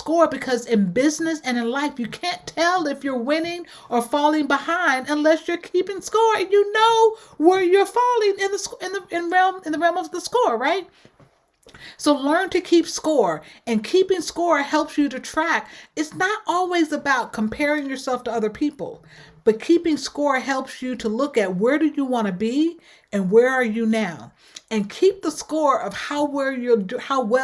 score, because in business and in life, you can't tell if you're winning or falling behind unless you're keeping score and you know where you're falling in the realm of the score, right? So learn to keep score, and keeping score helps you to track. It's not always about comparing yourself to other people, but keeping score helps you to look at where do you want to be and where are you now, and keep the score of how well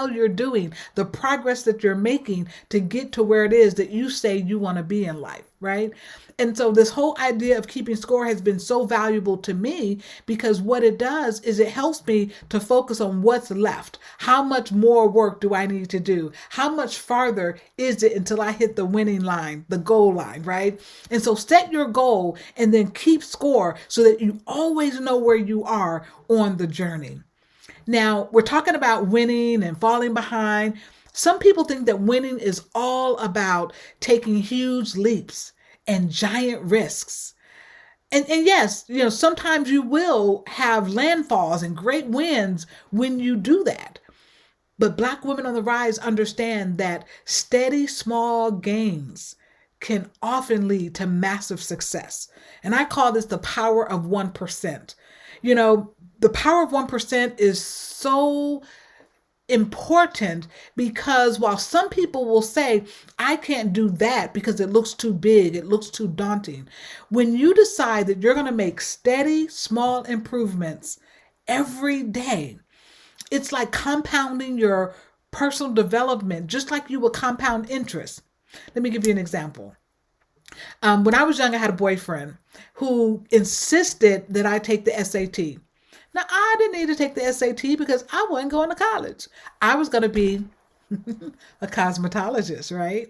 you're doing, the progress that you're making to get to where it is that you say you want to be in life, right? And so this whole idea of keeping score has been so valuable to me, because what it does is it helps me to focus on what's left. How much more work do I need to do? How much farther is it until I hit the winning line, the goal line, right? And so set your goal and then keep score so that you always know where you are on the journey. Now, we're talking about winning and falling behind. Some people think that winning is all about taking huge leaps and giant risks. And yes, sometimes you will have landfalls and great wins when you do that. But Black women on the rise understand that steady, small gains can often lead to massive success. And I call this the power of 1%. The power of 1% is so important, because while some people will say, I can't do that because it looks too big, it looks too daunting. When you decide that you're going to make steady, small improvements every day, it's like compounding your personal development, just like you would compound interest. Let me give you an example. When I was young, I had a boyfriend who insisted that I take the SAT. Now, I didn't need to take the SAT because I wasn't going to college. I was going to be a cosmetologist, right?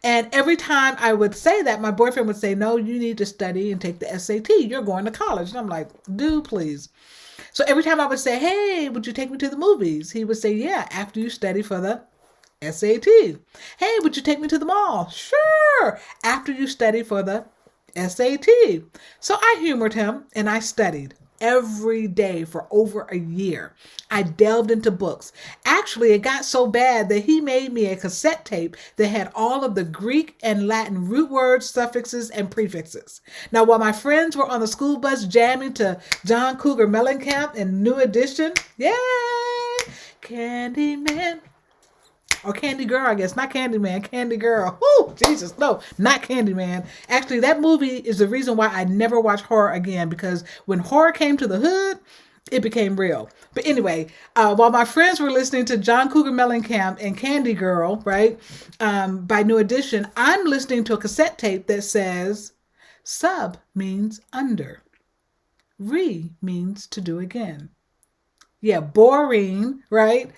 And every time I would say that, my boyfriend would say, no, you need to study and take the SAT. You're going to college. And I'm like, dude, please. So every time I would say, hey, would you take me to the movies? He would say, yeah, after you study for the SAT. Hey, would you take me to the mall? Sure, after you study for the SAT. So I humored him and I studied every day for over a year. I delved into books. Actually, it got so bad that he made me a cassette tape that had all of the Greek and Latin root words, suffixes, and prefixes. Now, while my friends were on the school bus jamming to John Cougar Mellencamp and New Edition, yay, Candyman. Or Candy Girl, I guess. Not Candyman, Candy Girl. Whoo, Jesus, no, not Candyman. Actually, that movie is the reason why I never watched horror again, because when horror came to the hood, it became real. But anyway, while my friends were listening to John Cougar Mellencamp and Candy Girl, right, by New Edition, I'm listening to a cassette tape that says, sub means under. Re means to do again. Yeah, boring, right?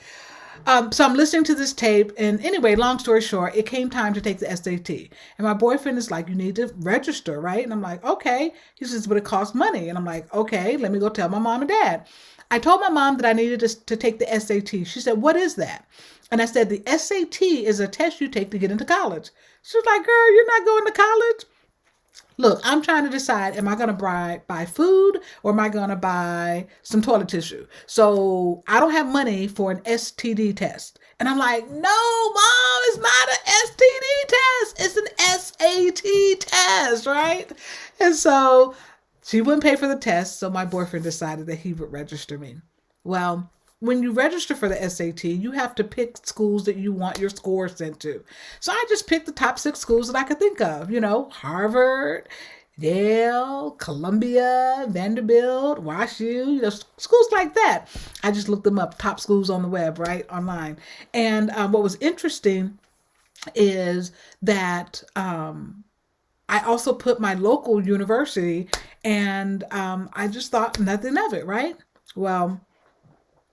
So I'm listening to this tape, and anyway, long story short, it came time to take the SAT. And my boyfriend is like, you need to register, right? And I'm like, okay. He says, but it costs money. And I'm like, okay, let me go tell my mom and dad. I told my mom that I needed to take the SAT. She said, what is that? And I said, the SAT is a test you take to get into college. She was like, girl, you're not going to college? Look, I'm trying to decide, am I going to buy food or am I going to buy some toilet tissue? So I don't have money for an STD test. And I'm like, no, Mom, it's not an STD test. It's an SAT test, right? And so she wouldn't pay for the test. So my boyfriend decided that he would register me. Well, when you register for the SAT, you have to pick schools that you want your score sent to. So I just picked the top 6 schools that I could think of, Harvard, Yale, Columbia, Vanderbilt, WashU, schools like that. I just looked them up, top schools on the web, right, online. And what was interesting is that I also put my local university, and I just thought nothing of it, right? Well,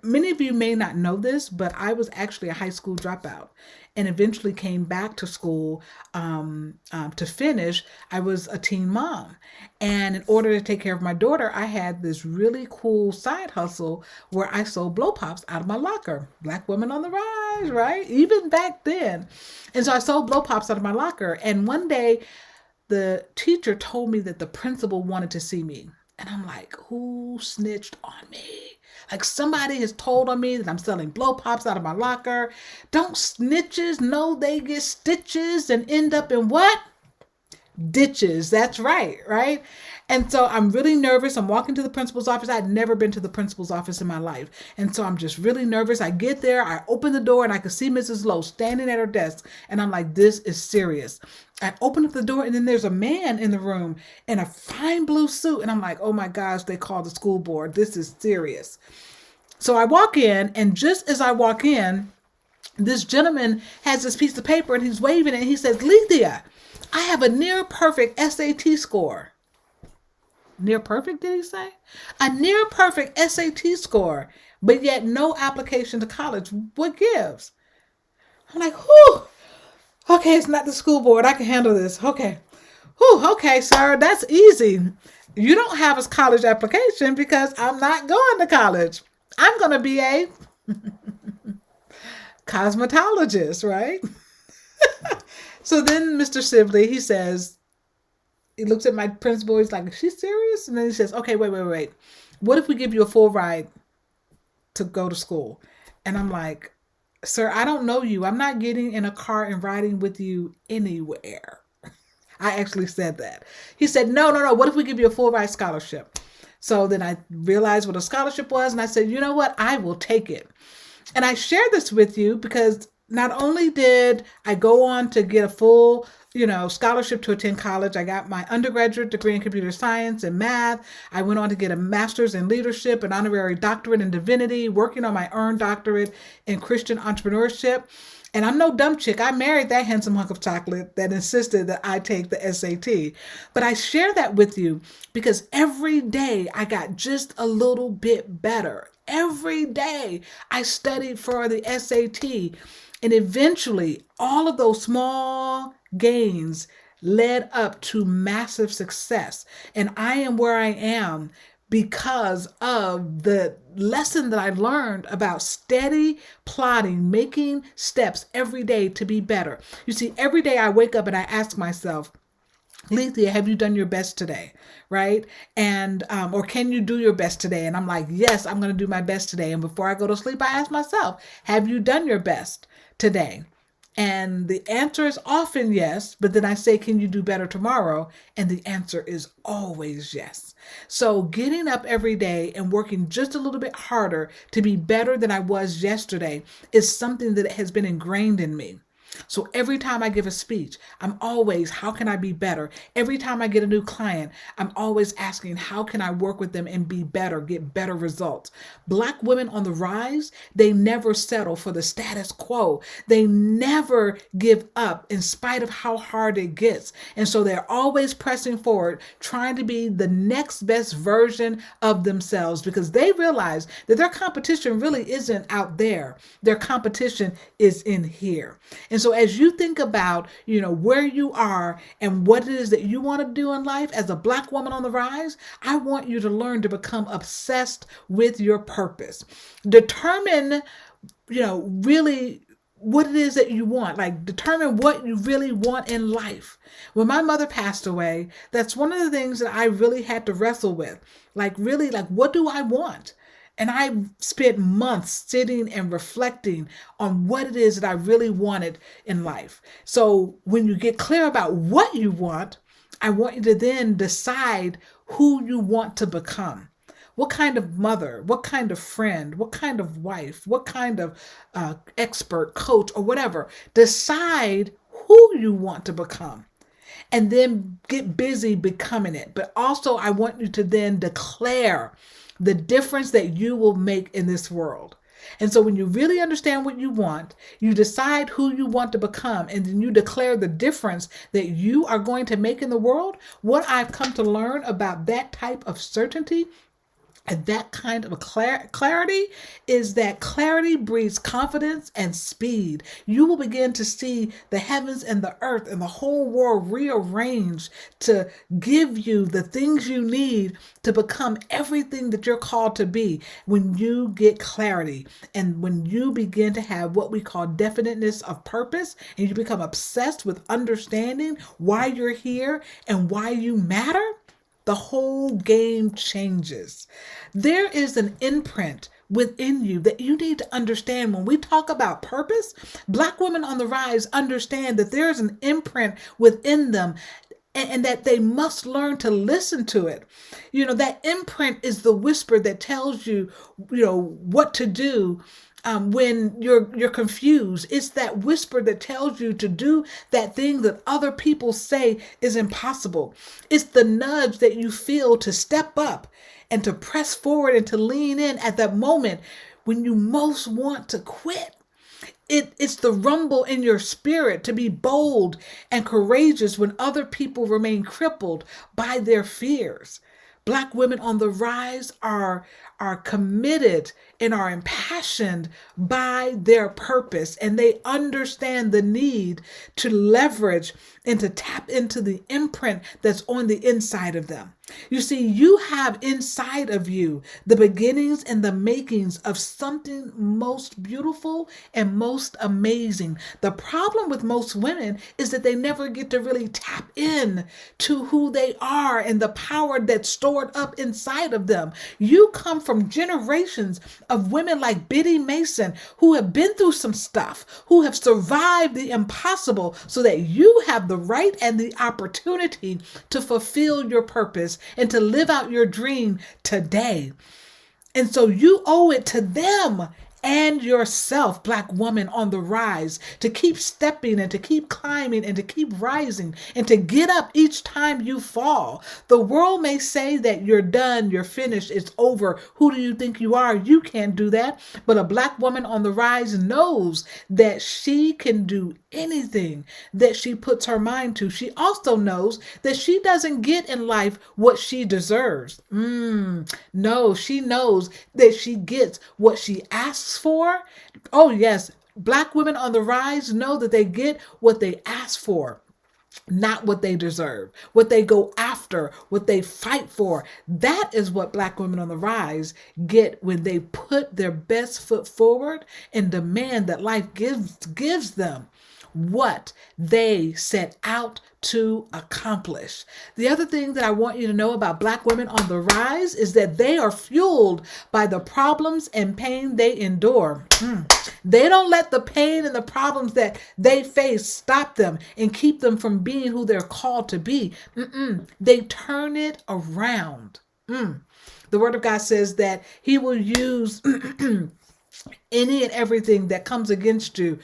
many of you may not know this, but I was actually a high school dropout and eventually came back to school to finish. I was a teen mom. And in order to take care of my daughter, I had this really cool side hustle where I sold blow pops out of my locker. Black women on the rise, right? Even back then. And so I sold blow pops out of my locker. And one day the teacher told me that the principal wanted to see me. And I'm like, who snitched on me? Like somebody has told on me that I'm selling blow pops out of my locker. Don't snitches know they get stitches and end up in what? Ditches. That's right, right? And so I'm really nervous. I'm walking to the principal's office. I'd never been to the principal's office in my life. And so I'm just really nervous. I get there, I open the door, and I can see Mrs. Lowe standing at her desk. And I'm like, this is serious. I open up the door, and then there's a man in the room in a fine blue suit. And I'm like, oh my gosh, they called the school board. This is serious. So I walk in, and just as I walk in, this gentleman has this piece of paper, and he's waving it, and he says, Lethea, I have a near perfect SAT score. Near perfect, did he say? A near perfect SAT score, but yet no application to college. What gives? I'm like, whew. Okay, it's not the school board. I can handle this. Okay. Whew, okay, sir, that's easy. You don't have a college application because I'm not going to college. I'm going to be a cosmetologist, right? So then Mr. Sibley, he says, he looks at my principal. He's like, is she serious? And then he says, okay, wait. What if we give you a full ride to go to school? And I'm like, sir, I don't know you. I'm not getting in a car and riding with you anywhere. I actually said that. He said, no. What if we give you a full ride scholarship? So then I realized what a scholarship was. And I said, you know what? I will take it. And I share this with you because not only did I go on to get a full, scholarship to attend college, I got my undergraduate degree in computer science and math. I went on to get a master's in leadership, an honorary doctorate in divinity, working on my earned doctorate in Christian entrepreneurship. And I'm no dumb chick. I married that handsome hunk of chocolate that insisted that I take the SAT. But I share that with you because every day I got just a little bit better. Every day I studied for the SAT. And eventually all of those small gains led up to massive success. And I am where I am because of the lesson that I learned about steady plodding, making steps every day to be better. You see, every day I wake up and I ask myself, Lethea, have you done your best today? Right? And, or can you do your best today? And I'm like, yes, I'm going to do my best today. And before I go to sleep, I ask myself, have you done your best today? And the answer is often yes, but then I say, can you do better tomorrow? And the answer is always yes. So getting up every day and working just a little bit harder to be better than I was yesterday is something that has been ingrained in me. So every time I give a speech, I'm always, how can I be better? Every time I get a new client, I'm always asking, how can I work with them and be better, get better results? Black women on the rise, they never settle for the status quo. They never give up in spite of how hard it gets. And so they're always pressing forward, trying to be the next best version of themselves because they realize that their competition really isn't out there. Their competition is in here. And so as you think about, where you are and what it is that you want to do in life as a Black woman on the rise, I want you to learn to become obsessed with your purpose. Determine, really what it is that you want. Like determine what you really want in life. When my mother passed away, that's one of the things that I really had to wrestle with. Like really, what do I want? And I spent months sitting and reflecting on what it is that I really wanted in life. So when you get clear about what you want, I want you to then decide who you want to become. What kind of mother, what kind of friend, what kind of wife, what kind of expert, coach, or whatever. Decide who you want to become. And then get busy becoming it. But also I want you to then declare the difference that you will make in this world. And so when you really understand what you want, you decide who you want to become, and then you declare the difference that you are going to make in the world. What I've come to learn about that type of certainty and that kind of clarity is that clarity breeds confidence and speed. You will begin to see the heavens and the earth and the whole world rearranged to give you the things you need to become everything that you're called to be when you get clarity and when you begin to have what we call definiteness of purpose and you become obsessed with understanding why you're here and why you matter. The whole game changes. There is an imprint within you that you need to understand. When we talk about purpose, Black women on the rise understand that there is an imprint within them, and that they must learn to listen to it. That imprint is the whisper that tells you, what to do when you're confused. It's that whisper that tells you to do that thing that other people say is impossible. It's the nudge that you feel to step up and to press forward and to lean in at that moment when you most want to quit. It's the rumble in your spirit to be bold and courageous when other people remain crippled by their fears. Black women on the rise are committed and are impassioned by their purpose, and they understand the need to leverage and to tap into the imprint that's on the inside of them. You see, you have inside of you the beginnings and the makings of something most beautiful and most amazing. The problem with most women is that they never get to really tap in to who they are and the power that's stored up inside of them. You come from generations of women like Biddy Mason who have been through some stuff, who have survived the impossible, so that you have the right and the opportunity to fulfill your purpose and to live out your dream today. And so you owe it to them and yourself, Black woman on the rise, to keep stepping and to keep climbing and to keep rising and to get up each time you fall. The world may say that you're done, you're finished, it's over. Who do you think you are? You can't do that. But a Black woman on the rise knows that she can do anything that she puts her mind to. She also knows that she doesn't get in life what she deserves. No, she knows that she gets what she asks for. Oh yes, Black women on the rise know that they get what they ask for, not what they deserve, what they go after, what they fight for. That is what Black women on the rise get when they put their best foot forward and demand that life gives them what they set out to accomplish. The other thing that I want you to know about Black women on the rise is that they are fueled by the problems and pain they endure. They don't let the pain and the problems that they face stop them and keep them from being who they're called to be. They turn it around. The Word of God says that He will use any and everything that comes against you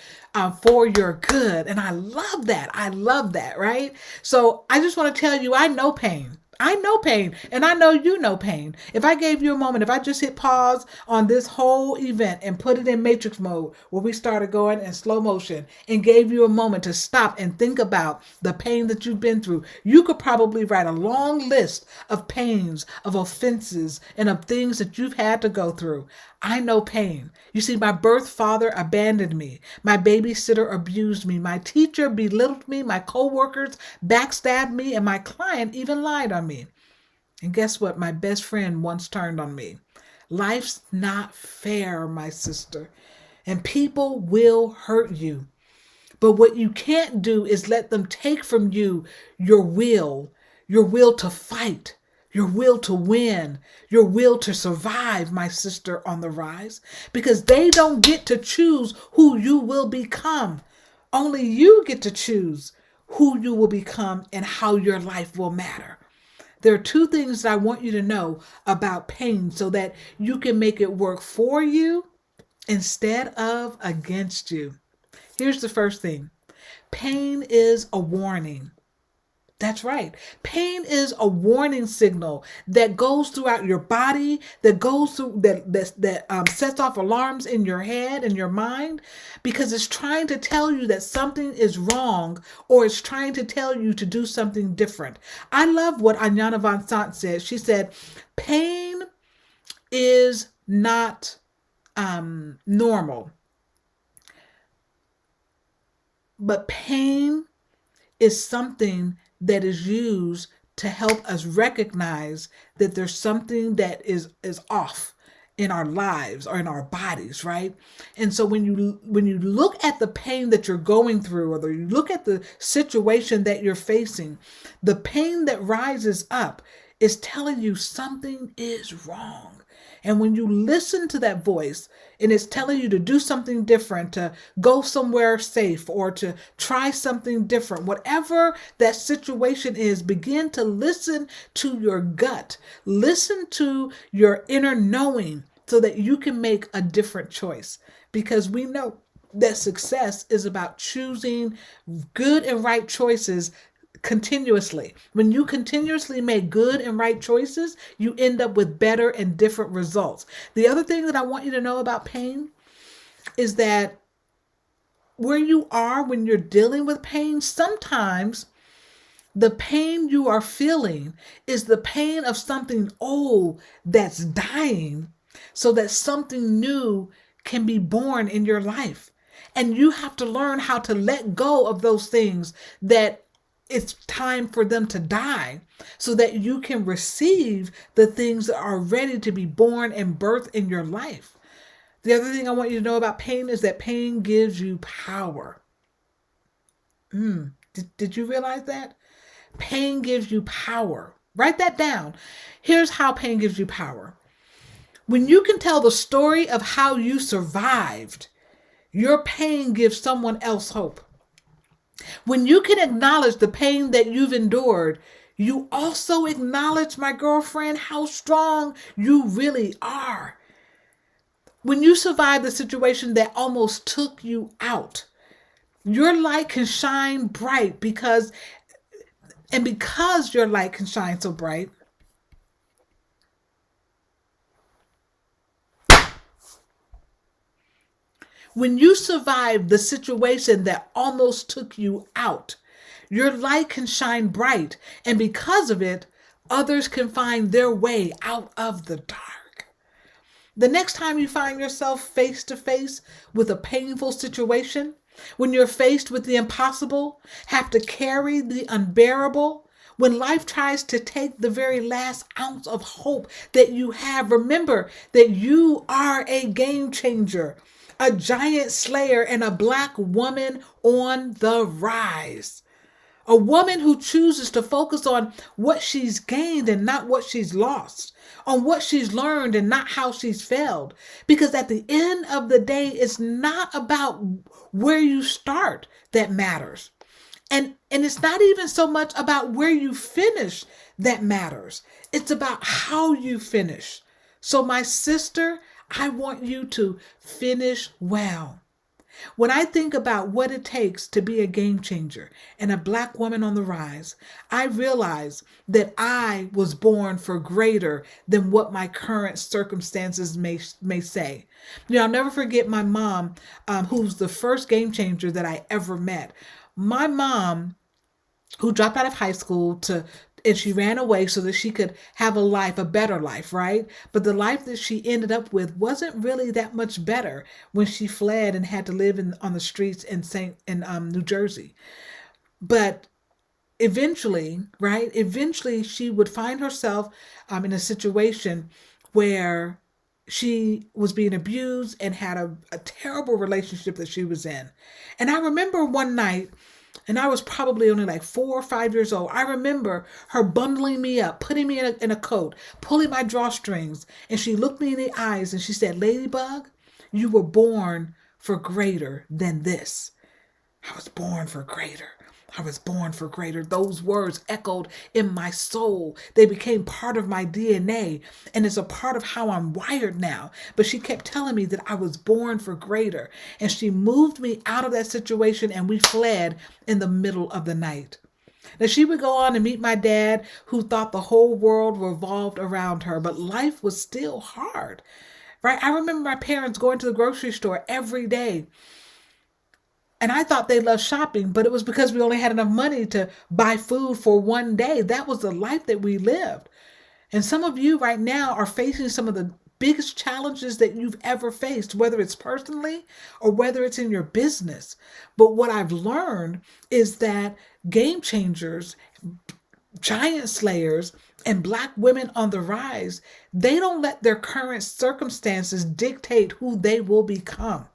for your good. And I love that. I love that, right? So I just want to tell you, I know pain. I know pain, and I know you know pain. If I gave you a moment, if I just hit pause on this whole event and put it in matrix mode where we started going in slow motion and gave you a moment to stop and think about the pain that you've been through, you could probably write a long list of pains, of offenses, and of things that you've had to go through. I know pain. You see, my birth father abandoned me. My babysitter abused me. My teacher belittled me. My coworkers backstabbed me. And my client even lied on me. And guess what? My best friend once turned on me. Life's not fair, my sister. And people will hurt you. But what you can't do is let them take from you your will to fight, your will to win, your will to survive, my sister on the rise, because they don't get to choose who you will become. Only you get to choose who you will become and how your life will matter. There are two things that I want you to know about pain so that you can make it work for you instead of against you. Here's the first thing. Pain is a warning. That's right. Pain is a warning signal that goes throughout your body, that goes through that sets off alarms in your head and your mind, because it's trying to tell you that something is wrong, or it's trying to tell you to do something different. I love what Ayanna Van Sant said. She said, pain is not normal, but pain is something that is used to help us recognize that there's something that is off in our lives or in our bodies, right? And so when you look at the pain that you're going through, or you look at the situation that you're facing, the pain that rises up is telling you something is wrong. And when you listen to that voice and it's telling you to do something different, to go somewhere safe, or to try something different, whatever that situation is, begin to listen to your gut. Listen to your inner knowing so that you can make a different choice. Because we know that success is about choosing good and right choices continuously. When you continuously make good and right choices, you end up with better and different results. The other thing that I want you to know about pain is that where you are when you're dealing with pain, sometimes the pain you are feeling is the pain of something old that's dying so that something new can be born in your life. And you have to learn how to let go of those things that it's time for them to die so that you can receive the things that are ready to be born and birthed in your life. The other thing I want you to know about pain is that pain gives you power. Did you realize that? Pain gives you power. Write that down. Here's how pain gives you power. When you can tell the story of how you survived, your pain gives someone else hope. When you can acknowledge the pain that you've endured, you also acknowledge, my girlfriend, how strong you really are. When you survive the situation that almost took you out, your light can shine bright because your light can shine so bright, when you survive the situation that almost took you out, your light can shine bright. And because of it, others can find their way out of the dark. The next time you find yourself face to face with a painful situation, when you're faced with the impossible, have to carry the unbearable, when life tries to take the very last ounce of hope that you have, remember that you are a game changer, a giant slayer, and a Black woman on the rise. A woman who chooses to focus on what she's gained and not what she's lost, on what she's learned and not how she's failed. Because at the end of the day, it's not about where you start that matters. And it's not even so much about where you finish that matters. It's about how you finish. So my sister, I want you to finish well. When I think about what it takes to be a game changer and a Black woman on the rise, I realize that I was born for greater than what my current circumstances may say. I'll never forget my mom, who's the first game changer that I ever met. My mom, who dropped out of high school and she ran away so that she could have a better life, right? But the life that she ended up with wasn't really that much better when she fled and had to live on the streets in New Jersey. But eventually, right? Eventually she would find herself in a situation where she was being abused and had a terrible relationship that she was in. And I remember one night, and I was probably only like 4 or 5 years old. I remember her bundling me up, putting me in a coat, pulling my drawstrings. And she looked me in the eyes and she said, "Ladybug, you were born for greater than this." I was born for greater. I was born for greater. Those words echoed in my soul. They became part of my DNA, and it's a part of how I'm wired now. But she kept telling me that I was born for greater, and she moved me out of that situation, and we fled in the middle of the night. Now, she would go on and meet my dad, who thought the whole world revolved around her, but life was still hard, right? I remember my parents going to the grocery store every day. And I thought they loved shopping, but it was because we only had enough money to buy food for one day. That was the life that we lived. And some of you right now are facing some of the biggest challenges that you've ever faced, whether it's personally or whether it's in your business. But what I've learned is that game changers, giant slayers, and Black women on the rise, they don't let their current circumstances dictate who they will become.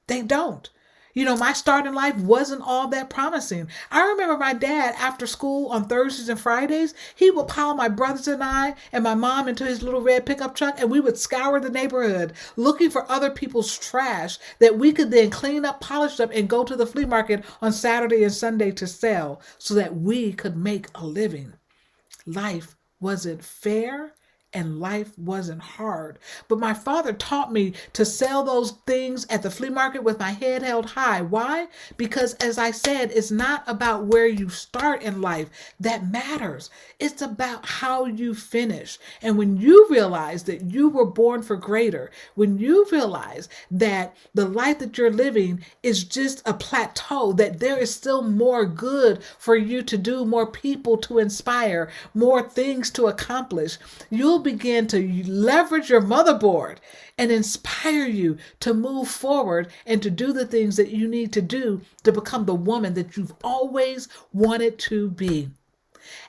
They don't. My start in life wasn't all that promising. I remember my dad after school on Thursdays and Fridays, he would pile my brothers and I and my mom into his little red pickup truck, and we would scour the neighborhood looking for other people's trash that we could then clean up, polish up, and go to the flea market on Saturday and Sunday to sell so that we could make a living. Life wasn't fair and life wasn't hard. But my father taught me to sell those things at the flea market with my head held high. Why? Because as I said, it's not about where you start in life that matters. It's about how you finish. And when you realize that you were born for greater, when you realize that the life that you're living is just a plateau, that there is still more good for you to do, more people to inspire, more things to accomplish, you'll begin to leverage your motherboard and inspire you to move forward and to do the things that you need to do to become the woman that you've always wanted to be.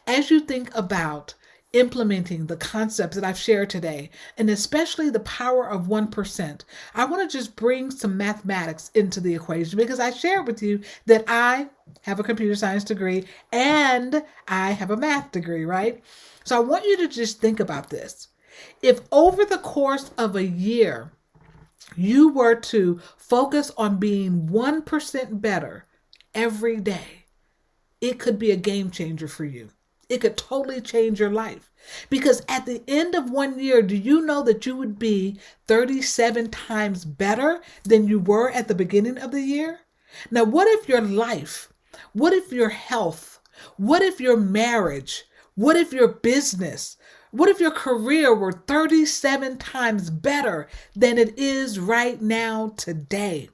As you think about implementing the concepts that I've shared today, and especially the power of 1%, I want to just bring some mathematics into the equation because I shared with you that I have a computer science degree and I have a math degree, right? So I want you to just think about this. If over the course of a year, you were to focus on being 1% better every day, it could be a game changer for you. It could totally change your life. Because at the end of 1 year, do you know that you would be 37 times better than you were at the beginning of the year? Now, what if your life, what if your health, what if your marriage, what if your business, what if your career were 37 times better than it is right now today?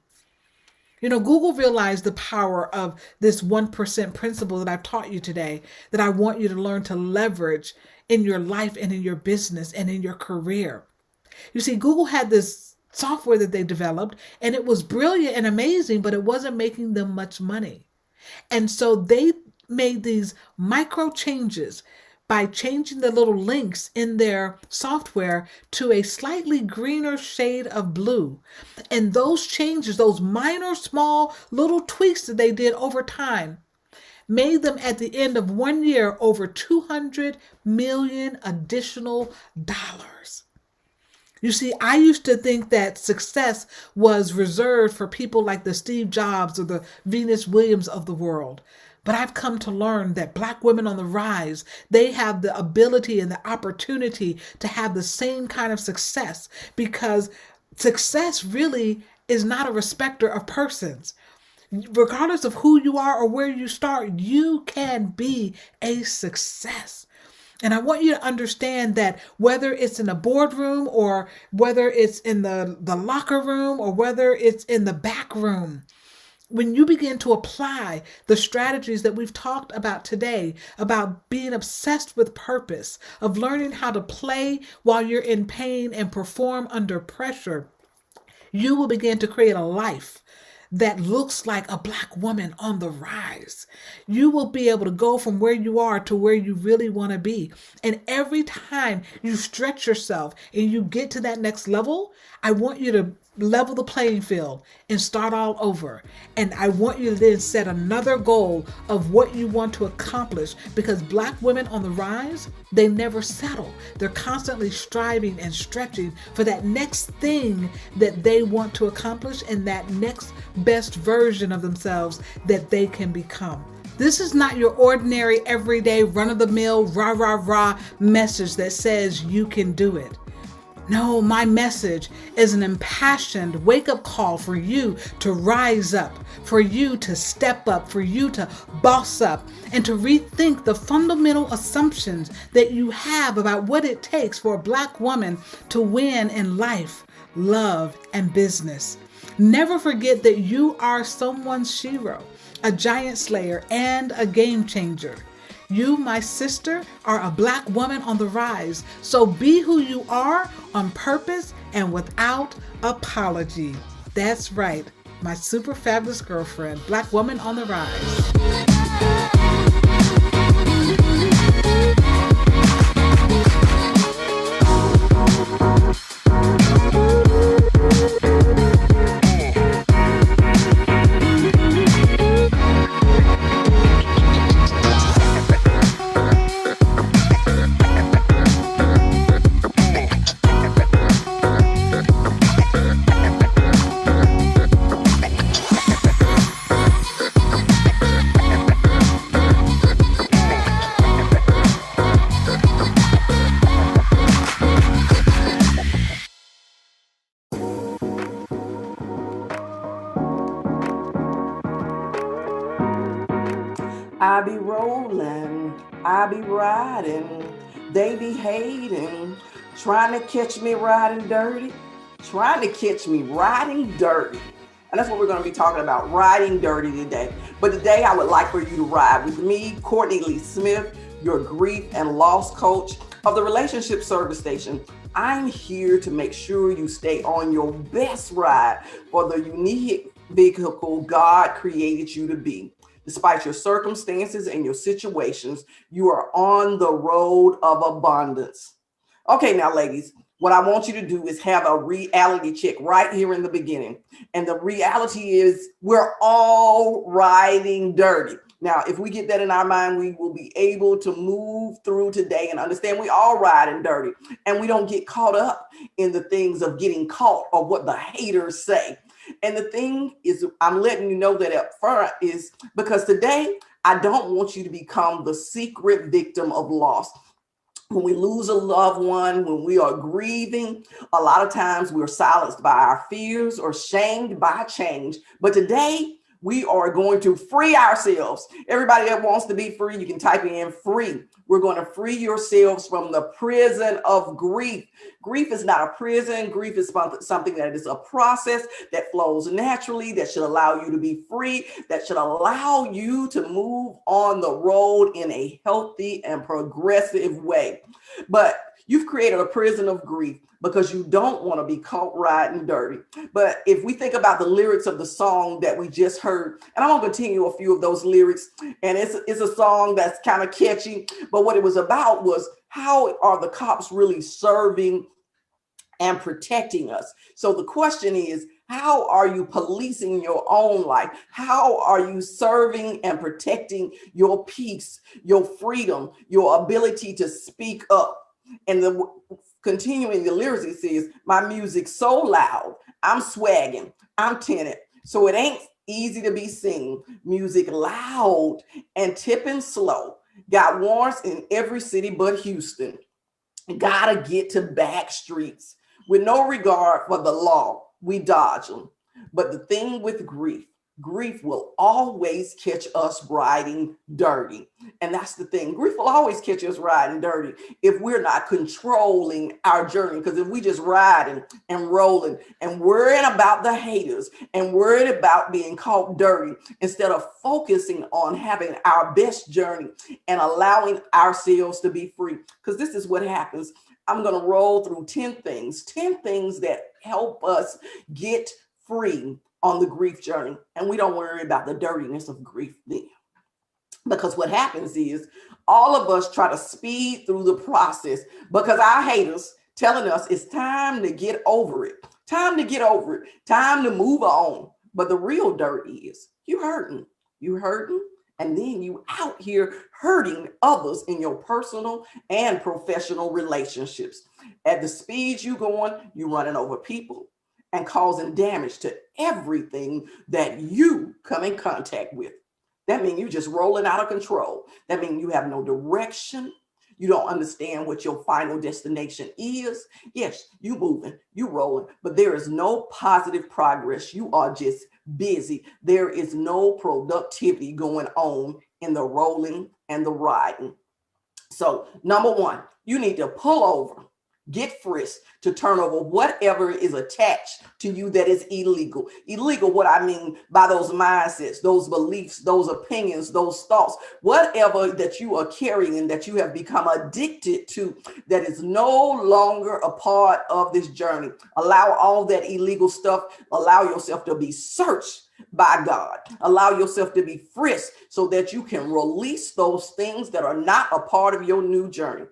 Google realized the power of this 1% principle that I've taught you today, that I want you to learn to leverage in your life and in your business and in your career. You see, Google had this software that they developed, and it was brilliant and amazing, but it wasn't making them much money. And so they made these micro changes by changing the little links in their software to a slightly greener shade of blue. And those changes, those minor, small, little tweaks that they did over time, made them at the end of 1 year over $200 million additional dollars. You see, I used to think that success was reserved for people like the Steve Jobs or the Venus Williams of the world. But I've come to learn that Black women on the rise, they have the ability and the opportunity to have the same kind of success, because success really is not a respecter of persons. Regardless of who you are or where you start, you can be a success. And I want you to understand that whether it's in a boardroom or whether it's in the locker room or whether it's in the back room, when you begin to apply the strategies that we've talked about today, about being obsessed with purpose, of learning how to play while you're in pain and perform under pressure, you will begin to create a life that looks like a Black woman on the rise. You will be able to go from where you are to where you really want to be. And every time you stretch yourself and you get to that next level, I want you to level the playing field and start all over. And I want you to then set another goal of what you want to accomplish, because Black women on the rise, they never settle. They're constantly striving and stretching for that next thing that they want to accomplish and that next best version of themselves that they can become. This is not your ordinary, everyday, run-of-the-mill, rah-rah-rah message that says you can do it. No, my message is an impassioned wake-up call for you to rise up, for you to step up, for you to boss up, and to rethink the fundamental assumptions that you have about what it takes for a Black woman to win in life, love, and business. Never forget that you are someone's hero, a giant slayer, and a game changer. You, my sister, are a Black woman on the rise. So be who you are on purpose and without apology. That's right, my super fabulous girlfriend, Black woman on the rise. I be rolling, I be riding, they be hating, trying to catch me riding dirty, trying to catch me riding dirty. And that's what we're going to be talking about, riding dirty today. But today I would like for you to ride with me, Courtney Lee Smith, your grief and loss coach of the Relationship Service Station. I'm here to make sure you stay on your best ride for the unique vehicle God created you to be. Despite your circumstances and your situations, you are on the road of abundance. Okay, now, ladies, what I want you to do is have a reality check right here in the beginning. And the reality is, we're all riding dirty. Now, if we get that in our mind, we will be able to move through today and understand we all riding dirty. And we don't get caught up in the things of getting caught or what the haters say. And the thing is, I'm letting you know that up front is because today I don't want you to become the secret victim of loss. When we lose a loved one, when we are grieving, a lot of times we're silenced by our fears or shamed by change. But today, we are going to free ourselves. Everybody that wants to be free, you can type in free. We're going to free yourselves from the prison of grief. Grief is not a prison. Grief is something that is a process that flows naturally, that should allow you to be free, that should allow you to move on the road in a healthy and progressive way. But you've created a prison of grief because you don't want to be caught riding dirty. But if we think about the lyrics of the song that we just heard, and I'm going to continue a few of those lyrics, and it's a song that's kind of catchy, but what it was about was how are the cops really serving and protecting us? So the question is, how are you policing your own life? How are you serving and protecting your peace, your freedom, your ability to speak up? And the continuing the lyrics, it says, my music's so loud, I'm swagging, I'm tinted, so it ain't easy to be seen. Music loud and tipping slow, got warrants in every city but Houston. Gotta get to back streets with no regard for the law. We dodge them. But the thing with grief, grief will always catch us riding dirty. And that's the thing. Grief will always catch us riding dirty if we're not controlling our journey. Because if we just riding and rolling and worrying about the haters and worried about being caught dirty instead of focusing on having our best journey and allowing ourselves to be free. Because this is what happens. I'm going to roll through 10 things that help us get free on the grief journey. And we don't worry about the dirtiness of grief then. Because what happens is all of us try to speed through the process because our haters telling us it's time to get over it. Time to get over it. Time to move on. But the real dirt is you hurting. You hurting. And then you out here hurting others in your personal and professional relationships. At the speed you going, you running over people and causing damage to everything that you come in contact with. That means you're just rolling out of control. That means you have no direction. You don't understand what your final destination is. Yes, you moving, you rolling, but there is no positive progress. You are just busy. There is no productivity going on in the rolling and the riding. So, number one, you need to pull over, get frisked to turn over whatever is attached to you that is illegal. Illegal, what I mean by those mindsets, those beliefs, those opinions, those thoughts, whatever that you are carrying and that you have become addicted to that is no longer a part of this journey. Allow all that illegal stuff, allow yourself to be searched by God. Allow yourself to be frisked so that you can release those things that are not a part of your new journey.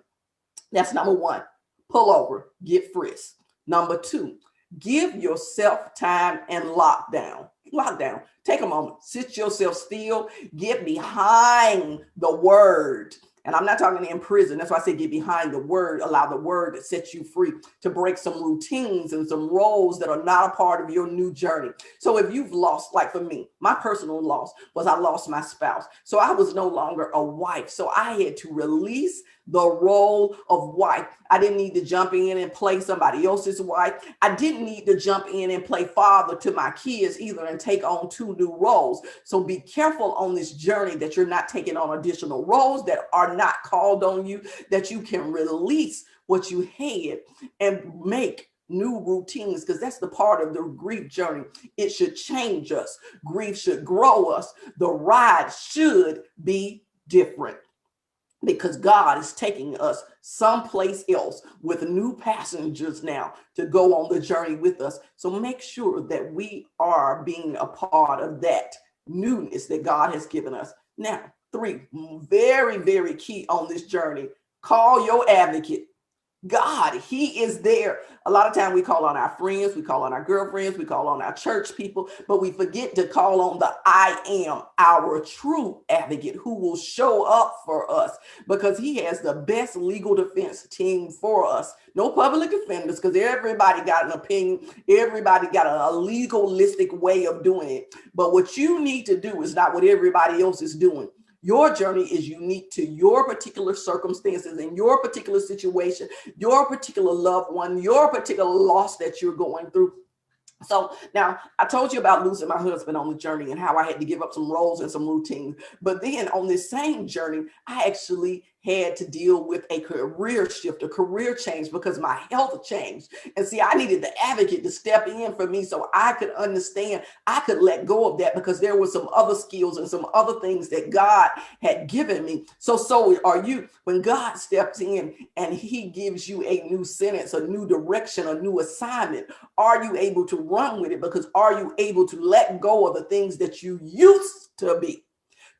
That's number one. Pull over, get frisked. Number two, give yourself time and lockdown. Lockdown. Take a moment, sit yourself still, get behind the word. And I'm not talking in prison. That's why I say get behind the word, allow the word to set you free, to break some routines and some roles that are not a part of your new journey. So if you've lost, like for me, my personal loss was I lost my spouse. So I was no longer a wife. So I had to release the role of wife. I didn't need to jump in and play somebody else's wife. I didn't need to jump in and play father to my kids either and take on two new roles. So be careful on this journey that you're not taking on additional roles that are not called on you, that you can release what you had and make new routines, because that's the part of the grief journey. It should change us. Grief should grow us. The ride should be different, because God is taking us someplace else with new passengers now to go on the journey with us. So make sure that we are being a part of that newness that God has given us. Now, 3, very, very key on this journey. Call your advocate. God, he is there. A lot of time we call on our friends, we call on our girlfriends, we call on our church people, but we forget to call on the I am, our true advocate, who will show up for us, because he has the best legal defense team for us. No public defenders, because everybody got an opinion. Everybody got a legalistic way of doing it. But what you need to do is not what everybody else is doing. Your journey is unique to your particular circumstances and your particular situation, your particular loved one, your particular loss that you're going through. So now I told you about losing my husband on the journey and how I had to give up some roles and some routines. But then on this same journey, I actually had to deal with a career shift, a career change, because my health changed. And see, I needed the advocate to step in for me so I could understand, I could let go of that, because there were some other skills and some other things that God had given me. So are you. When God steps in and he gives you a new sentence, a new direction, a new assignment, are you able to run with it? Because are you able to let go of the things that you used to be,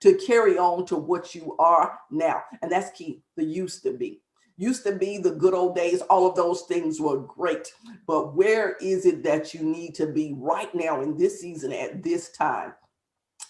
to carry on to what you are now? And that's key. The used to be, the good old days, all of those things were great. But where is it that you need to be right now in this season at this time?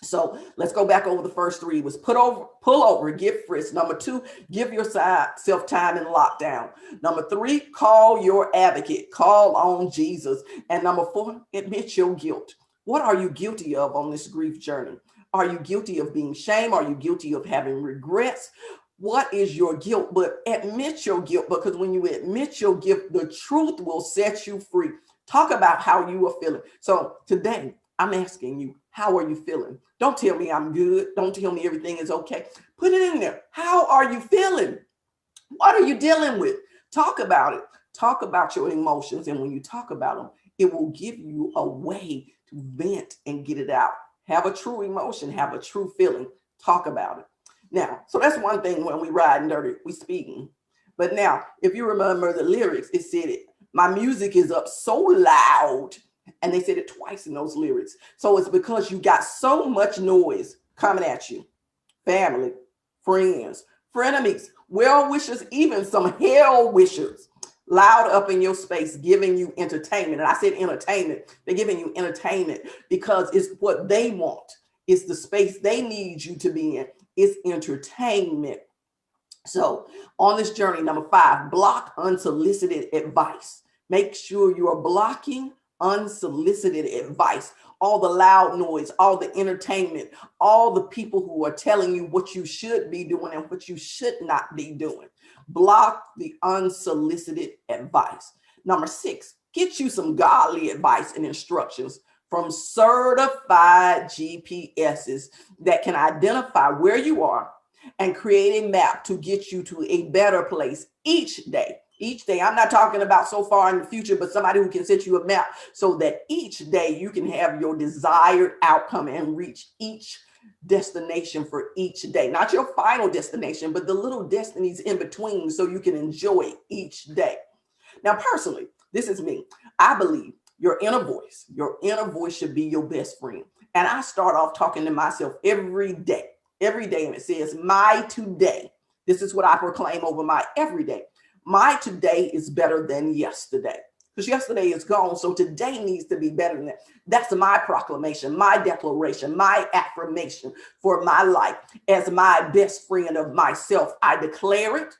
So let's go back over the first 3. Was pull over, get frisked. Number 2, give yourself time in lockdown. Number 3, call your advocate, call on Jesus. And number 4, admit your guilt. What are you guilty of on this grief journey? Are you guilty of being shamed? Are you guilty of having regrets? What is your guilt? But admit your guilt, because when you admit your guilt, the truth will set you free. Talk about how you are feeling. So today, I'm asking you, how are you feeling? Don't tell me I'm good. Don't tell me everything is okay. Put it in there. How are you feeling? What are you dealing with? Talk about it. Talk about your emotions. And when you talk about them, it will give you a way to vent and get it out. Have a true emotion. Have a true feeling. Talk about it. Now, so that's one thing when we riding dirty, we speaking. But now, if you remember the lyrics, it said it. My music is up so loud. And they said it twice in those lyrics. So it's because you got so much noise coming at you. Family, friends, frenemies, well wishers, even some hell wishers loud up in your space, giving you entertainment. And I said entertainment. They're giving you entertainment because it's what they want. It's the space they need you to be in. It's entertainment. So on this journey, number 5, block unsolicited advice. Make sure you are blocking unsolicited advice, all the loud noise, all the entertainment, all the people who are telling you what you should be doing and what you should not be doing. Block the unsolicited advice. Number 6, get you some godly advice and instructions from certified GPSs that can identify where you are and create a map to get you to a better place each day. Each day, I'm not talking about so far in the future, but somebody who can set you a map so that each day you can have your desired outcome and reach each destination for each day. Not your final destination, but the little destinies in between so you can enjoy each day. Now, personally, this is me. I believe your inner voice should be your best friend. And I start off talking to myself every day, and it says, my today. This is what I proclaim over my everyday. My today is better than yesterday. because yesterday is gone. So today needs to be better than that. That's my proclamation, my declaration, my affirmation for my life. As my best friend of myself, I declare it,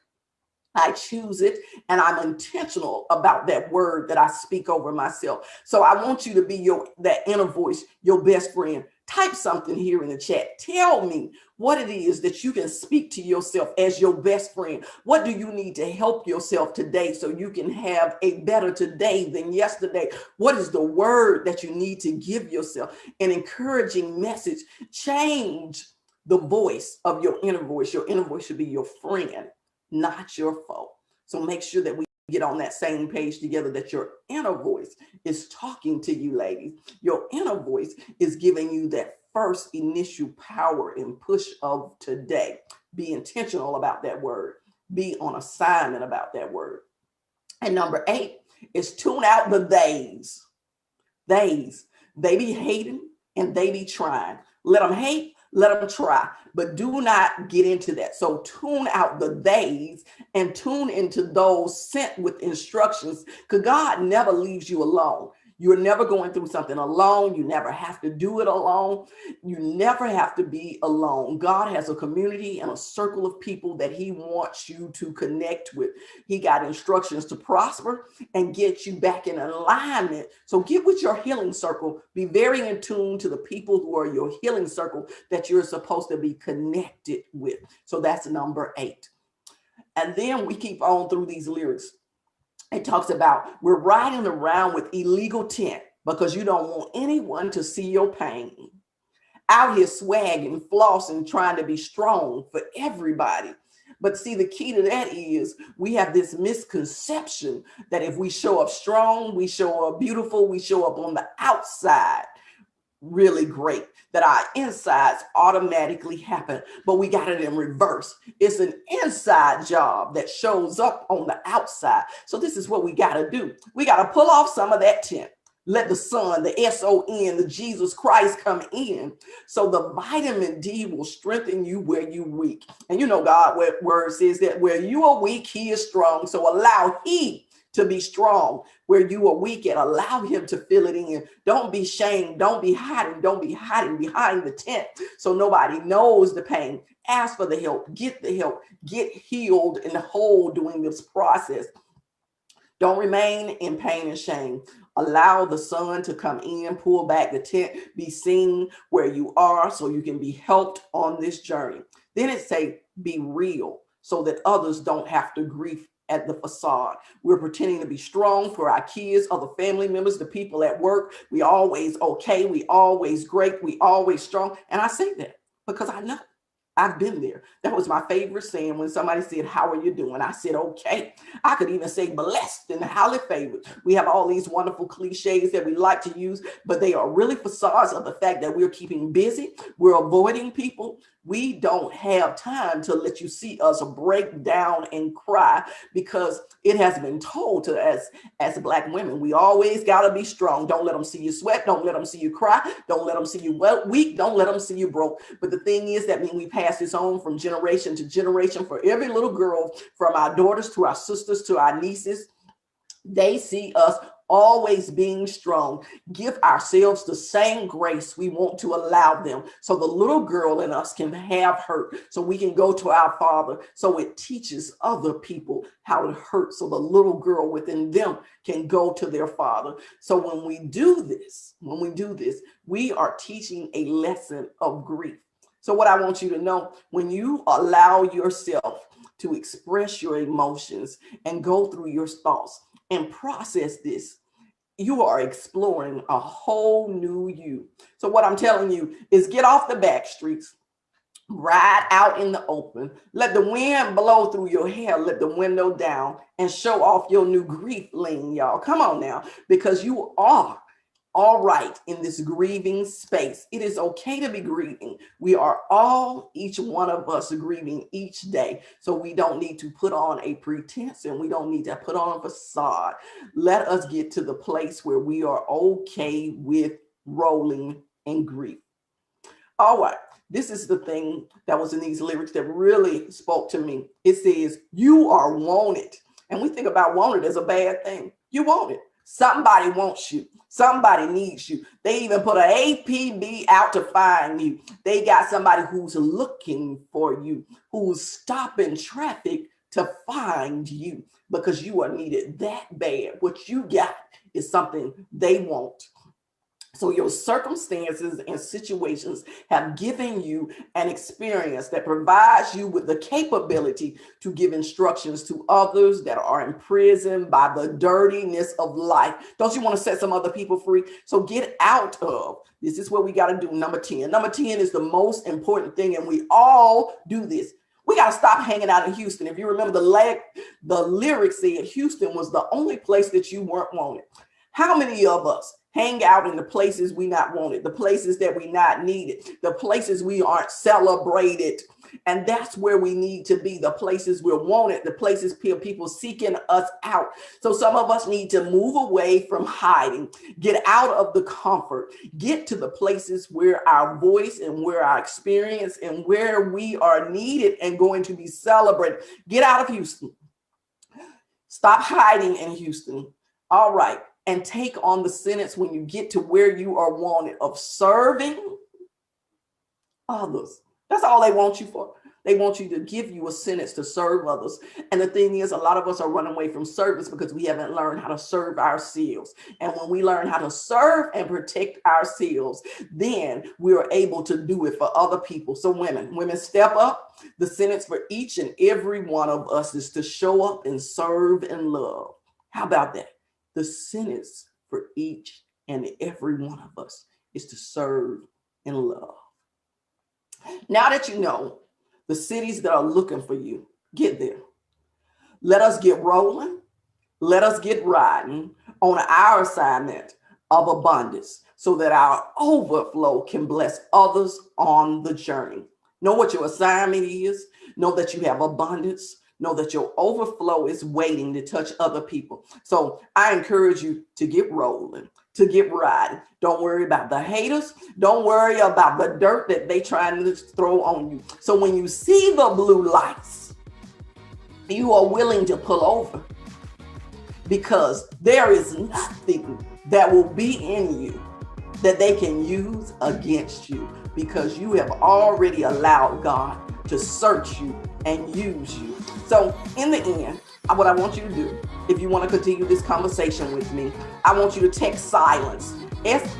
I choose it, and I'm intentional about that word that I speak over myself. So I want you to be that inner voice, your best friend. Type something here in the chat. Tell me what it is that you can speak to yourself as your best friend. What do you need to help yourself today so you can have a better today than yesterday? What is the word that you need to give yourself? An encouraging message. Change the voice of your inner voice. Your inner voice should be your friend, not your foe. So make sure that we get on that same page together, that your inner voice is talking to you, ladies. Your inner voice is giving you that first initial power and push of today. Be intentional about that word. Be on assignment about that word. And number 8 is tune out the days. They be hating and they be trying. Let them hate, let them try, but do not get into that. So tune out the days and tune into those sent with instructions, because God never leaves you alone. You're never going through something alone. You never have to do it alone. You never have to be alone. God has a community and a circle of people that he wants you to connect with. He got instructions to prosper and get you back in alignment. So get with your healing circle. Be very in tune to the people who are your healing circle that you're supposed to be connected with. So that's number 8. And then we keep on through these lyrics. It talks about we're riding around with illegal tent because you don't want anyone to see your pain. Out here swagging, flossing, trying to be strong for everybody. But see, the key to that is we have this misconception that if we show up strong, we show up beautiful, we show up on the outside really great, that our insides automatically happen. But we got it in reverse. It's an inside job that shows up on the outside. So this is what we got to do. We got to pull off some of that tent. Let the sun, the S-O-N, the Jesus Christ come in. So the vitamin D will strengthen you where you're weak. And you know, God, word says that where you are weak, he is strong. So allow he to be strong where you are weak and allow him to fill it in. Don't be shamed. Don't be hiding. Don't be hiding behind the tent so nobody knows the pain. Ask for the help. Get the help. Get healed and whole during this process. Don't remain in pain and shame. Allow the sun to come in, pull back the tent, be seen where you are so you can be helped on this journey. Then it say, be real so that others don't have to grieve at the facade. We're pretending to be strong for our kids, other family members, the people at work. We always okay. We always great. We always strong. And I say that because I know. I've been there. That was my favorite saying when somebody said, how are you doing? I said, okay. I could even say blessed and highly favored. We have all these wonderful cliches that we like to use, but they are really facades of the fact that we're keeping busy. We're avoiding people. We don't have time to let you see us break down and cry, because it has been told to us as Black women, we always got to be strong. Don't let them see you sweat. Don't let them see you cry. Don't let them see you weak. Don't let them see you broke. But the thing is that when we pass this on from generation to generation, for every little girl, from our daughters to our sisters to our nieces, they see us always being strong. Give ourselves the same grace we want to allow them, so the little girl in us can have hurt, so we can go to our Father, so it teaches other people how to hurt, so the little girl within them can go to their Father. So when we do this, we are teaching a lesson of grief. So what I want you to know, when you allow yourself to express your emotions and go through your thoughts and process this, you are exploring a whole new you. So what I'm telling you is get off the back streets, ride out in the open, let the wind blow through your hair, let the window down, and show off your new grief lean, y'all. Come on now, because you are all right in this grieving space. It is okay to be grieving. We are all, each one of us, grieving each day. So we don't need to put on a pretense and we don't need to put on a facade. Let us get to the place where we are okay with rolling in grief. All right. This is the thing that was in these lyrics that really spoke to me. It says, you are wanted. And we think about wanted as a bad thing. You want it. Somebody wants you. Somebody needs you. They even put an APB out to find you. They got somebody who's looking for you, who's stopping traffic to find you because you are needed that bad. What you got is something they want. So your circumstances and situations have given you an experience that provides you with the capability to give instructions to others that are imprisoned by the dirtiness of life. Don't you want to set some other people free? So get out of. This is what we got to do. Number 10. Number 10 is the most important thing, and we all do this. We got to stop hanging out in Houston. If you remember the lyrics said Houston was the only place that you weren't wanted. How many of us hang out in the places we not wanted, the places that we not needed, the places we aren't celebrated? And that's where we need to be, the places we're wanted, the places people seeking us out. So some of us need to move away from hiding, get out of the comfort, get to the places where our voice and where our experience and where we are needed and going to be celebrated. Get out of Houston. Stop hiding in Houston. All right. And take on the sentence when you get to where you are wanted of serving others. That's all they want you for. They want you to give you a sentence to serve others. And the thing is, a lot of us are running away from service because we haven't learned how to serve ourselves. And when we learn how to serve and protect ourselves, then we are able to do it for other people. So women step up. The sentence for each and every one of us is to show up and serve and love. How about that? The sentence for each and every one of us is to serve and love. Now that you know the cities that are looking for you, get there. Let us get rolling. Let us get riding on our assignment of abundance so that our overflow can bless others on the journey. Know what your assignment is. Know that you have abundance. Know that your overflow is waiting to touch other people. So I encourage you to get rolling, to get riding. Don't worry about the haters. Don't worry about the dirt that they trying to throw on you. So when you see the blue lights, you are willing to pull over because there is nothing that will be in you that they can use against you because you have already allowed God to search you and use you. So in the end, what I want you to do, if you want to continue this conversation with me, I want you to text silence, SILENCE.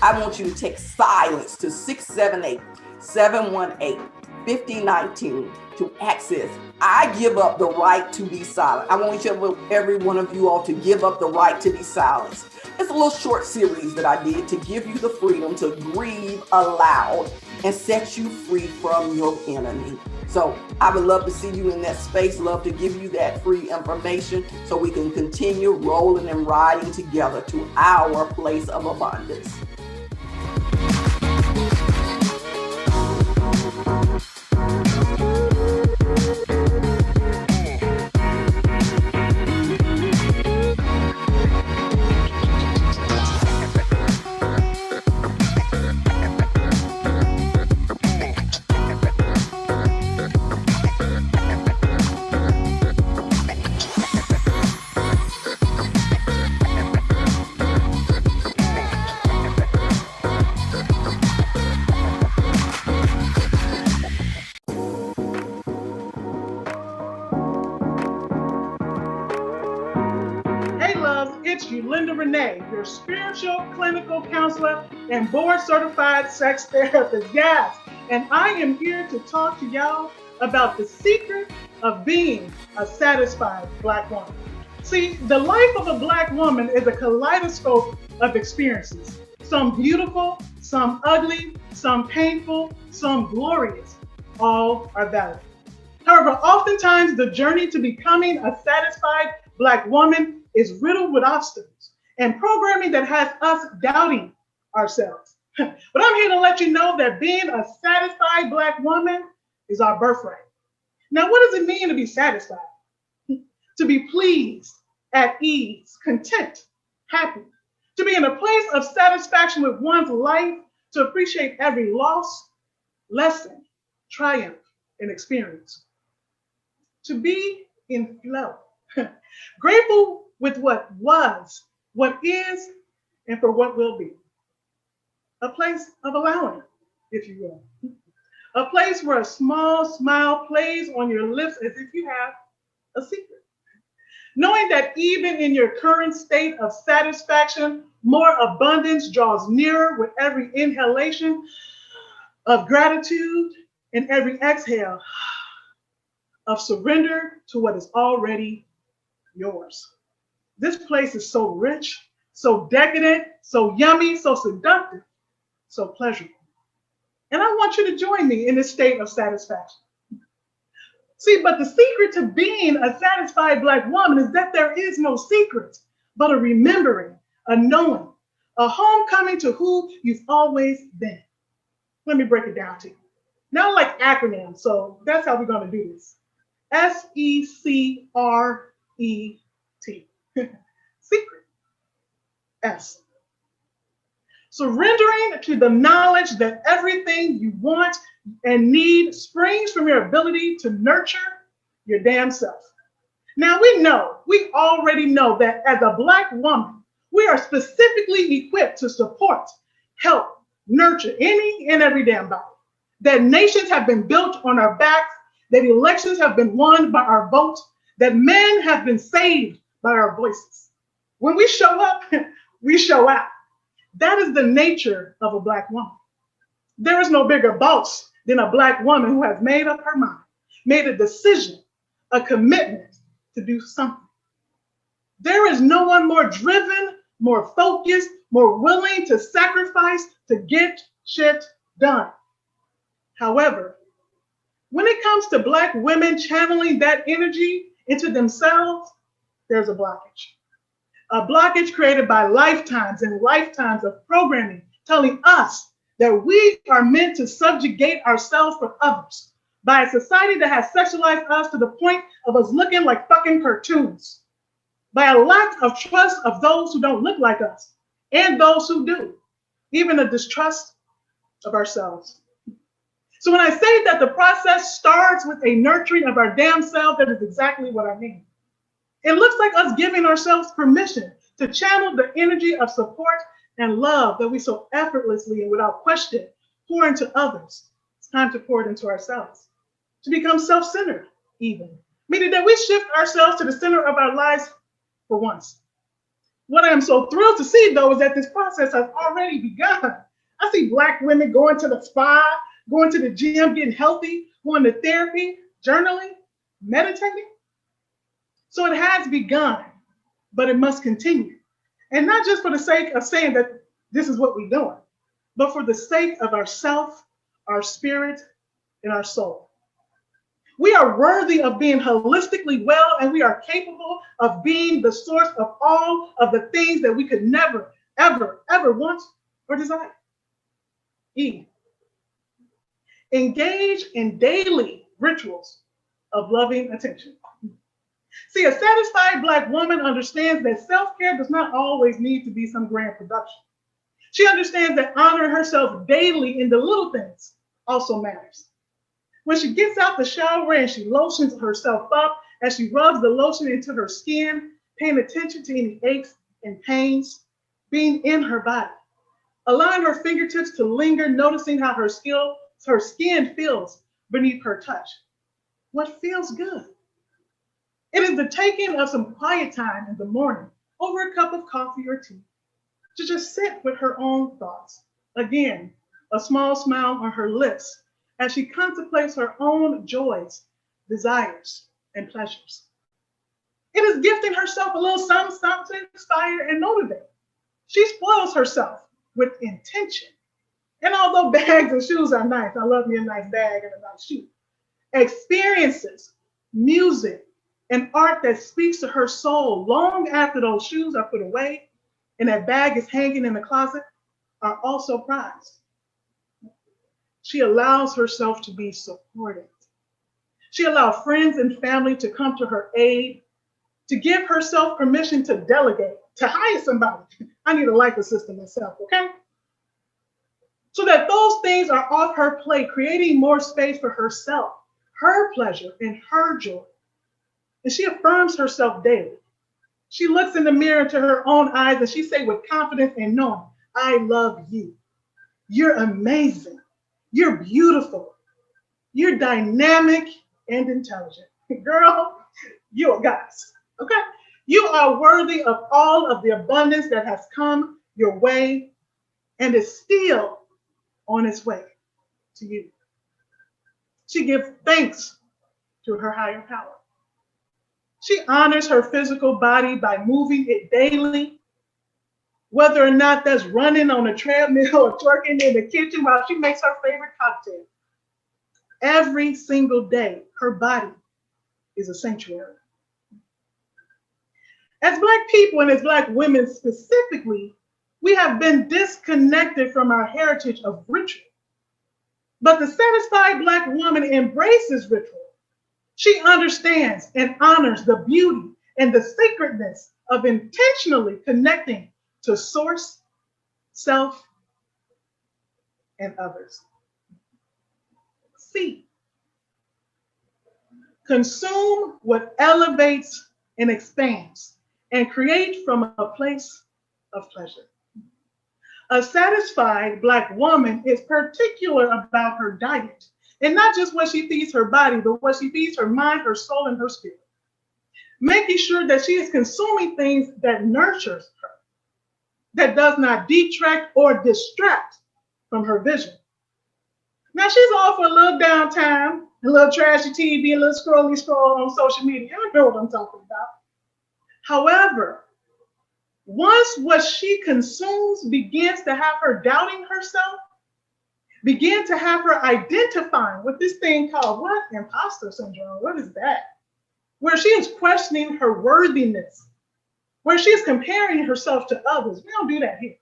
I want you to text silence to 678-718-5019 to access. I give up the right to be silent. I want every one of you all to give up the right to be silenced. It's a little short series that I did to give you the freedom to grieve aloud and set you free from your enemy. So I would love to see you in that space, love to give you that free information so we can continue rolling and riding together to our place of abundance. It's Renee, your spiritual clinical counselor and board certified sex therapist. Yes, and I am here to talk to y'all about the secret of being a satisfied Black woman. See, the life of a Black woman is a kaleidoscope of experiences. Some beautiful, some ugly, some painful, some glorious. All are valid. However, oftentimes the journey to becoming a satisfied Black woman is riddled with obstacles and programming that has us doubting ourselves. But I'm here to let you know that being a satisfied Black woman is our birthright. Now, what does it mean to be satisfied? To be pleased, at ease, content, happy. To be in a place of satisfaction with one's life, to appreciate every loss, lesson, triumph, and experience. To be in flow. Grateful with what was, what is, and for what will be. A place of allowing, if you will. A place where a small smile plays on your lips as if you have a secret. Knowing that even in your current state of satisfaction, more abundance draws nearer with every inhalation of gratitude and every exhale of surrender to what is already yours. This place is so rich, so decadent, so yummy, so seductive, so pleasurable. And I want you to join me in this state of satisfaction. See, but the secret to being a satisfied Black woman is that there is no secret, but a remembering, a knowing, a homecoming to who you've always been. Let me break it down to you. Now, I like acronyms, so that's how we're going to do this. SECRET. Secret. S. Surrendering to the knowledge that everything you want and need springs from your ability to nurture your damn self. Now we already know that as a Black woman, we are specifically equipped to support, help, nurture any and every damn body. That nations have been built on our backs, that elections have been won by our vote, that men have been saved by our voices. When we show up, we show out. That is the nature of a Black woman. There is no bigger boss than a Black woman who has made up her mind, made a decision, a commitment to do something. There is no one more driven, more focused, more willing to sacrifice to get shit done. However, when it comes to Black women channeling that energy into themselves, there's a blockage. A blockage created by lifetimes and lifetimes of programming telling us that we are meant to subjugate ourselves for others by a society that has sexualized us to the point of us looking like fucking cartoons, by a lack of trust of those who don't look like us and those who do, even a distrust of ourselves. So when I say that the process starts with a nurturing of our damn self, that is exactly what I mean. It looks like us giving ourselves permission to channel the energy of support and love that we so effortlessly and without question pour into others. It's time to pour it into ourselves, to become self-centered even, meaning that we shift ourselves to the center of our lives for once. What I am so thrilled to see, though, is that this process has already begun. I see Black women going to the spa, going to the gym, getting healthy, going to therapy, journaling, meditating. So it has begun, but it must continue. And not just for the sake of saying that this is what we're doing, but for the sake of ourself, our spirit, and our soul. We are worthy of being holistically well, and we are capable of being the source of all of the things that we could never, ever, ever want or desire. E. Engage in daily rituals of loving attention. See, a satisfied Black woman understands that self-care does not always need to be some grand production. She understands that honoring herself daily in the little things also matters. When she gets out the shower and she lotions herself up, as she rubs the lotion into her skin, paying attention to any aches and pains, being in her body, allowing her fingertips to linger, noticing how her skin feels beneath her touch. What feels good? It is the taking of some quiet time in the morning over a cup of coffee or tea to just sit with her own thoughts. Again, a small smile on her lips as she contemplates her own joys, desires, and pleasures. It is gifting herself a little something to inspire and motivate. She spoils herself with intention. And although bags and shoes are nice, I love me a nice bag and a nice shoe, experiences, music, and art that speaks to her soul long after those shoes are put away and that bag is hanging in the closet are also prized. She allows herself to be supported. She allows friends and family to come to her aid, to give herself permission to delegate, to hire somebody. I need a life assistant myself, okay? So that those things are off her plate, creating more space for herself, her pleasure, and her joy. And she affirms herself daily. She looks in the mirror into her own eyes and she say with confidence and knowing, I love you. You're amazing. You're beautiful. You're dynamic and intelligent. Girl, you're a goddess. Okay? You are worthy of all of the abundance that has come your way and is still on its way to you. She gives thanks to her higher power. She honors her physical body by moving it daily, whether or not that's running on a treadmill or twerking in the kitchen while she makes her favorite cocktail. Every single day, her body is a sanctuary. As Black people and as Black women specifically, we have been disconnected from our heritage of ritual. But the satisfied Black woman embraces ritual. She understands and honors the beauty and the sacredness of intentionally connecting to source, self, and others. C, consume what elevates and expands and create from a place of pleasure. A satisfied Black woman is particular about her diet, and not just what she feeds her body, but what she feeds her mind, her soul, and her spirit. Making sure that she is consuming things that nurtures her, that does not detract or distract from her vision. Now she's all for a little downtime, a little trashy TV, a little scrolly scroll on social media. I know what I'm talking about. However, once what she consumes begins to have her doubting herself, begin to have her identifying with this thing called what? Imposter syndrome. What is that? Where she is questioning her worthiness, where she is comparing herself to others. We don't do that here,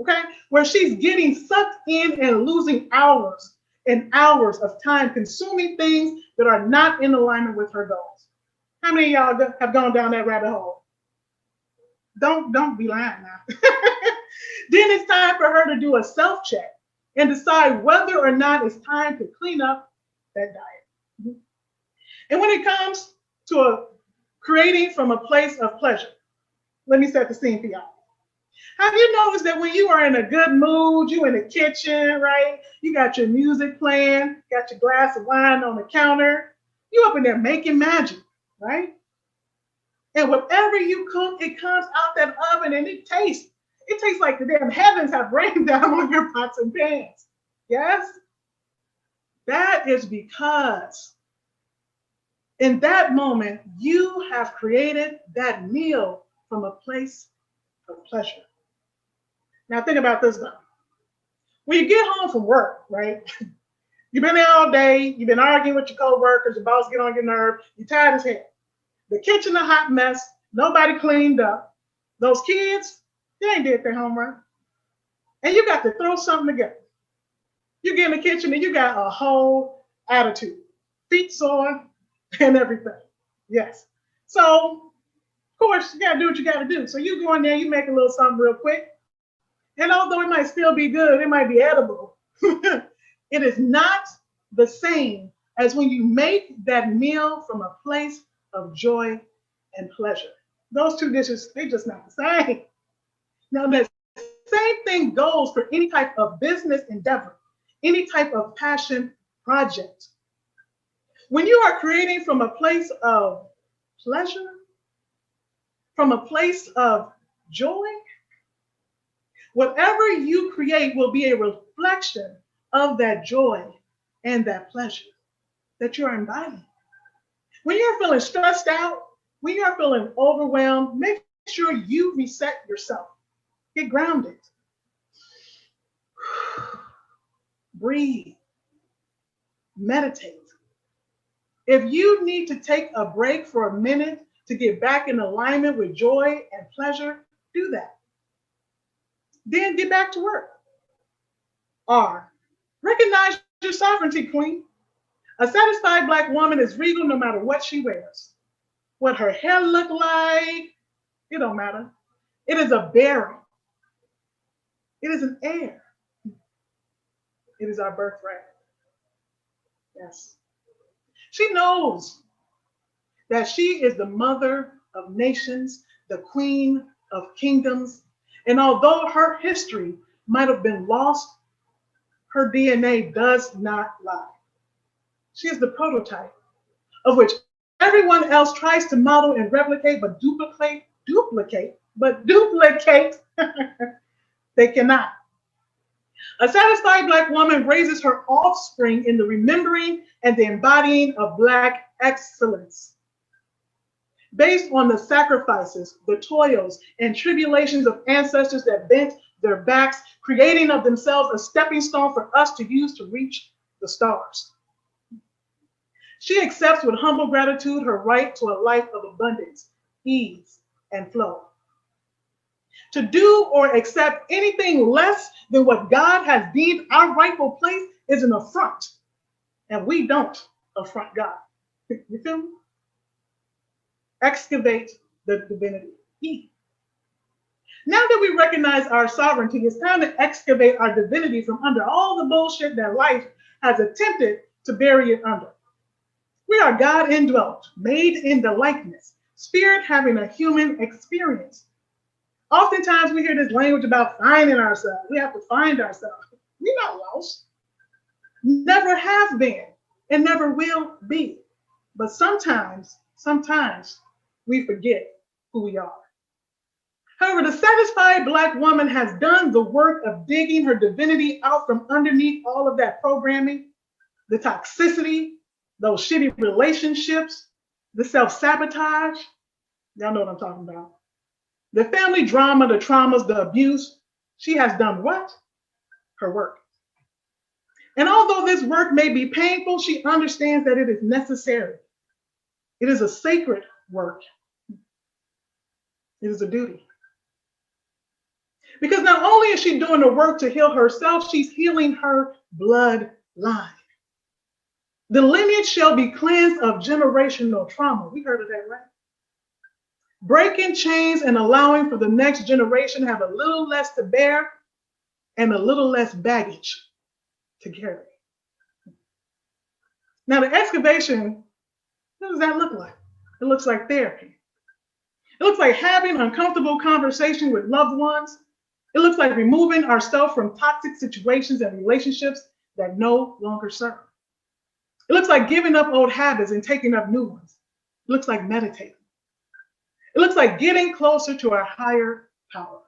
okay? Where she's getting sucked in and losing hours and hours of time consuming things that are not in alignment with her goals. How many of y'all have gone down that rabbit hole? Don't be lying now. Then it's time for her to do a self-check and decide whether or not it's time to clean up that diet. And when it comes to creating from a place of pleasure, let me set the scene for y'all. Have you noticed that when you are in a good mood, you in the kitchen, right? You got your music playing, got your glass of wine on the counter, you up in there making magic, right? And whatever you cook, it comes out that oven and it tastes like the damn heavens have rained down on your pots and pans. Yes? That is because in that moment, you have created that meal from a place of pleasure. Now think about this though. When you get home from work, right? You've been there all day, you've been arguing with your coworkers, your boss get on your nerve, you're tired as hell. The kitchen a hot mess, nobody cleaned up. Those kids, they ain't did their homework. And you got to throw something together. You get in the kitchen and you got a whole attitude, feet sore and everything. Yes. So, of course, you got to do what you got to do. So you go in there, you make a little something real quick. And although it might still be good, it might be edible, it is not the same as when you make that meal from a place of joy and pleasure. Those two dishes, they're just not the same. Now, the same thing goes for any type of business endeavor, any type of passion project. When you are creating from a place of pleasure, from a place of joy, whatever you create will be a reflection of that joy and that pleasure that you're embodying. When you're feeling stressed out, when you're feeling overwhelmed, make sure you reset yourself. Get grounded. Breathe. Meditate. If you need to take a break for a minute to get back in alignment with joy and pleasure, do that. Then get back to work. Or recognize your sovereignty, queen. A satisfied Black woman is regal no matter what she wears. What her hair look like, it don't matter. It is a bearing. It is an heir. It is our birthright. Yes. She knows that she is the mother of nations, the queen of kingdoms. And although her history might have been lost, her DNA does not lie. She is the prototype of which everyone else tries to model and replicate, but duplicate, they cannot. A satisfied Black woman raises her offspring in the remembering and the embodying of Black excellence. Based on the sacrifices, the toils, and tribulations of ancestors that bent their backs, creating of themselves a stepping stone for us to use to reach the stars. She accepts with humble gratitude her right to a life of abundance, ease, and flow. To do or accept anything less than what God has deemed our rightful place is an affront. And we don't affront God. You feel me? Excavate the divinity. Now that we recognize our sovereignty, it's time to excavate our divinity from under all the bullshit that life has attempted to bury it under. We are God indwelt, made in the likeness, spirit having a human experience. Oftentimes we hear this language about finding ourselves. We have to find ourselves. We're not lost. Never have been and never will be. But sometimes we forget who we are. However, the satisfied Black woman has done the work of digging her divinity out from underneath all of that programming, the toxicity, those shitty relationships, the self-sabotage. Y'all know what I'm talking about. The family drama, the traumas, the abuse. She has done what? Her work. And although this work may be painful, she understands that it is necessary. It is a sacred work. It is a duty. Because not only is she doing the work to heal herself, she's healing her bloodline. The lineage shall be cleansed of generational trauma. We heard of that, right? Breaking chains and allowing for the next generation to have a little less to bear and a little less baggage to carry. Now, the excavation, what does that look like? It looks like therapy. It looks like having uncomfortable conversation with loved ones. It looks like removing ourselves from toxic situations and relationships that no longer serve. It looks like giving up old habits and taking up new ones. It looks like meditating. It looks like getting closer to our higher power.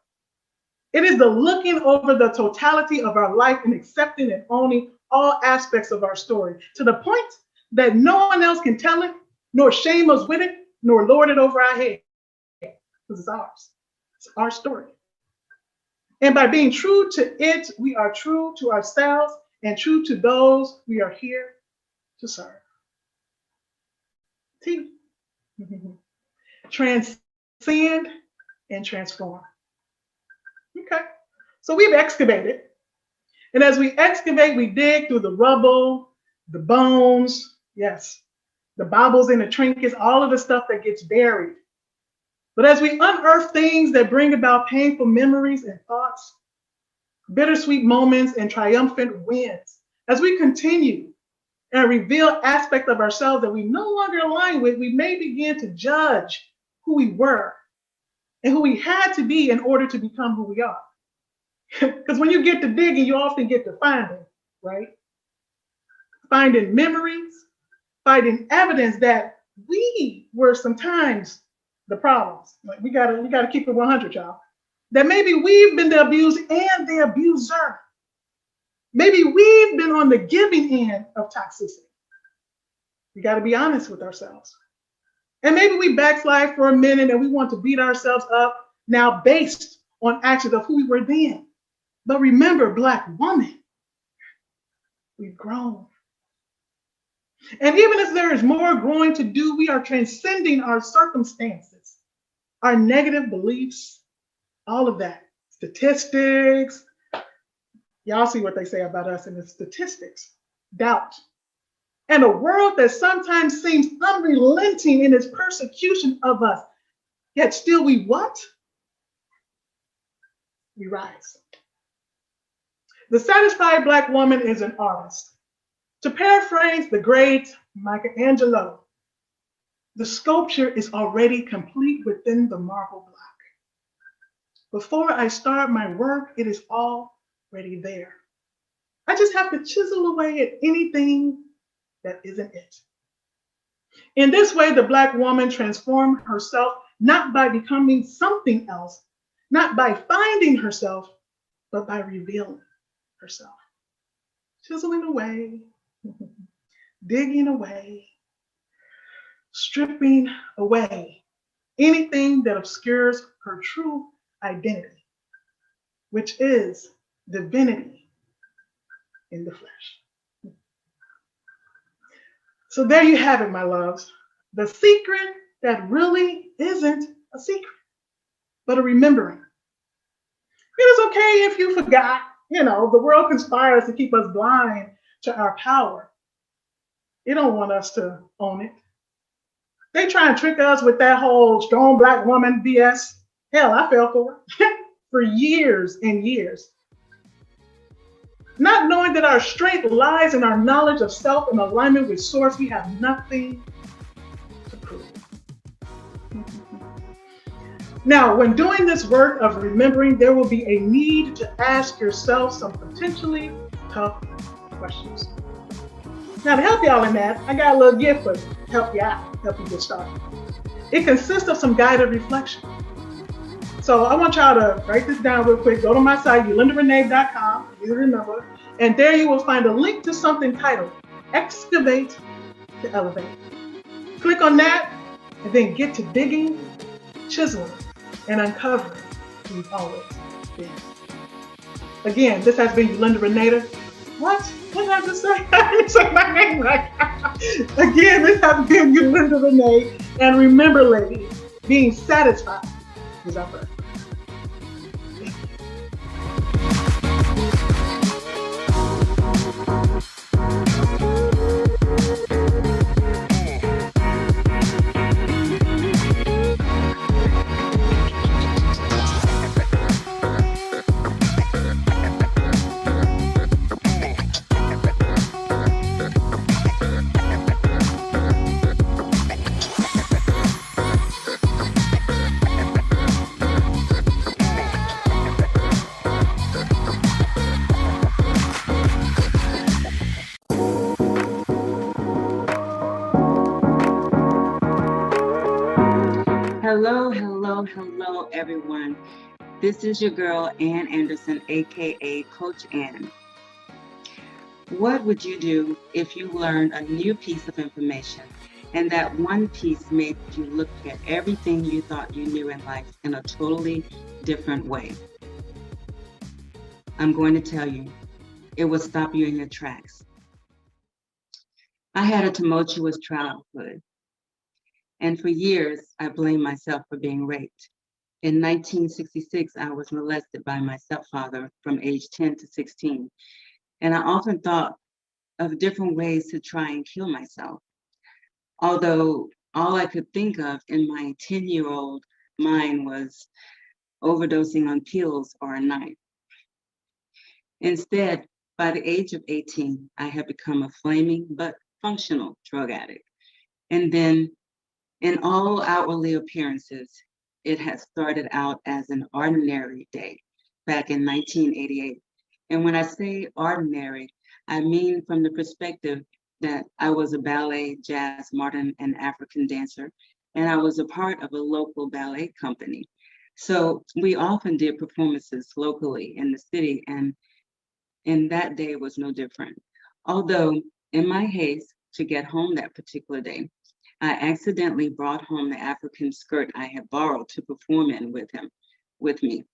It is the looking over the totality of our life and accepting and owning all aspects of our story to the point that no one else can tell it, nor shame us with it, nor lord it over our head, because it's ours. It's our story. And by being true to it, we are true to ourselves and true to those we are here to serve. T. Transcend and transform. Okay, so we've excavated. And as we excavate, we dig through the rubble, the bones, yes, the baubles and the trinkets, all of the stuff that gets buried. But as we unearth things that bring about painful memories and thoughts, bittersweet moments and triumphant wins, as we continue and reveal aspects of ourselves that we no longer align with, we may begin to judge who we were and who we had to be in order to become who we are. Because when you get to digging, you often get to finding, right? Finding memories, finding evidence that we were sometimes the problems. Like we gotta keep it 100, y'all. That maybe we've been the abused and the abuser. Maybe we've been on the giving end of toxicity. We gotta be honest with ourselves. And maybe we backslide for a minute and we want to beat ourselves up now based on actions of who we were then. But remember, Black woman, we've grown. And even if there is more growing to do, we are transcending our circumstances, our negative beliefs, all of that. Statistics. Y'all see what they say about us in the statistics. Doubt. And a world that sometimes seems unrelenting in its persecution of us. Yet still we what? We rise. The satisfied Black woman is an artist. To paraphrase the great Michelangelo, The sculpture is already complete within the marble block. Before I start my work, it is already there. I just have to chisel away at anything that isn't it. In this way, the Black woman transformed herself not by becoming something else, not by finding herself, but by revealing herself. Chiseling away, digging away, stripping away anything that obscures her true identity, which is divinity in the flesh. So there you have it, my loves. The secret that really isn't a secret, but a remembering. It is okay if you forgot. The world conspires to keep us blind to our power. They don't want us to own it. They try and trick us with that whole strong Black woman BS. Hell, I fell for it for years and years. Not knowing that our strength lies in our knowledge of self and alignment with source, we have nothing to prove. Now, when doing this work of remembering, there will be a need to ask yourself some potentially tough questions. Now, to help y'all in that, I got a little gift for help you out, help you get started. It consists of some guided reflection. So I want y'all to write this down real quick. Go to my site, yolandarenee.com, easy to remember, and there you will find a link to something titled Excavate to Elevate. Click on that, and then get to digging, chiseling, and uncovering who you've always been. Again, this has been Yolanda Renee. What? What did I just say? I didn't say my name right. Again, this has been Yolanda Renee. And remember, ladies, being satisfied is our birth. Hello, everyone. This is your girl, Ann Anderson, aka Coach Ann. What would you do if you learned a new piece of information and that one piece made you look at everything you thought you knew in life in a totally different way? I'm going to tell you, it will stop you in your tracks. I had a tumultuous childhood. And for years, I blamed myself for being raped. In 1966, I was molested by my stepfather from age 10 to 16. And I often thought of different ways to try and kill myself. Although all I could think of in my 10-year-old mind was overdosing on pills or a knife. Instead, by the age of 18, I had become a flaming but functional drug addict. And then in all outwardly appearances, it had started out as an ordinary day back in 1988. And when I say ordinary, I mean from the perspective that I was a ballet, jazz, modern, and African dancer, and I was a part of a local ballet company. So we often did performances locally in the city, and that day was no different. Although in my haste to get home that particular day, I accidentally brought home the African skirt I had borrowed to perform in with me.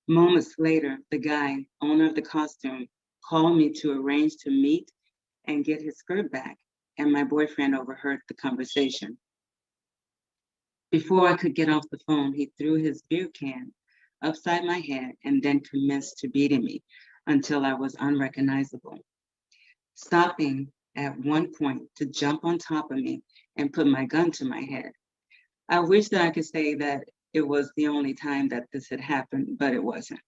Moments later, the guy, owner of the costume, called me to arrange to meet and get his skirt back, and my boyfriend overheard the conversation. Before I could get off the phone, he threw his beer can upside my head and then commenced to beating me until I was unrecognizable, stopping at one point to jump on top of me and put my gun to my head. I wish that I could say that it was the only time that this had happened, but it wasn't.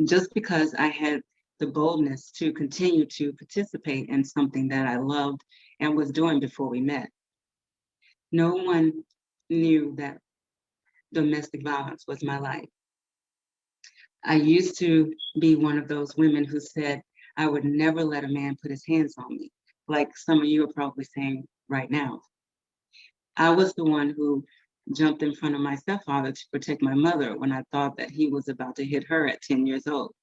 Just because I had the boldness to continue to participate in something that I loved and was doing before we met. No one knew that domestic violence was my life. I used to be one of those women who said I would never let a man put his hands on me, like some of you are probably saying right now. I was the one who jumped in front of my stepfather to protect my mother when I thought that he was about to hit her at 10 years old.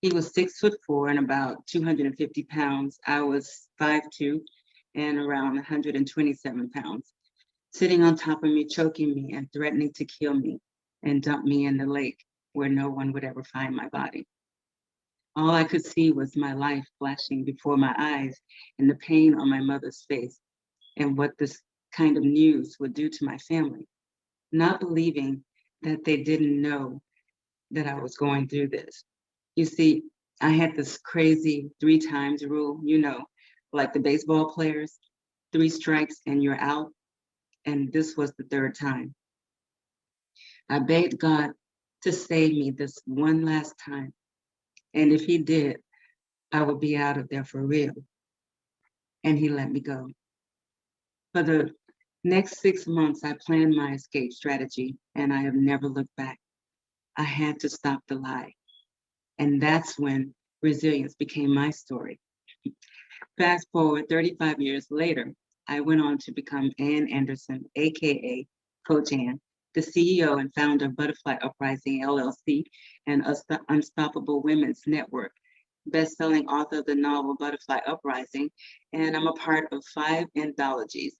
He was 6'4" and about 250 pounds. I was 5'2" and around 127 pounds, sitting on top of me, choking me, and threatening to kill me and dump me in the lake where no one would ever find my body. All I could see was my life flashing before my eyes and the pain on my mother's face and what this kind of news would do to my family, not believing that they didn't know that I was going through this. You see, I had this crazy 3 times rule, like the baseball players, 3 strikes and you're out. And this was the 3rd time. I begged God to save me this one last time. And if he did, I would be out of there for real. And he let me go. For the next 6 months, I planned my escape strategy and I have never looked back. I had to stop the lie. And that's when resilience became my story. Fast forward 35 years later, I went on to become Ann Anderson, AKA Coach Ann, the CEO and founder of Butterfly Uprising LLC and Unstoppable Women's Network, best-selling author of the novel Butterfly Uprising, and I'm a part of 5 anthologies,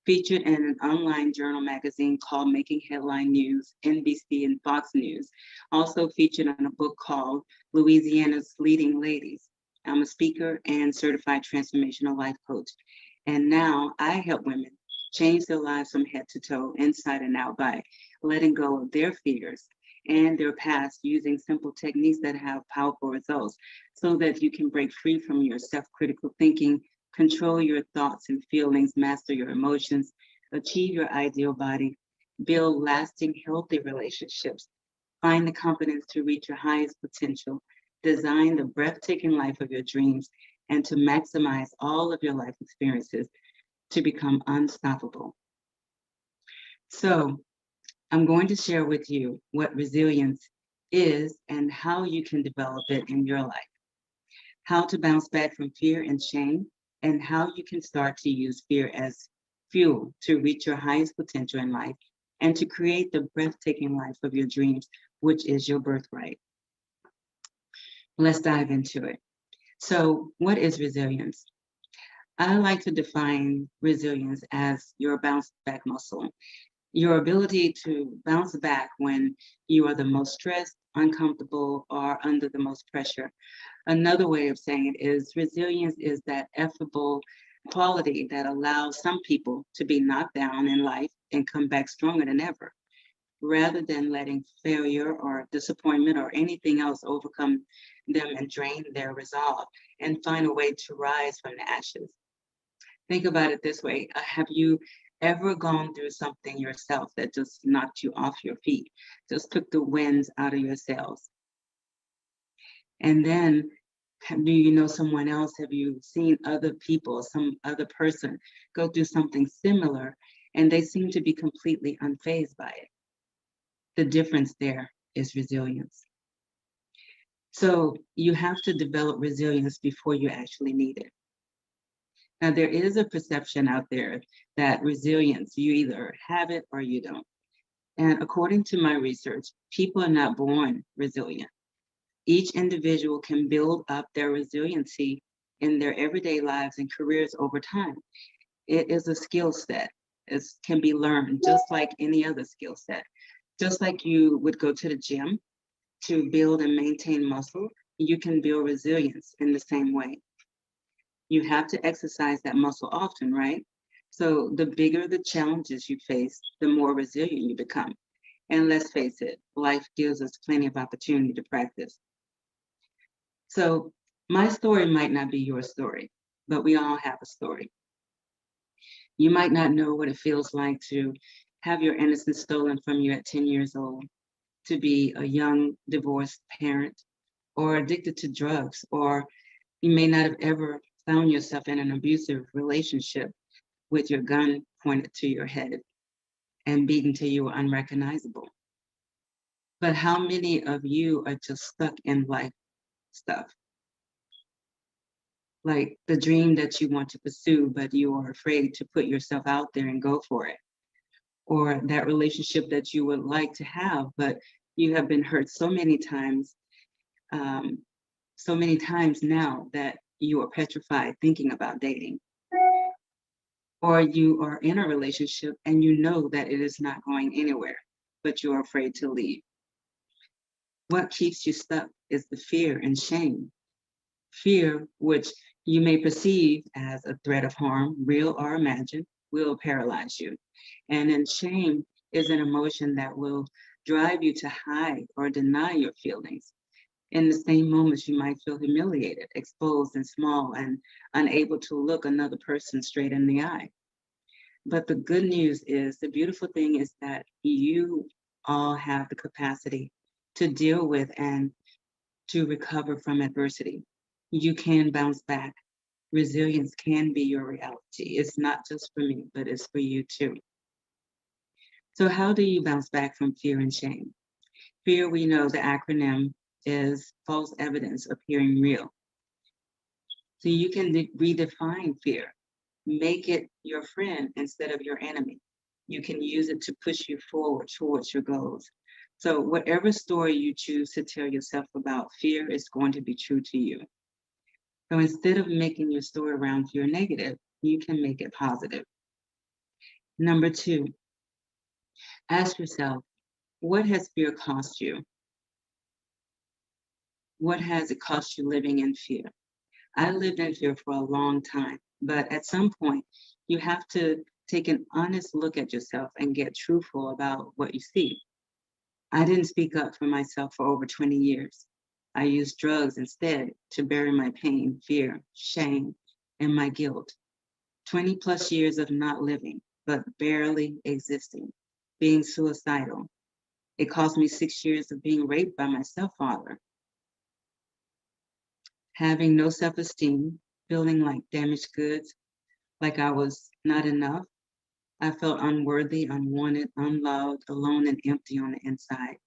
featured in an online journal magazine called Making Headline News, NBC and Fox News, also featured in a book called Louisiana's Leading Ladies. I'm a speaker and certified transformational life coach. And now I help women change their lives from head to toe, inside and out, by letting go of their fears and their past using simple techniques that have powerful results so that you can break free from your self-critical thinking, control your thoughts and feelings, master your emotions, achieve your ideal body, build lasting, healthy relationships, find the confidence to reach your highest potential, design the breathtaking life of your dreams, and to maximize all of your life experiences to become unstoppable. So I'm going to share with you what resilience is and how you can develop it in your life, how to bounce back from fear and shame, and how you can start to use fear as fuel to reach your highest potential in life and to create the breathtaking life of your dreams, which is your birthright. Let's dive into it. So, what is resilience? I like to define resilience as your bounce back muscle, your ability to bounce back when you are the most stressed, uncomfortable, or under the most pressure. Another way of saying it is resilience is that effable quality that allows some people to be knocked down in life and come back stronger than ever, rather than letting failure or disappointment or anything else overcome them and drain their resolve and find a way to rise from the ashes. Think about it this way. Have you ever gone through something yourself that just knocked you off your feet, just took the winds out of your sails? And then, do you know someone else? Have you seen other people, some other person go through something similar and they seem to be completely unfazed by it? The difference there is resilience. So you have to develop resilience before you actually need it. Now, there is a perception out there that resilience, you either have it or you don't. And according to my research, people are not born resilient. Each individual can build up their resiliency in their everyday lives and careers over time. It is a skill set. It can be learned just like any other skill set. Just like you would go to the gym to build and maintain muscle, you can build resilience in the same way. You have to exercise that muscle often, right? So the bigger the challenges you face, the more resilient you become. And let's face it, life gives us plenty of opportunity to practice. So my story might not be your story, but we all have a story. You might not know what it feels like to have your innocence stolen from you at 10 years old, to be a young divorced parent, or addicted to drugs, or you may not have ever found yourself in an abusive relationship, with your gun pointed to your head and beaten till you were unrecognizable. But how many of you are just stuck in life stuff? Like the dream that you want to pursue, but you are afraid to put yourself out there and go for it. Or that relationship that you would like to have, but you have been hurt so many times now that you are petrified thinking about dating. Or you are in a relationship and you know that it is not going anywhere, but you're afraid to leave. What keeps you stuck is the fear and shame. Fear, which you may perceive as a threat of harm, real or imagined, will paralyze you. And then shame is an emotion that will drive you to hide or deny your feelings. In the same moments, you might feel humiliated, exposed and small, and unable to look another person straight in the eye. But the good news is, the beautiful thing is that you all have the capacity to deal with and to recover from adversity. You can bounce back. Resilience can be your reality. It's not just for me, but it's for you too. So how do you bounce back from fear and shame? Fear, we know the acronym is false evidence appearing real. So you can redefine fear. Make it your friend instead of your enemy. You can use it to push you forward towards your goals. So whatever story you choose to tell yourself about fear is going to be true to you. So instead of making your story around fear negative, you can make it positive. Number 2, ask yourself, what has fear cost you? What has it cost you living in fear? I lived in fear for a long time, but at some point, you have to take an honest look at yourself and get truthful about what you see. I didn't speak up for myself for over 20 years. I used drugs instead to bury my pain, fear, shame, and my guilt. 20 plus years of not living, but barely existing, being suicidal. It cost me 6 years of being raped by my stepfather, having no self-esteem, feeling like damaged goods, like I was not enough. I felt unworthy, unwanted, unloved, alone, and empty on the inside.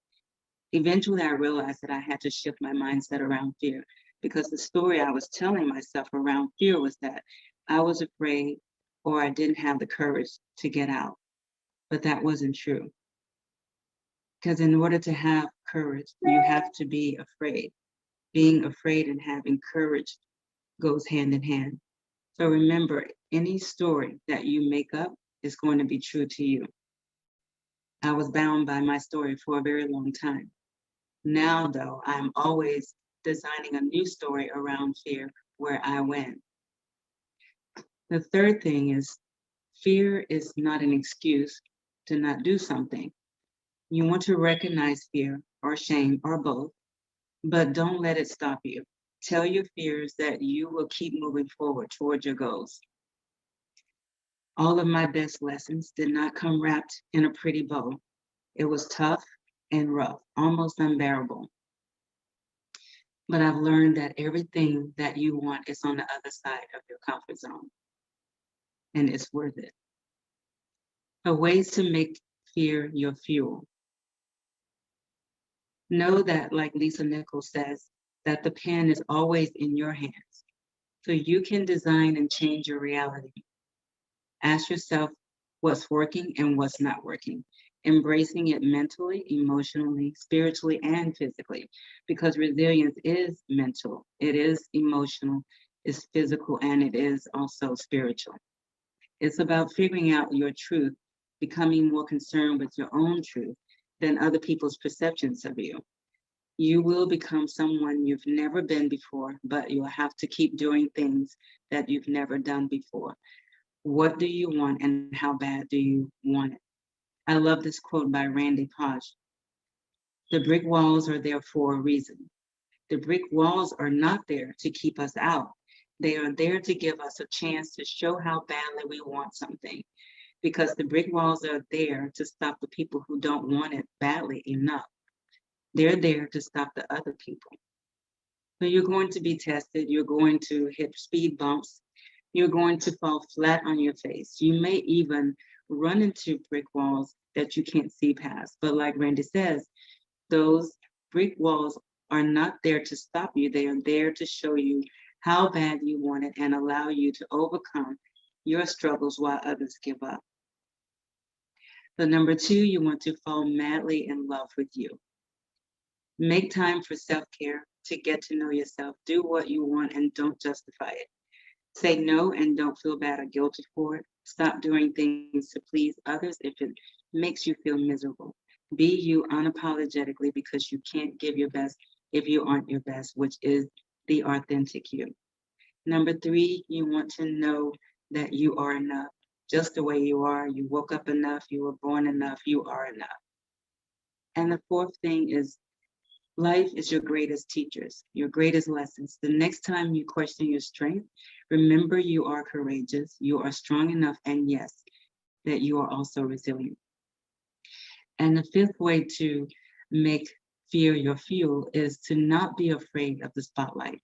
Eventually, I realized that I had to shift my mindset around fear, because the story I was telling myself around fear was that I was afraid or I didn't have the courage to get out. But that wasn't true. Because in order to have courage, you have to be afraid. Being afraid and having courage goes hand in hand. So remember, any story that you make up is going to be true to you. I was bound by my story for a very long time. Now, though, I'm always designing a new story around fear where I win. The third thing is, fear is not an excuse to not do something. You want to recognize fear or shame or both, but don't let it stop you. Tell your fears that you will keep moving forward toward your goals. All of my best lessons did not come wrapped in a pretty bow. It was tough and rough, almost unbearable. But I've learned that everything that you want is on the other side of your comfort zone, and it's worth it. So ways to make fear your fuel. Know that, like Lisa Nichols says, that the pen is always in your hands, so you can design and change your reality. Ask yourself what's working and what's not working, embracing it mentally, emotionally, spiritually, and physically, because resilience is mental, it is emotional, it's physical, and it is also spiritual. It's about figuring out your truth, becoming more concerned with your own truth than other people's perceptions of you. You will become someone you've never been before, but you'll have to keep doing things that you've never done before. What do you want, and how bad do you want it? I love this quote by Randy Podge. The brick walls are there for a reason. The brick walls are not there to keep us out. They are there to give us a chance to show how badly we want something, because the brick walls are there to stop the people who don't want it badly enough. They're there to stop the other people. So you're going to be tested. You're going to hit speed bumps. You're going to fall flat on your face. You may even run into brick walls that you can't see past. But like Randy says, those brick walls are not there to stop you. They are there to show you how bad you want it and allow you to overcome your struggles while others give up. So number 2, you want to fall madly in love with you. Make time for self-care to get to know yourself. Do what you want and don't justify it. Say no and don't feel bad or guilty for it. Stop doing things to please others if it makes you feel miserable. Be you unapologetically, because you can't give your best if you aren't your best, which is the authentic you. Number 3, you want to know that you are enough. Just the way you are. You woke up enough. You were born enough. You are enough. And the 4th thing is, life is your greatest teachers, your greatest lessons. The next time you question your strength, remember you are courageous, you are strong enough, and yes, that you are also resilient. And the 5th way to make fear your fuel is to not be afraid of the spotlight.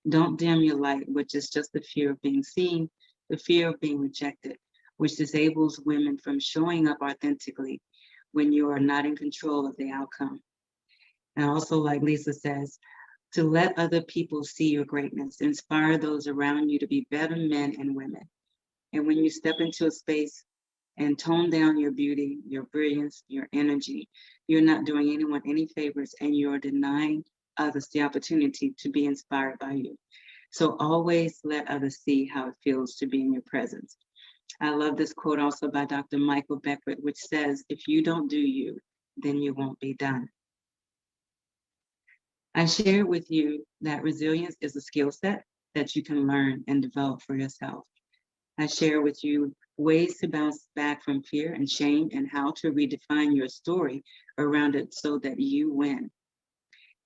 Don't dim your light, which is just the fear of being seen, the fear of being rejected, which disables women from showing up authentically when you are not in control of the outcome. And also, like Lisa says, to let other people see your greatness, inspire those around you to be better men and women. And when you step into a space and tone down your beauty, your brilliance, your energy, you're not doing anyone any favors, and you're denying others the opportunity to be inspired by you. So always let others see how it feels to be in your presence. I love this quote also by Dr. Michael Beckwith, which says, if you don't do you, then you won't be done. I share with you that resilience is a skill set that you can learn and develop for yourself. I share with you ways to bounce back from fear and shame and how to redefine your story around it so that you win.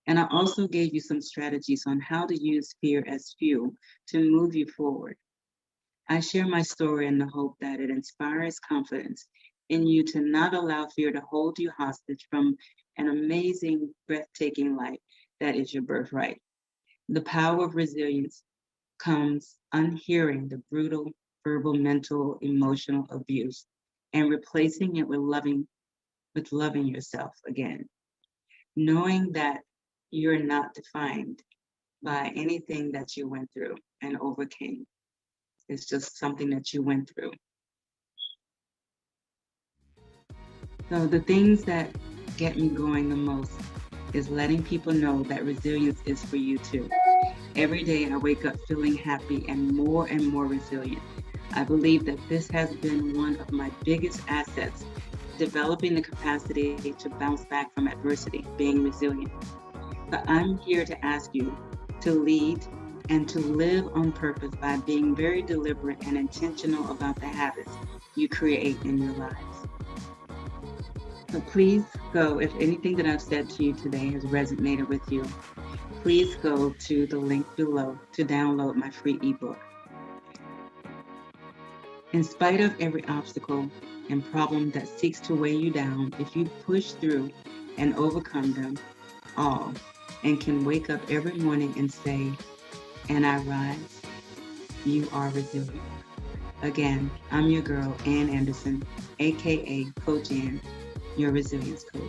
And I also gave you some strategies on how to use fear as fuel to move you forward. I share my story in the hope that it inspires confidence in you to not allow fear to hold you hostage from an amazing, breathtaking life that is your birthright. The power of resilience comes unhearing the brutal verbal, mental, emotional abuse and replacing it with loving yourself again. Knowing that you're not defined by anything that you went through and overcame. It's just something that you went through. So the things that get me going the most is letting people know that resilience is for you too. Every day I wake up feeling happy and more resilient. I believe that this has been one of my biggest assets, developing the capacity to bounce back from adversity, being resilient. But I'm here to ask you to lead and to live on purpose by being very deliberate and intentional about the habits you create in your lives. So please go, if anything that I've said to you today has resonated with you, please go to the link below to download my free ebook. In spite of every obstacle and problem that seeks to weigh you down, if you push through and overcome them all and can wake up every morning and say, and I rise, you are resilient. Again, I'm your girl, Ann Anderson, aka Coach Ann, your resilience coach.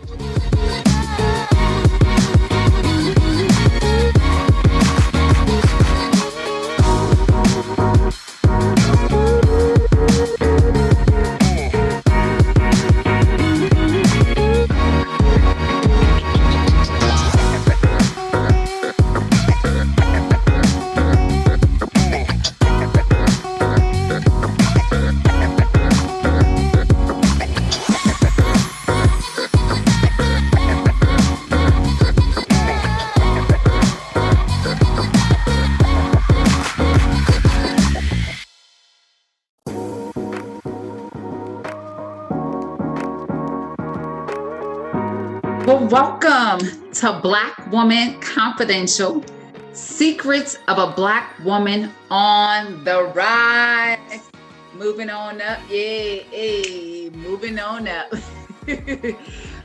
Well, welcome to Black Woman Confidential, Secrets of a Black Woman on the Rise. Moving on up, yay, moving on up.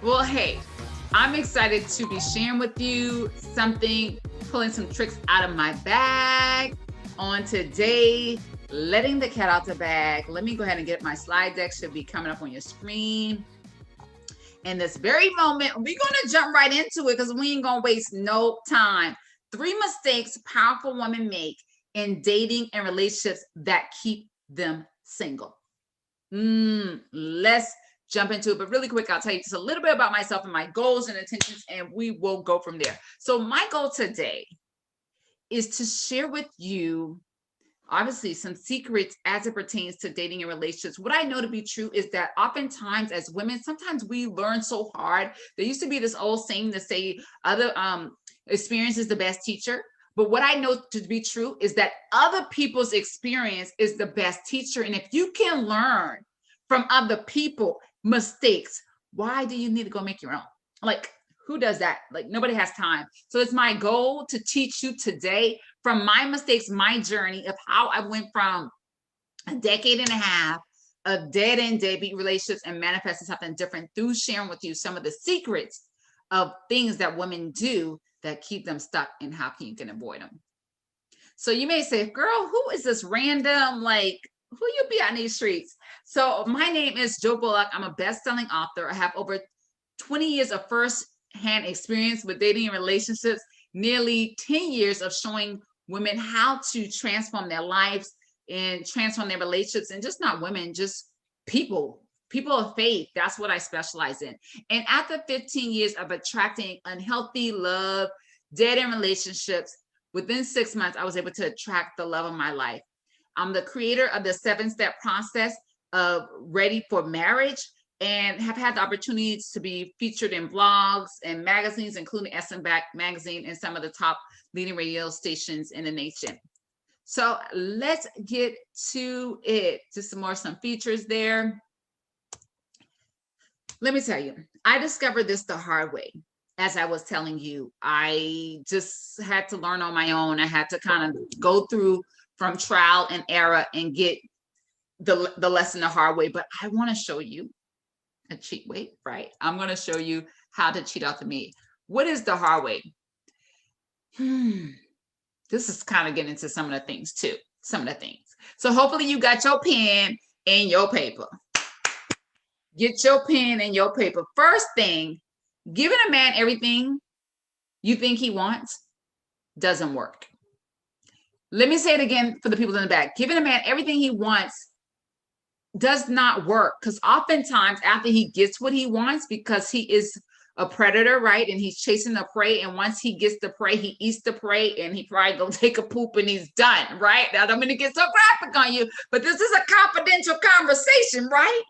Well, hey, I'm excited to be sharing with you something, pulling some tricks out of my bag on today. letting the cat out the bag. Let me go ahead and get my slide deck. Should be coming up on your screen. In this very moment, we're going to jump right into it because we ain't going to waste no time. 3 mistakes powerful women make in dating and relationships that keep them single. Let's jump into it. But really quick, I'll tell you just a little bit about myself and my goals and intentions, and we will go from there. So my goal today is to share with you, obviously, some secrets as it pertains to dating and relationships. What I know to be true is that oftentimes as women, sometimes we learn so hard. There used to be this old saying to say other experience is the best teacher. But what I know to be true is that other people's experience is the best teacher. And if you can learn from other people mistakes, why do you need to go make your own? Like, who does that? Like, nobody has time. So it's my goal to teach you today from my mistakes, my journey of how I went from a decade and a half of dead-end deadbeat relationships and manifesting something different through sharing with you some of the secrets of things that women do that keep them stuck and how you can avoid them. So you may say, girl, who is this random, like, who you be on these streets? So my name is Jo Bullock. I'm a best-selling author. I have over 20 years of first-hand experience with dating and relationships, nearly 10 years of showing women how to transform their lives and transform their relationships, and just not women, just people of faith. That's what I specialize in. And after 15 years of attracting unhealthy love, dead-end relationships, within 6 months, I was able to attract the love of my life. I'm the creator of the 7-step process of Ready for Marriage, and have had the opportunities to be featured in blogs and magazines, including Back magazine and some of the top leading radio stations in the nation. So let's get to it. Just some features there. Let me tell you, I discovered this the hard way. As I was telling you, I just had to learn on my own. I had to kind of go through from trial and error and get the lesson the hard way. But I want to show you a cheat way, right? I'm going to show you how to cheat off of me. What is the hard way? This is kind of getting into some of the things too. Some of the things. So hopefully you got your pen and your paper. Get your pen and your paper. First thing, giving a man everything you think he wants doesn't work. Let me say it again for the people in the back. Giving a man everything he wants does not work, because oftentimes after he gets what he wants, because he is a predator, right? And he's chasing the prey. And once he gets the prey, he eats the prey, and he probably go take a poop and he's done, right? Now, I'm going to get so graphic on you, but this is a confidential conversation, right?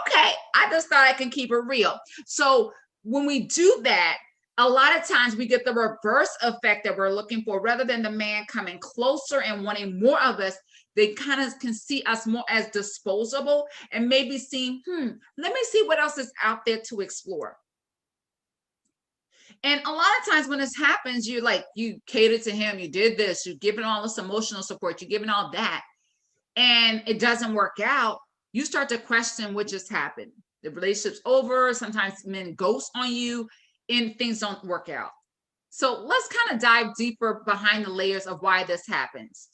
Okay, I just thought I can keep it real. So when we do that, a lot of times we get the reverse effect that we're looking for. Rather than the man coming closer and wanting more of us, they kind of can see us more as disposable and maybe seeing, let me see what else is out there to explore. And a lot of times when this happens, you catered to him, you did this, you're giving all this emotional support, you're giving all that, and it doesn't work out. You start to question what just happened. The relationship's over. Sometimes men ghost on you and things don't work out. So let's kind of dive deeper behind the layers of why this happens.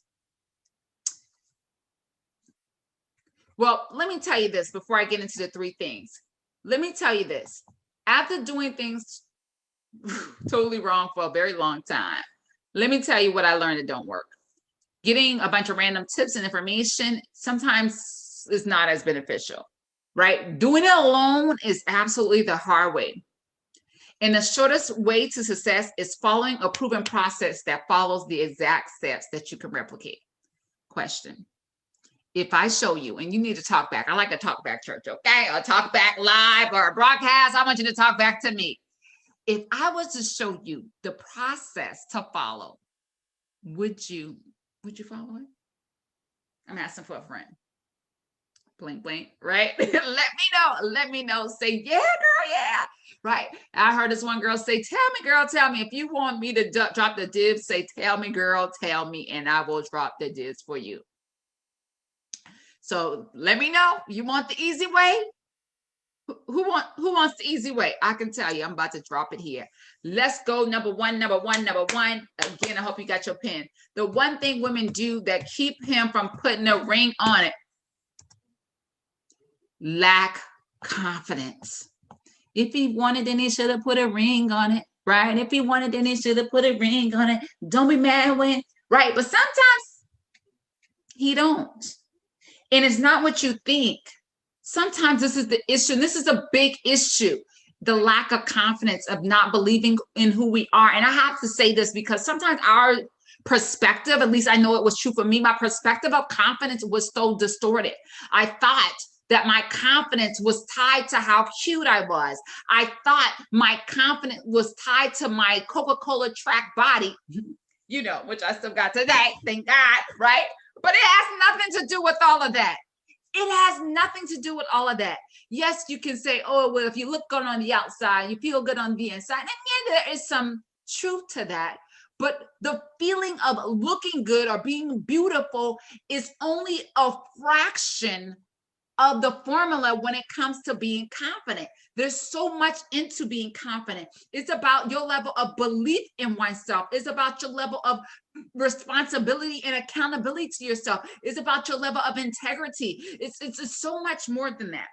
Well, let me tell you this before I get into the 3 things. Let me tell you this. After doing things totally wrong for a very long time, let me tell you what I learned that don't work. Getting a bunch of random tips and information sometimes is not as beneficial, right? Doing it alone is absolutely the hard way. And the shortest way to success is following a proven process that follows the exact steps that you can replicate. Question. If I show you, and you need to talk back, I like to talk back, church, okay? Or talk back live or a broadcast, I want you to talk back to me. If I was to show you the process to follow, would you follow it? I'm asking for a friend. Blink, blink, right? Let me know. Say, yeah, girl, yeah. Right. I heard this one girl say, tell me, girl, tell me. If you want me to drop the dibs, say, tell me, girl, tell me, and I will drop the dibs for you. So let me know. You want the easy way? who wants the easy way? I can tell you, I'm about to drop it here. Let's go. Number one. Again, I hope you got your pen. The one thing women do that keep him from putting a ring on it: lack confidence. If he wanted, then he should have put a ring on it, right? If he wanted, then he should have put a ring on it. Don't be mad when, right? But sometimes he don't. And it's not what you think. Sometimes this is the issue. And this is a big issue. The lack of confidence, of not believing in who we are. And I have to say this because sometimes our perspective, at least I know it was true for me, my perspective of confidence was so distorted. I thought that my confidence was tied to how cute I was. I thought my confidence was tied to my Coca-Cola track body, you know, which I still got today, thank God, right? But it has nothing to do with all of that. It has nothing to do with all of that. Yes, you can say, oh, well, if you look good on the outside, you feel good on the inside. And yeah, there is some truth to that. But the feeling of looking good or being beautiful is only a fraction of the formula when it comes to being confident. There's so much into being confident. It's about your level of belief in oneself. It's about your level of responsibility and accountability to yourself. It's about your level of integrity. It's so much more than that.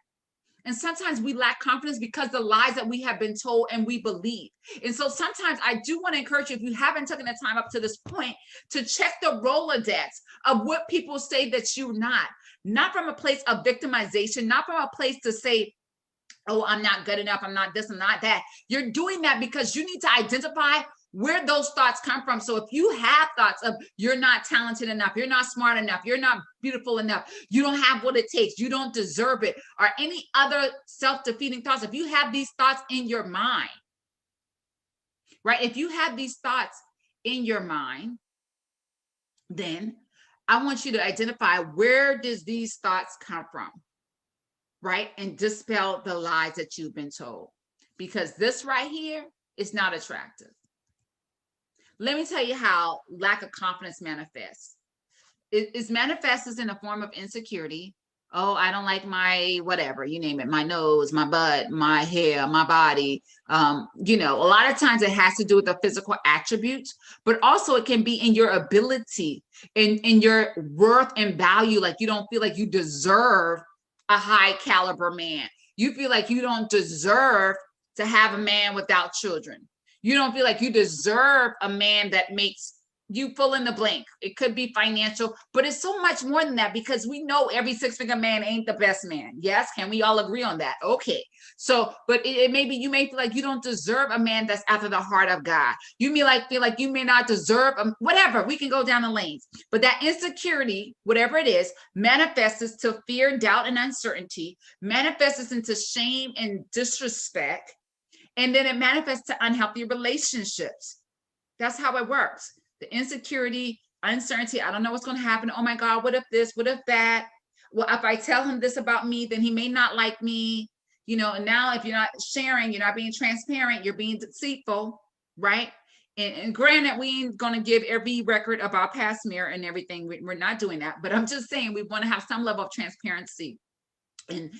And sometimes we lack confidence because the lies that we have been told and we believe. And so sometimes I do want to encourage you, if you haven't taken the time up to this point, to check the Rolodex of what people say that you're not from a place of victimization, not from a place to say, oh, I'm not good enough, I'm not this, I'm not that. You're doing that because you need to identify where those thoughts come from. So if you have thoughts of you're not talented enough, you're not smart enough, you're not beautiful enough, you don't have what it takes, you don't deserve it, or any other self-defeating thoughts, if you have these thoughts in your mind, right? If you have these thoughts in your mind, then I want you to identify, where does these thoughts come from, right? And dispel the lies that you've been told, because this right here is not attractive. Let me tell you how lack of confidence manifests. It manifests in a form of insecurity. Oh, I don't like my whatever, you name it, my nose, my butt, my hair, my body. You know, a lot of times it has to do with the physical attributes, but also it can be in your ability, in your worth and value. Like you don't feel like you deserve a high caliber man. You feel like you don't deserve to have a man without children. You don't feel like you deserve a man that makes you fill in the blank. It could be financial, but it's so much more than that, because we know every six-figure man ain't the best man. Yes, can we all agree on that? Okay. So, but it may be, you may feel like you don't deserve a man that's after the heart of God. You may feel like you may not deserve whatever. We can go down the lanes, but that insecurity, whatever it is, manifests to fear, doubt, and uncertainty, manifests into shame and disrespect. And then it manifests to unhealthy relationships. That's how it works. The insecurity, uncertainty, I don't know what's going to happen. Oh my God, what if this, what if that? Well, if I tell him this about me, then he may not like me. You know, and now if you're not sharing, you're not being transparent, you're being deceitful, right? And granted, we ain't going to give every record of our past mirror and everything. We're not doing that. But I'm just saying we want to have some level of transparency. And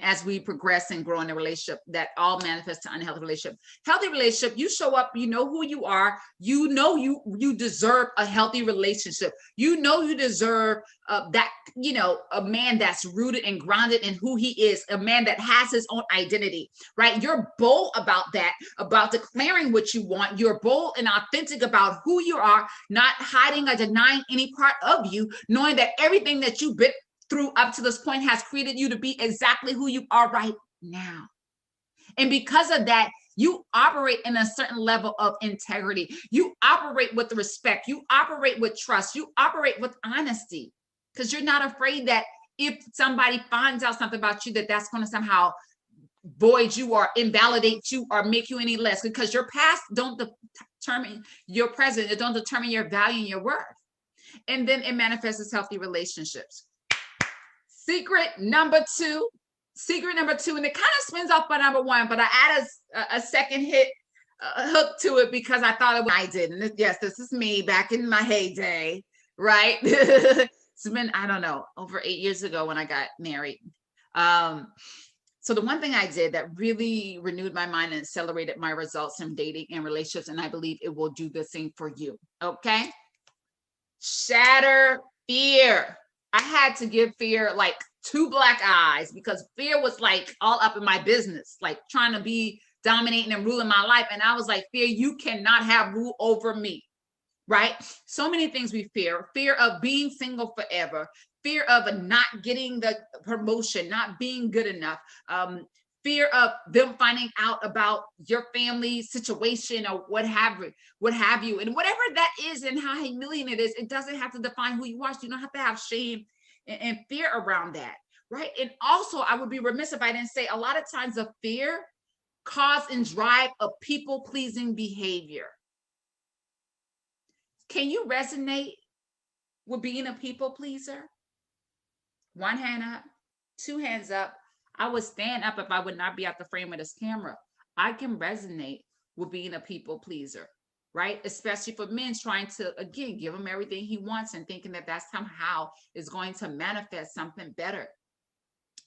as we progress and grow in a relationship, that all manifests to unhealthy relationship. Healthy relationship, you show up, you know who you are, you know you deserve a healthy relationship. You know you deserve that, you know, a man that's rooted and grounded in who he is, a man that has his own identity, right? You're bold about that, about declaring what you want. You're bold and authentic about who you are, not hiding or denying any part of you, knowing that everything that you've been through up to this point has created you to be exactly who you are right now. And because of that, you operate in a certain level of integrity. You operate with respect. You operate with trust. You operate with honesty, because you're not afraid that if somebody finds out something about you, that's going to somehow void you or invalidate you or make you any less, because your past don't determine your present. It don't determine your value and your worth. And then it manifests as healthy relationships. Secret number two, and it kind of spins off by number one, but I added a second hook to it because I thought I did. And yes, this is me back in my heyday, right? It's been, I don't know, over 8 years ago when I got married. So the one thing I did that really renewed my mind and accelerated my results in dating and relationships, and I believe it will do the same for you. Okay. Shatter fear. I had to give fear like 2 black eyes, because fear was like all up in my business, like trying to be dominating and ruling my life. And I was like, fear, you cannot have rule over me. Right? So many things we fear. Fear of being single forever. Fear of not getting the promotion, not being good enough. Fear of them finding out about your family situation or what have you. And whatever that is and how humiliating it is, it doesn't have to define who you are. So you don't have to have shame and fear around that. Right? And also, I would be remiss if I didn't say a lot of times the fear cause and drive a people-pleasing behavior. Can you resonate with being a people pleaser? 1 hand up, 2 hands up. I would stand up if I would not be at the frame of this camera. I can resonate with being a people pleaser, right? Especially for men trying to, again, give him everything he wants and thinking that that somehow is going to manifest something better.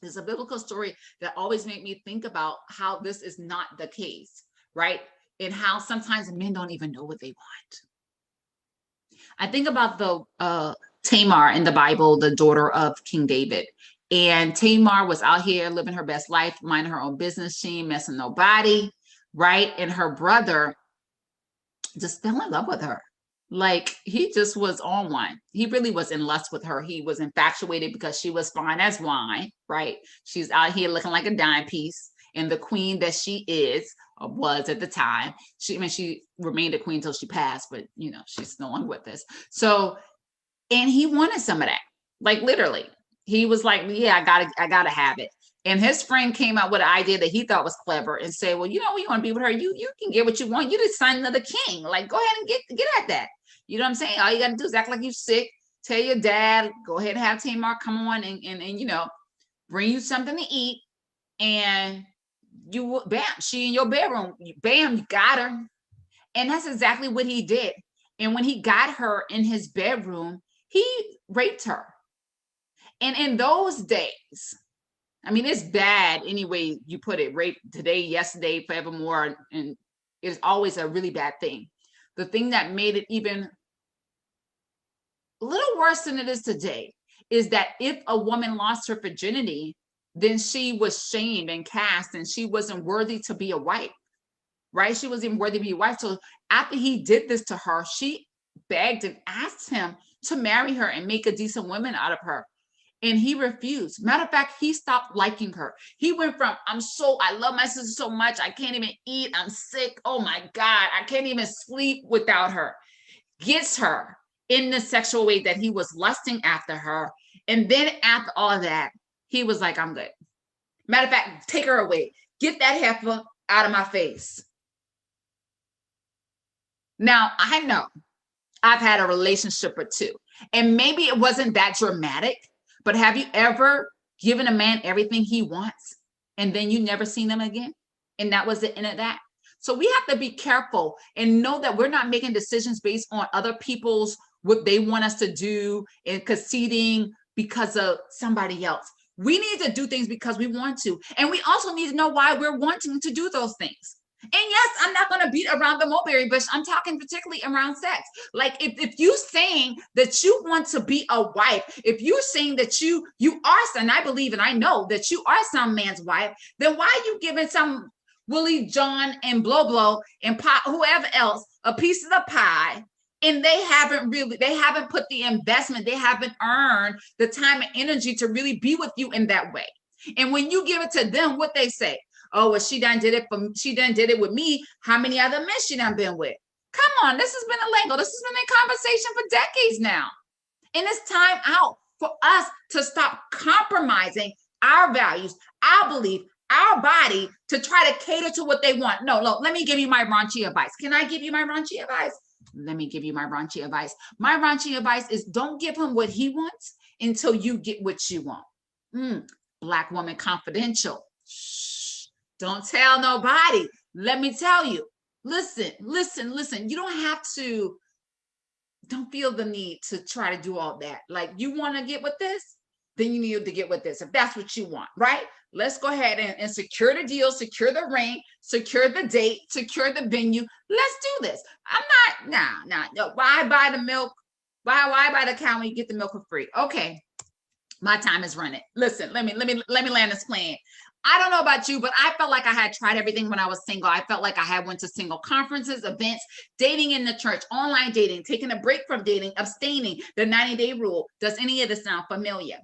There's a biblical story that always made me think about how this is not the case, right? And how sometimes men don't even know what they want. I think about the Tamar in the Bible, the daughter of King David. And Tamar was out here living her best life, minding her own business. She ain't messing nobody, right? And her brother just fell in love with her. Like, he just was on one. He really was in lust with her. He was infatuated because she was fine as wine, right? She's out here looking like a dime piece. And the queen that she was at the time. She remained a queen until she passed, but she's no longer with us. So, and he wanted some of that, like literally. He was like, yeah, I gotta have it. And his friend came out with an idea that he thought was clever and said, well, you want to be with her, you can get what you want. You're the son of the king. Like, go ahead and get at that. You know what I'm saying? All you gotta do is act like you're sick. Tell your dad, go ahead and have Tamar come on and bring you something to eat. And bam, she in your bedroom, bam, you got her. And that's exactly what he did. And when he got her in his bedroom, he raped her. And in those days, it's bad any way you put it. Rape today, yesterday, forevermore, and it's always a really bad thing. The thing that made it even a little worse than it is today is that if a woman lost her virginity, then she was shamed and cast, and she wasn't worthy to be a wife, right? She wasn't even worthy to be a wife. So after he did this to her, she begged and asked him to marry her and make a decent woman out of her. And he refused. Matter of fact, he stopped liking her. He went from, I love my sister so much, I can't even eat, I'm sick, oh my God, I can't even sleep without her. Gets her in the sexual way that he was lusting after her. And then after all of that, he was like, I'm good. Matter of fact, take her away. Get that heifer out of my face. Now, I know I've had a relationship or two, and maybe it wasn't that dramatic, but have you ever given a man everything he wants and then you never seen him again? And that was the end of that. So we have to be careful and know that we're not making decisions based on other people's, what they want us to do, and conceding because of somebody else. We need to do things because we want to. And we also need to know why we're wanting to do those things. And yes, I'm not going to beat around the mulberry bush. I'm talking particularly around sex. Like if you saying that you want to be a wife, if you're saying that you are, and I believe and I know that you are some man's wife, then why are you giving some Willie, John, and Blow and Pop, whoever else, a piece of the pie? And they haven't put the investment, they haven't earned the time and energy to really be with you in that way. And when you give it to them, what they say, oh, well, she done did it with me. How many other men she done been with? Come on, this has been a lingo. This has been a conversation for decades now. And it's time out for us to stop compromising our values, our belief, our body to try to cater to what they want. No, let me give you my raunchy advice. Can I give you my raunchy advice? Let me give you my raunchy advice. My raunchy advice is don't give him what he wants until you get what you want. Black Woman Confidential. Shh. Don't tell nobody. Let me tell you. Listen. You don't feel the need to try to do all that. Like, you want to get with this? then you need to get with this if that's what you want, right? Let's go ahead and secure the deal, secure the ring, secure the date, secure the venue. Let's do this. I'm not, no. Why buy the milk? Why buy the cow when you get the milk for free? Okay, my time is running. Listen, let me land this plane. I don't know about you, but I felt like I had tried everything when I was single. I felt like I had went to single conferences, events, dating in the church, online dating, taking a break from dating, abstaining, the 90-day rule. Does any of this sound familiar?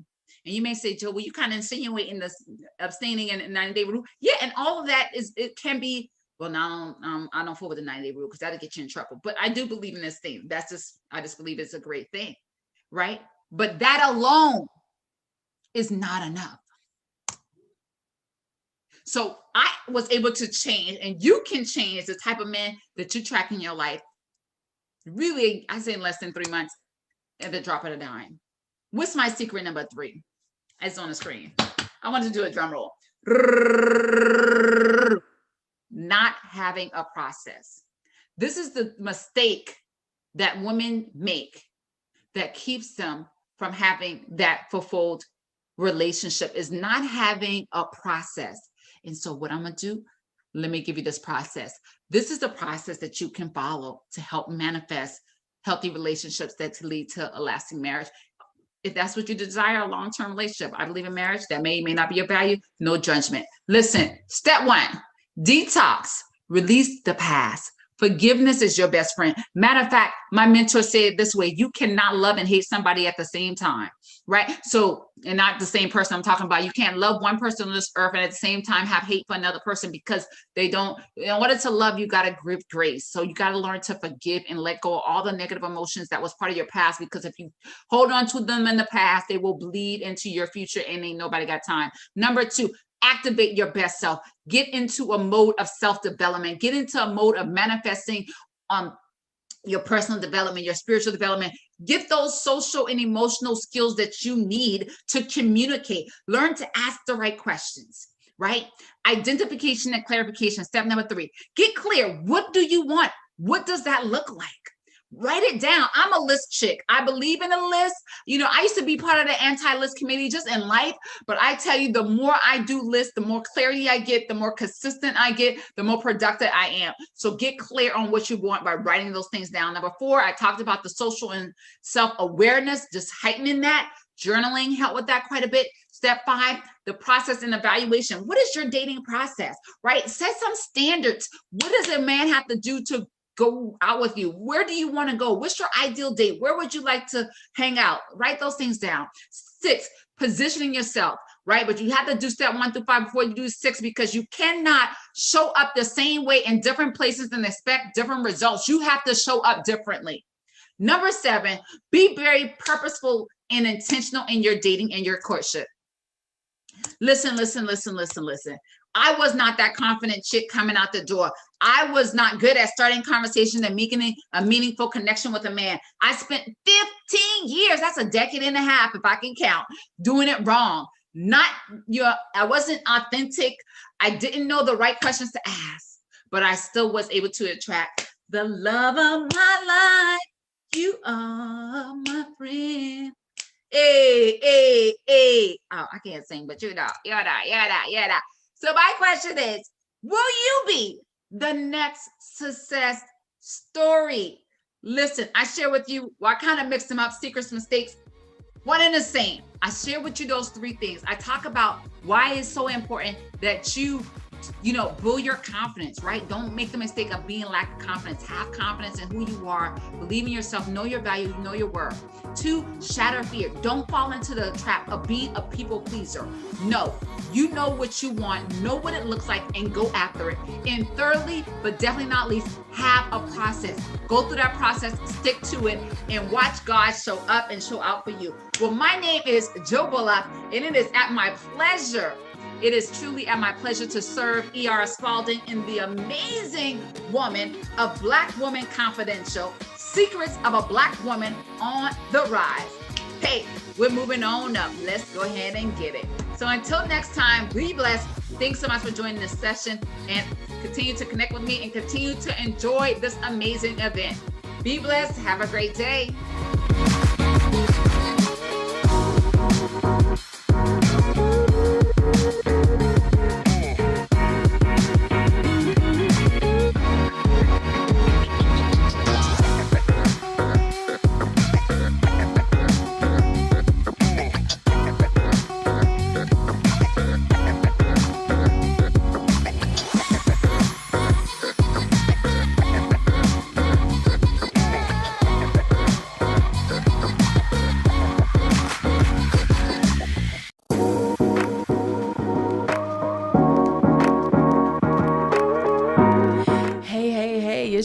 And you may say, Joe, well, you kind of insinuating this abstaining and 90-day rule. Yeah, and all of that it can be, well, no, I don't fool with the 90-day rule because that'll get you in trouble. But I do believe in this thing. I just believe it's a great thing, right? But that alone is not enough. So I was able to change, and you can change the type of man that you track in your life. Really, I say in less than 3 months at the drop of a dime. What's my secret number 3? It's on the screen. I want to do a drum roll. Not having a process. This is the mistake that women make that keeps them from having that fulfilled relationship, is not having a process. And so what I'm going to do, let me give you this process. This is the process that you can follow to help manifest healthy relationships that lead to a lasting marriage. If that's what you desire, a long-term relationship, I believe in marriage. That may not be your value. No judgment. Listen, step 1, detox, release the past. Forgiveness is your best friend. Matter of fact, my mentor said it this way: you cannot love and hate somebody at the same time, right? So, and not the same person I'm talking about. You can't love one person on this earth and at the same time have hate for another person, because they don't, in order to love, you got to give grace. So you got to learn to forgive and let go of all the negative emotions that was part of your past, because if you hold on to them in the past, they will bleed into your future and ain't nobody got time. Number 2, activate your best self. Get into a mode of self-development. Get into a mode of manifesting your personal development, your spiritual development. Get those social and emotional skills that you need to communicate. Learn to ask the right questions, right? Identification and clarification. Step number 3, get clear. What do you want? What does that look like? Write it down. I'm a list chick. I believe in a list. You know, I used to be part of the anti-list committee just in life, but I tell you, the more I do lists, the more clarity I get, the more consistent I get, the more productive I am. So get clear on what you want by writing those things down. Number 4, I talked about the social and self-awareness, just heightening that. Journaling helped with that quite a bit. Step 5, the process and evaluation. What is your dating process, right? Set some standards. What does a man have to do to go out with you? Where do you want to go? What's your ideal date? Where would you like to hang out? Write those things down. 6, positioning yourself, right? But you have to do step 1 through 5 before you do 6, because you cannot show up the same way in different places and expect different results. You have to show up differently. Number 7, be very purposeful and intentional in your dating and your courtship. Listen. I was not that confident chick coming out the door. I was not good at starting conversations and making a meaningful connection with a man. I spent 15 years, that's a decade and a half if I can count, doing it wrong. I wasn't authentic. I didn't know the right questions to ask, but I still was able to attract the love of my life. You are my friend. Hey. Oh, I can't sing, but you know, yada. So my question is, will you be the next success story? Listen, I share with you, well, I kind of mix them up, secrets, mistakes, one and the same. I share with you those 3 things. I talk about why it's so important that you build your confidence, right? Don't make the mistake of being lack of confidence. Have confidence in who you are. Believe in yourself. Know your value. Know your worth. 2, shatter fear. Don't fall into the trap of being a people pleaser. No, you know what you want. Know what it looks like and go after it. And thirdly, but definitely not least, have a process. Go through that process, stick to it, and watch God show up and show out for you. Well, my name is Joe Bullock, and it is at my pleasure. It is truly at my pleasure to serve E.R. Spalding in the amazing woman of BlackWomen Confidential, Secrets of a Black Woman on the Rise. Hey, we're moving on up. Let's go ahead and get it. So until next time, be blessed. Thanks so much for joining this session, and continue to connect with me and continue to enjoy this amazing event. Be blessed. Have a great day.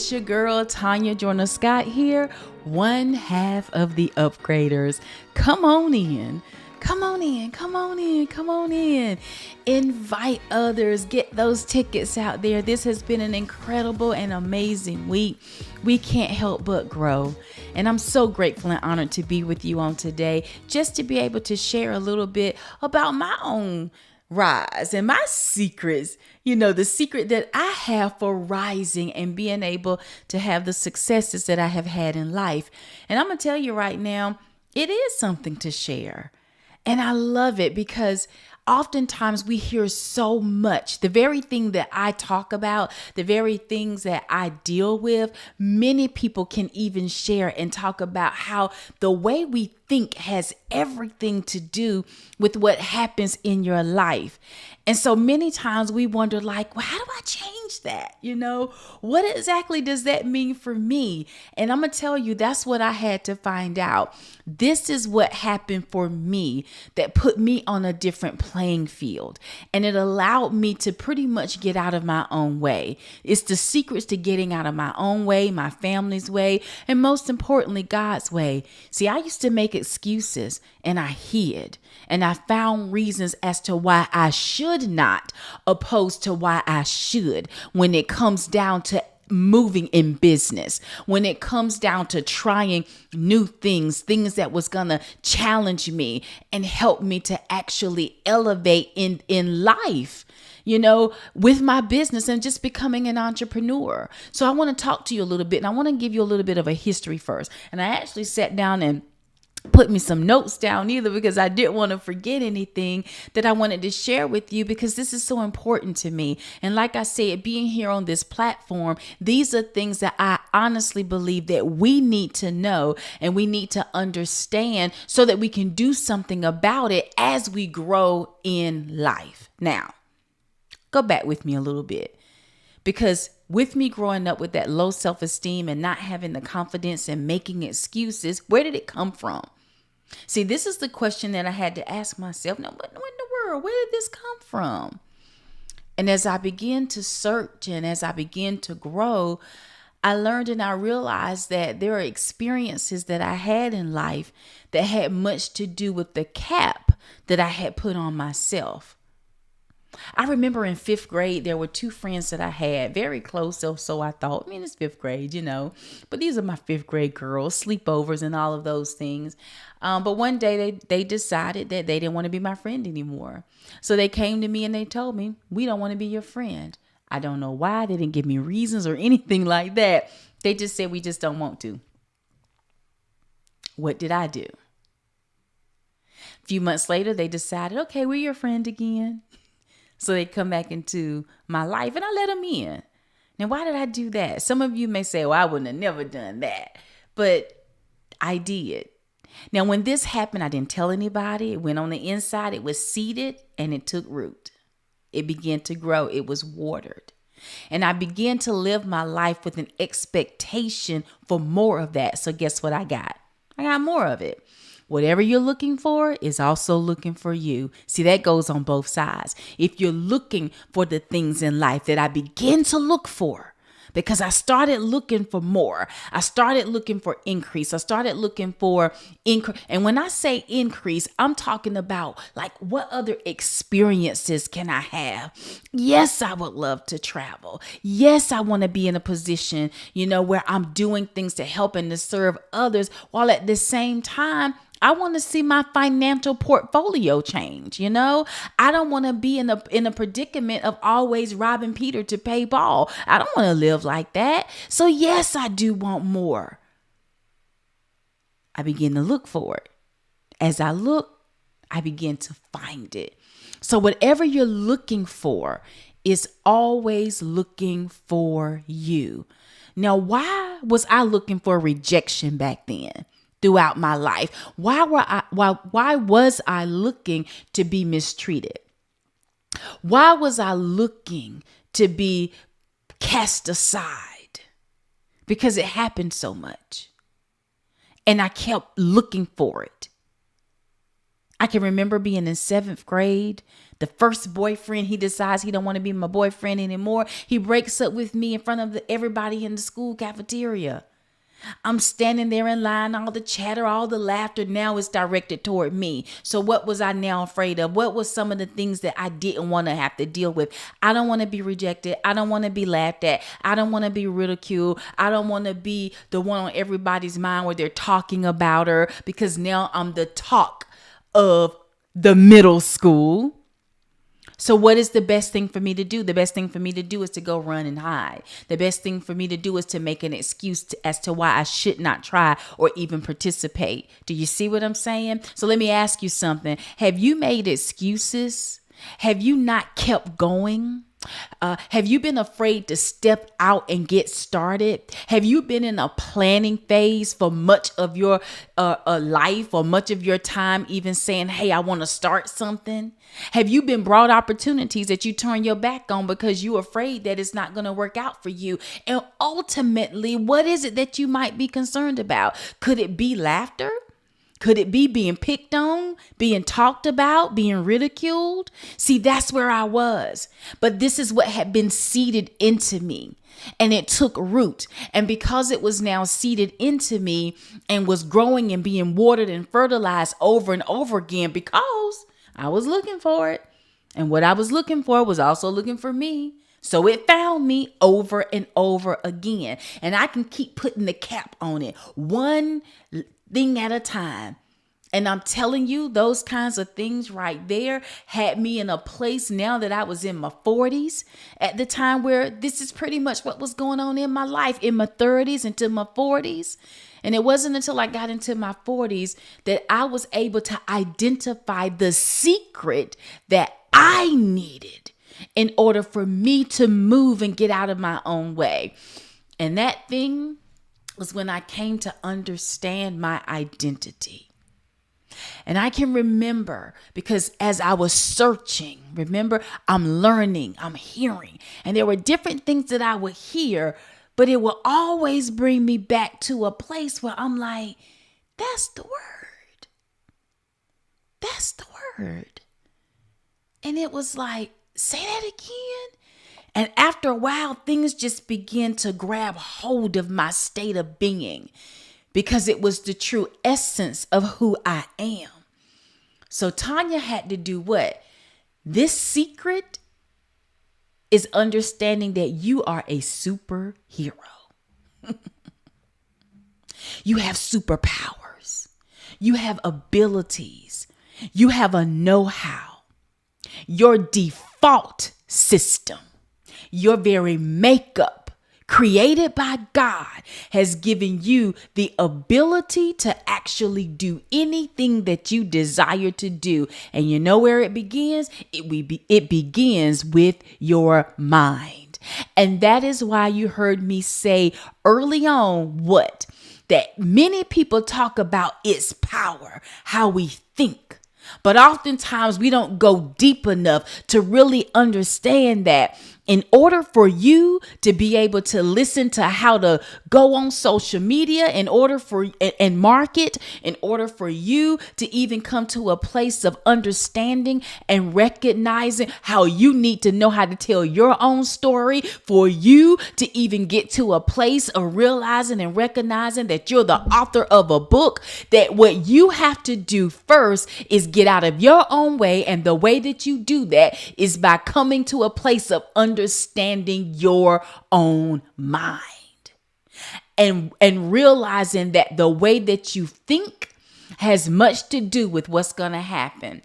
It's your girl, Tanya Jorna Scott here, one half of the Upgraders. Come on in. Come on in, come on in, come on in. Invite others, get those tickets out there. This has been an incredible and amazing week. We can't help but grow. And I'm so grateful and honored to be with you on today, just to be able to share a little bit about my own rise and my secrets, the secret that I have for rising and being able to have the successes that I have had in life. And I'm going to tell you right now, it is something to share. And I love it because oftentimes we hear so much. The very thing that I talk about, the very things that I deal with, many people can even share and talk about how the way we think has everything to do with what happens in your life. And so many times we wonder well, how do I change that? What exactly does that mean for me? And I'm going to tell you, that's what I had to find out. This is what happened for me that put me on a different playing field. And it allowed me to pretty much get out of my own way. It's the secrets to getting out of my own way, my family's way, and most importantly, God's way. See, I used to make excuses and I hid. And I found reasons as to why I should not, opposed to why I should, when it comes down to moving in business, when it comes down to trying new things that was going to challenge me and help me to actually elevate in life, with my business and just becoming an entrepreneur. So I want to talk to you a little bit, and I want to give you a little bit of a history first. And I actually sat down and put me some notes down either because I didn't want to forget anything that I wanted to share with you, because this is so important to me. And like I said, being here on this platform, these are things that I honestly believe that we need to know and we need to understand so that we can do something about it as we grow in life. Now, go back with me a little bit, because with me growing up with that low self-esteem and not having the confidence and making excuses, where did it come from? See, this is the question that I had to ask myself. Now, what in the world? Where did this come from? And as I began to search and as I began to grow, I learned and I realized that there are experiences that I had in life that had much to do with the cap that I had put on myself. I remember in 5th grade, there were 2 friends that I had, very close. So I thought, it's 5th grade, but these are my 5th grade girls, sleepovers and all of those things. But one day they decided that they didn't want to be my friend anymore. So they came to me and they told me, we don't want to be your friend. I don't know why. They didn't give me reasons or anything like that. They just said, we just don't want to. What did I do? A few months later, they decided, okay, we're your friend again. So they come back into my life and I let them in. Now, why did I do that? Some of you may say, well, I wouldn't have never done that, but I did. Now, when this happened, I didn't tell anybody. It went on the inside. It was seeded and it took root. It began to grow. It was watered. And I began to live my life with an expectation for more of that. So guess what I got? I got more of it. Whatever you're looking for is also looking for you. See, that goes on both sides. If you're looking for the things in life that I begin to look for, because I started looking for more. I started looking for increase. I started looking for increase. And when I say increase, I'm talking about what other experiences can I have? Yes, I would love to travel. Yes, I want to be in a position, where I'm doing things to help and to serve others, while at the same time, I want to see my financial portfolio change. I don't want to be in a predicament of always robbing Peter to pay Paul. I don't want to live like that. So yes, I do want more. I begin to look for it. As I look, I begin to find it. So whatever you're looking for is always looking for you. Now, why was I looking for rejection back then? Throughout my life, why was I looking to be mistreated? Why was I looking to be cast aside? Because it happened so much. And I kept looking for it. I can remember being in 7th grade. The first boyfriend, he decides he don't want to be my boyfriend anymore. He breaks up with me in front of everybody in the school cafeteria. I'm standing there in line, all the chatter, all the laughter now is directed toward me. So what was I now afraid of? What was some of the things that I didn't want to have to deal with? I don't want to be rejected. I don't want to be laughed at. I don't want to be ridiculed. I don't want to be the one on everybody's mind where they're talking about her, because now I'm the talk of the middle school. So what is the best thing for me to do? The best thing for me to do is to go run and hide. The best thing for me to do is to make an excuse as to why I should not try or even participate. Do you see what I'm saying? So let me ask you something. Have you made excuses? Have you not kept going? Have you been afraid to step out and get started? Have you been in a planning phase for much of your life or much of your time, even saying, hey, I want to start something? Have you been brought opportunities that you turn your back on because you're afraid that it's not going to work out for you? And ultimately, what is it that you might be concerned about? Could it be laughter? Could it be being picked on, being talked about, being ridiculed? See, that's where I was. But this is what had been seeded into me. And it took root. And because it was now seeded into me and was growing and being watered and fertilized over and over again, because I was looking for it. And what I was looking for was also looking for me. So it found me over and over again. And I can keep putting the cap on it, one thing at a time. And I'm telling you, those kinds of things right there had me in a place now that I was in my 40s at the time where this is pretty much what was going on in my life, in my 30s into my 40s. And it wasn't until I got into my 40s that I was able to identify the secret that I needed in order for me to move and get out of my own way. And that thing was when I came to understand my identity. And I can remember, because as I was searching, remember, I'm learning, I'm hearing, and there were different things that I would hear, but it will always bring me back to a place where I'm like, that's the word. That's the word. And it was like, say that again. And after a while, things just began to grab hold of my state of being, because it was the true essence of who I am. So Tanya had to do what? This secret is understanding that you are a superhero. You have superpowers. You have abilities. You have a know-how. Your default system, your very makeup, created by God, has given you the ability to actually do anything that you desire to do. And you know where it begins? It begins with your mind. And that is why you heard me say early on what? That many people talk about its power, how we think. But oftentimes we don't go deep enough to really understand that in order for you to be able to listen to how to go on social media, in order for and market, in order for you to even come to a place of understanding and recognizing how you need to know how to tell your own story, for you to even get to a place of realizing and recognizing that you're the author of a book, that what you have to do first is get out of your own way. And the way that you do that is by coming to a place of understanding your own mind and realizing that the way that you think has much to do with what's going to happen.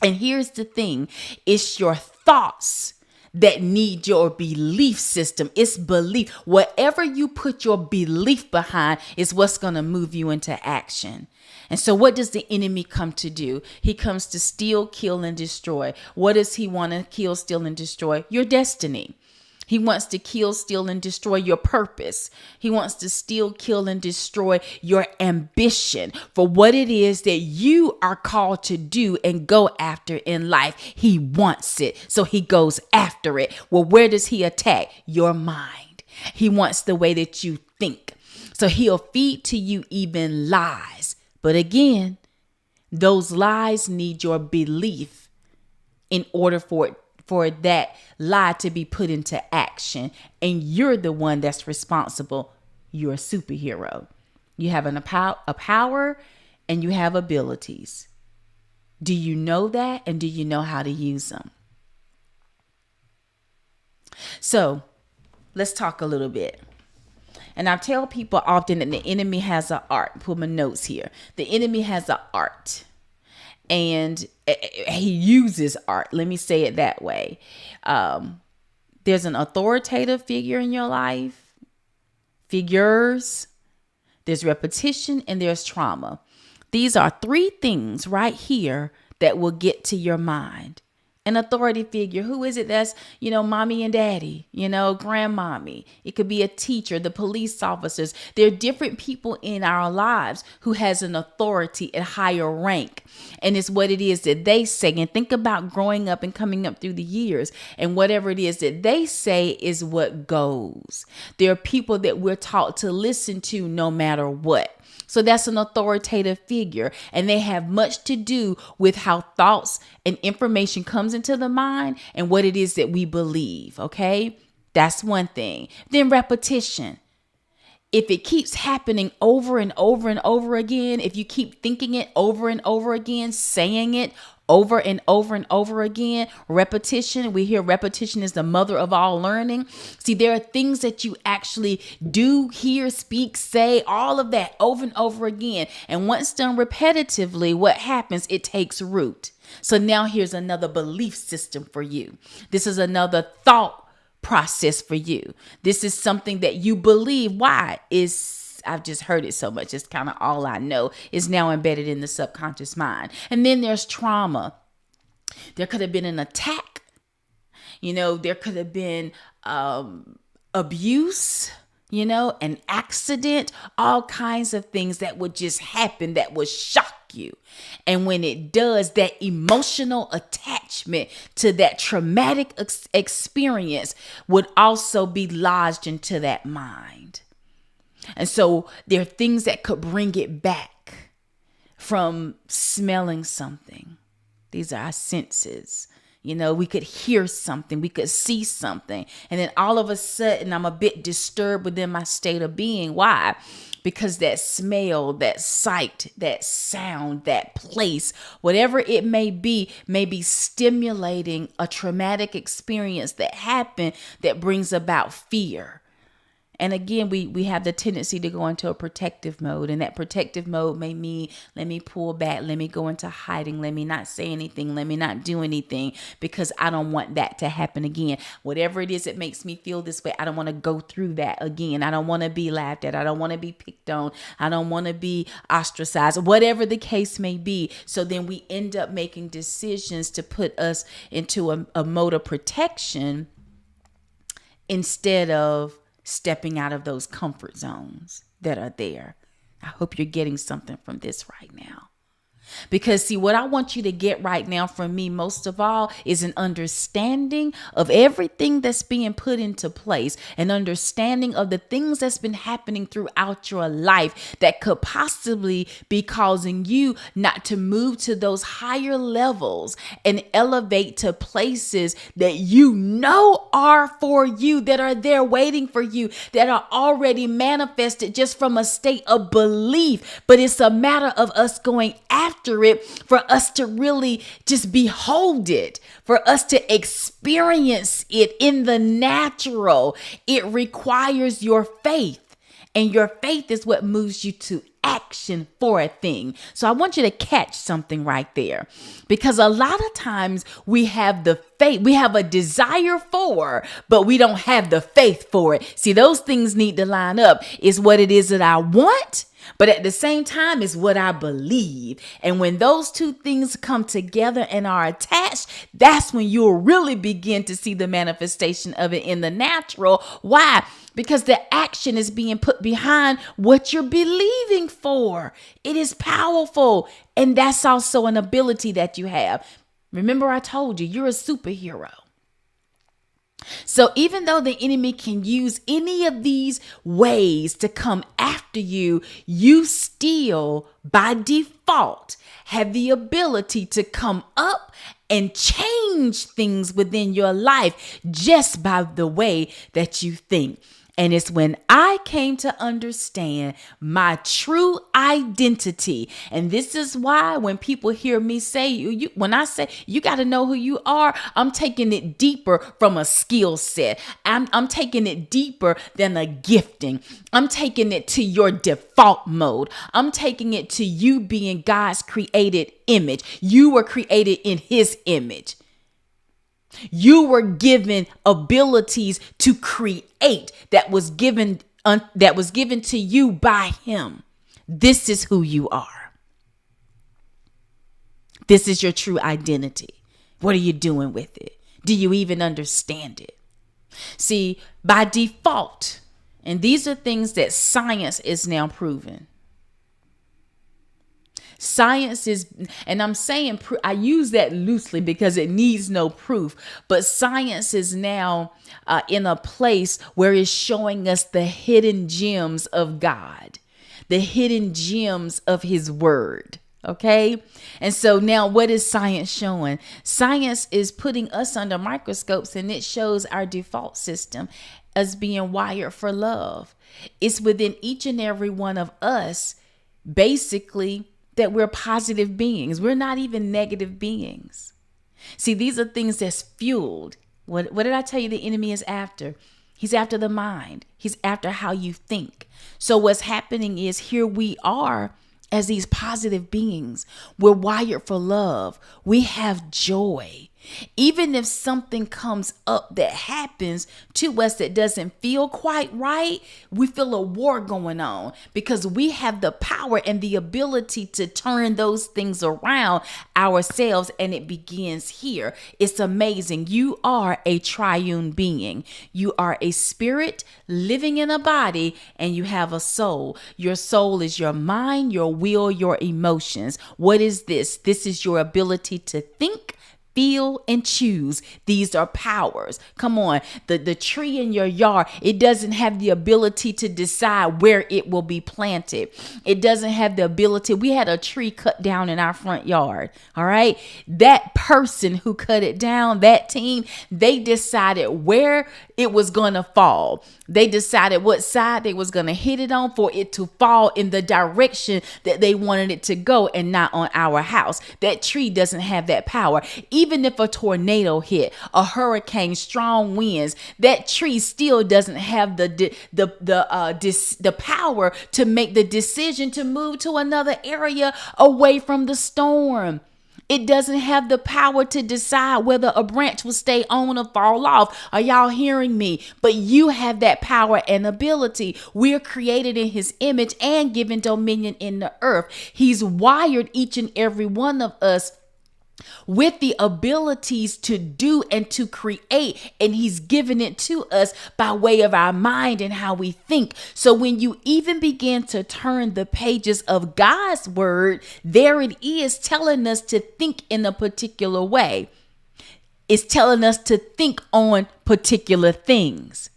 And here's the thing, it's your thoughts that need your belief system. It's belief. Whatever you put your belief behind is what's going to move you into action. And so what does the enemy come to do? He comes to steal, kill, and destroy. What does he want to kill, steal, and destroy? Your destiny. He wants to kill, steal, and destroy your purpose. He wants to steal, kill, and destroy your ambition for what it is that you are called to do and go after in life. He wants it, so he goes after it. Well, where does he attack? Your mind. He wants the way that you think. So he'll feed to you even lies. But again, Those lies need your belief in order for that lie to be put into action. And you're the one that's responsible. You're a superhero. You have a power and you have abilities. Do you know that? And do you know how to use them? So let's talk a little bit. And I tell people often that the enemy has an art. Put my notes here. The enemy has an art. And he uses art. Let me say it that way. There's an authoritative figure in your life. Figures. There's repetition and there's trauma. These are three things right here that will get to your mind. An authority figure. Who is it? That's, mommy and daddy, grandmommy. It could be a teacher, the police officers. There are different people in our lives who has an authority at higher rank. And it's what it is that they say. And think about growing up and coming up through the years, and whatever it is that they say is what goes. There are people that we're taught to listen to no matter what. So that's an authoritative figure, and they have much to do with how thoughts and information comes into the mind and what it is that we believe. Okay, that's one thing. Then repetition. If it keeps happening over and over and over again, if you keep thinking it over and over again, saying it over and over and over again, repetition. We hear repetition is the mother of all learning. See, there are things that you actually do, hear, speak, say, all of that over and over again. And once done repetitively, what happens? It takes root. So now here's another belief system for you. This is another thought process for you. This is something that you believe. Why? I've just heard it so much. It's kind of all I know. Is now embedded in the subconscious mind. And then there's trauma. There could have been an attack. There could have been abuse, an accident, all kinds of things that would just happen that would shock you. And when it does, that emotional attachment to that traumatic experience would also be lodged into that mind. And so there are things that could bring it back from smelling something. These are our senses. We could hear something, we could see something. And then all of a sudden, I'm a bit disturbed within my state of being. Why? Because that smell, that sight, that sound, that place, whatever it may be stimulating a traumatic experience that happened that brings about fear. And again, we have the tendency to go into a protective mode. And that protective mode may mean, let me pull back, let me go into hiding, let me not say anything, let me not do anything, because I don't want that to happen again. Whatever it is that makes me feel this way, I don't want to go through that again. I don't want to be laughed at. I don't want to be picked on. I don't want to be ostracized, whatever the case may be. So then we end up making decisions to put us into a mode of protection instead of stepping out of those comfort zones that are there. I hope you're getting something from this right now. Because see, what I want you to get right now from me most of all is an understanding of everything that's being put into place, an understanding of the things that's been happening throughout your life that could possibly be causing you not to move to those higher levels and elevate to places that are for you, that are there waiting for you, that are already manifested just from a state of belief. But it's a matter of us going after it, for us to really just behold it, for us to experience it in the natural. It requires your faith, and your faith is what moves you to action for a thing. So I want you to catch something right there, because a lot of times we have the faith, we have a desire for, but we don't have the faith for it. See, those things need to line up. Is what it is that I want, but at the same time is what I believe. And when those two things come together and are attached, that's when you'll really begin to see the manifestation of it in the natural. Why? Because the action is being put behind what you're believing for. It is powerful. And that's also an ability that you have. Remember, I told you, you're a superhero. So even though the enemy can use any of these ways to come after you, you still by default have the ability to come up and change things within your life just by the way that you think. And it's when I came to understand my true identity. And this is why when people hear me say, when I say you got to know who you are, I'm taking it deeper from a skill set. I'm taking it deeper than a gifting. I'm taking it to your default mode. I'm taking it to you being God's created image. You were created in his image. You were given abilities to create that was given to you by him. This is who you are. This is your true identity. What are you doing with it? Do you even understand it? See, by default, and these are things that science is now proven. Science is, and I'm saying, I use that loosely because it needs no proof, but science is now in a place where it's showing us the hidden gems of God, the hidden gems of his word. Okay. And so now what is science showing? Science is putting us under microscopes, and it shows our default system as being wired for love. It's within each and every one of us, basically, that we're positive beings. We're not even negative beings. See, these are things that's fueled. What did I tell you the enemy is after? He's after the mind. He's after how you think. So what's happening is here we are as these positive beings. We're wired for love. We have joy. Even if something comes up that happens to us that doesn't feel quite right, we feel a war going on because we have the power and the ability to turn those things around ourselves, and it begins here. It's amazing. You are a triune being. You are a spirit living in a body, and you have a soul. Your soul is your mind, your will, your emotions. What is this? This is your ability to think, feel, and choose. These are powers. Come on. The tree in your yard, it doesn't have the ability to decide where it will be planted. It doesn't have the ability. We had a tree cut down in our front yard. All right. That person who cut it down, that team, they decided where it was going to fall. They decided what side they was going to hit it on for it to fall in the direction that they wanted it to go, and not on our house. That tree doesn't have that power. Even if a tornado hit, a hurricane, strong winds, that tree still doesn't have the power to make the decision to move to another area away from the storm. It doesn't have the power to decide whether a branch will stay on or fall off. Are y'all hearing me? But you have that power and ability. We're created in his image and given dominion in the earth. He's wired each and every one of us with the abilities to do and to create, and he's given it to us by way of our mind and how we think. So when you even begin to turn the pages of God's word, there it is telling us to think in a particular way. It's telling us to think on particular things.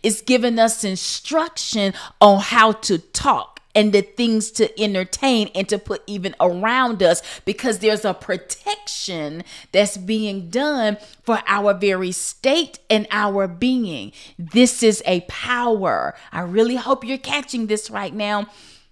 It's giving us instruction on how to talk and the things to entertain and to put even around us, because there's a protection that's being done for our very state and our being. This is a power. I really hope you're catching this right now.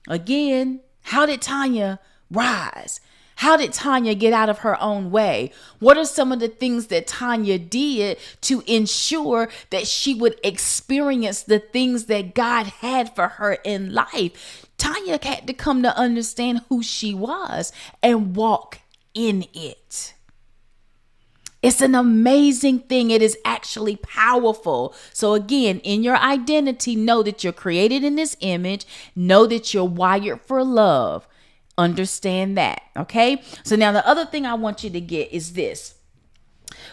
Again, how did Tanya rise? How did Tanya get out of her own way? What are some of the things that Tanya did to ensure that she would experience the things that God had for her in life? Tanya had to come to understand who she was and walk in it. It's an amazing thing. It is actually powerful. So again, in your identity, know that you're created in this image. Know that you're wired for love. Understand that. Okay. So now the other thing I want you to get is this.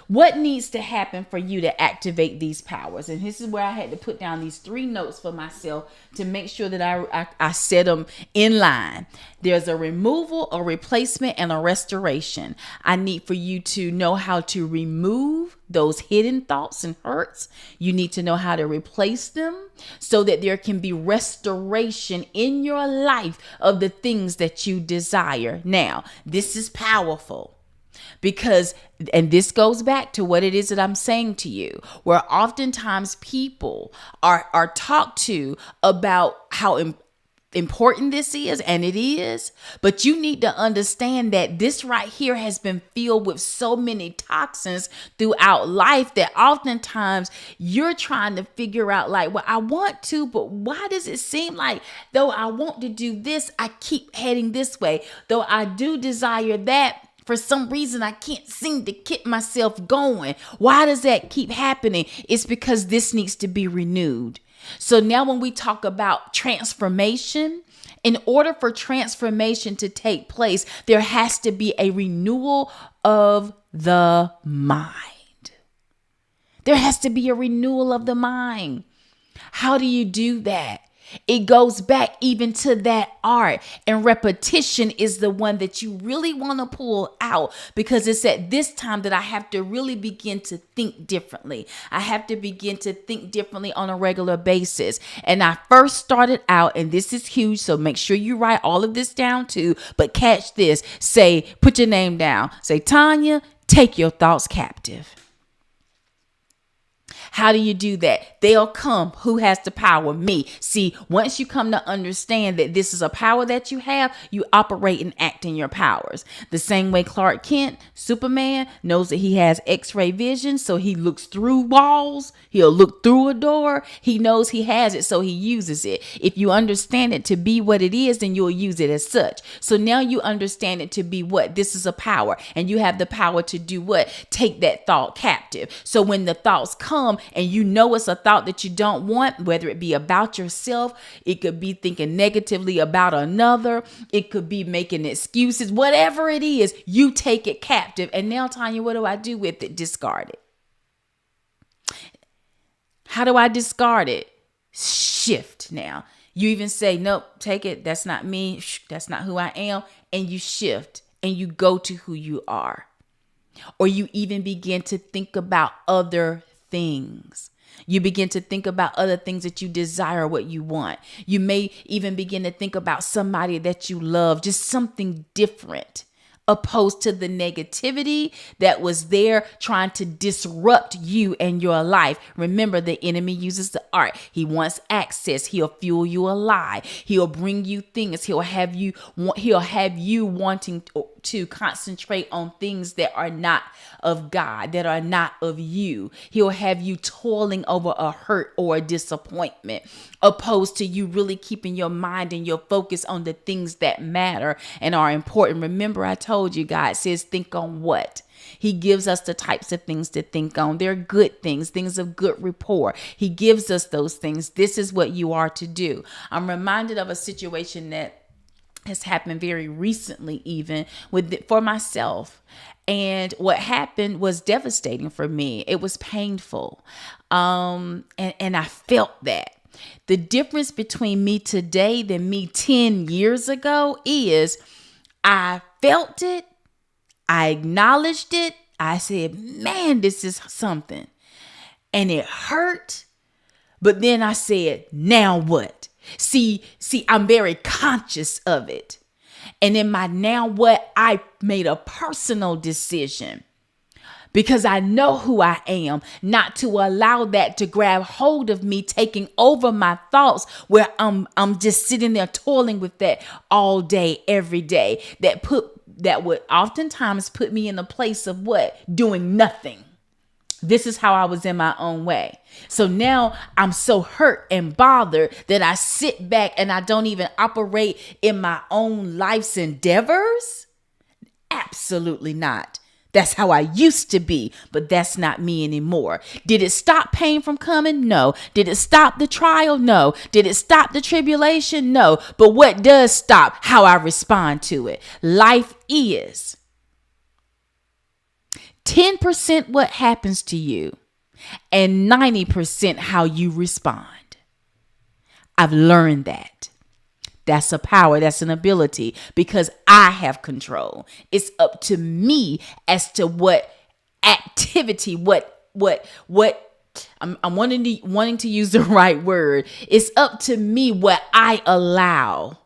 What needs to happen for you to activate these powers? And this is where I had to put down these 3 notes for myself to make sure that I set them in line. There's a removal, a replacement, and a restoration. I need for you to know how to remove those hidden thoughts and hurts. You need to know how to replace them so that there can be restoration in your life of the things that you desire. Now, this is powerful. Because, and this goes back to what it is that I'm saying to you, where oftentimes people are talked to about how important this is, and it is, but you need to understand that this right here has been filled with so many toxins throughout life that oftentimes you're trying to figure out, like, well, I want to, but why does it seem like though I want to do this, I keep heading this way? Though I do desire that, for some reason, I can't seem to keep myself going. Why does that keep happening? It's because this needs to be renewed. So now when we talk about transformation, in order for transformation to take place, there has to be a renewal of the mind. There has to be a renewal of the mind. How do you do that? It goes back even to that art, and repetition is the one that you really want to pull out, because it's at this time that I have to really begin to think differently. I have to begin to think differently on a regular basis. And I first started out, and this is huge, so make sure you write all of this down too, but catch this. Say, put your name down. Say, Tanya, take your thoughts captive. How do you do that? They'll come. Who has the power? Me. See, once you come to understand that this is a power that you have, you operate and act in your powers. The same way Clark Kent, Superman, knows that he has X-ray vision, so he looks through walls. He'll look through a door. He knows he has it, so he uses it. If you understand it to be what it is, then you'll use it as such. So now you understand it to be what? This is a power, and you have the power to do what? Take that thought captive. So when the thoughts come, and you know it's a thought that you don't want, whether it be about yourself, it could be thinking negatively about another, it could be making excuses, whatever it is, you take it captive. And now, Tanya, what do I do with it? Discard it. How do I discard it? Shift now. You even say, nope, take it. That's not me. That's not who I am. And you shift and you go to who you are. Or you even begin to think about other things. You begin to think about other things that you desire, what you want. You may even begin to think about somebody that you love, just something different, opposed to the negativity that was there trying to disrupt you and your life. Remember, the enemy uses the art. He wants access. He'll fuel you a lie. He'll bring you things. He'll have you wanting to concentrate on things that are not of God, that are not of you. He'll have you toiling over a hurt or a disappointment, opposed to you really keeping your mind and your focus on the things that matter and are important. Remember, I told you, God says, think on what? He gives us the types of things to think on. They're good things, things of good rapport. He gives us those things. This is what you are to do. I'm reminded of a situation that has happened very recently, even for myself. And what happened was devastating for me. It was painful. And I felt that. The difference between me today than me 10 years ago is I felt it. I acknowledged it. I said, man, this is something. And it hurt. But then I said, now what? See, I'm very conscious of it. And in my now what, I made a personal decision, because I know who I am, not to allow that to grab hold of me, taking over my thoughts, where I'm just sitting there toiling with that all day, every day, that would oftentimes put me in a place of what? Doing nothing. This is how I was in my own way. So now I'm so hurt and bothered that I sit back and I don't even operate in my own life's endeavors. Absolutely not. That's how I used to be, but that's not me anymore. Did it stop pain from coming? No. Did it stop the trial? No. Did it stop the tribulation? No. But what does stop? How I respond to it. Life is 10% what happens to you, and 90% how you respond. I've learned that. That's a power. That's an ability because I have control. It's up to me as to what activity, I'm wanting to use the right word. It's up to me what I allow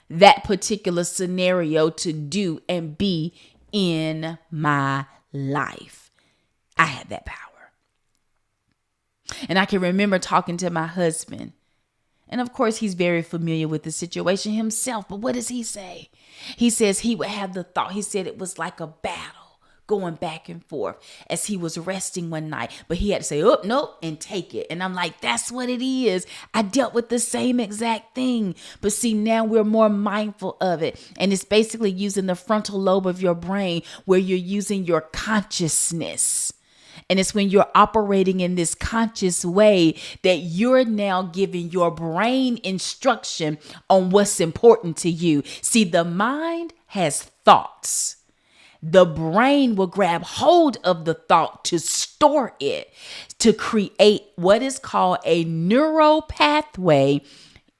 that particular scenario to do and be in my life. I have that power. And I can remember talking to my husband. And of course, he's very familiar with the situation himself. But what does he say? He says he would have the thought. He said it was like a battle going back and forth as he was resting one night. But he had to say, oh, nope, and take it. And I'm like, that's what it is. I dealt with the same exact thing. But see, now we're more mindful of it. And it's basically using the frontal lobe of your brain where you're using your consciousness. And it's when you're operating in this conscious way that you're now giving your brain instruction on what's important to you. See, the mind has thoughts. The brain will grab hold of the thought to store it, to create what is called a neural pathway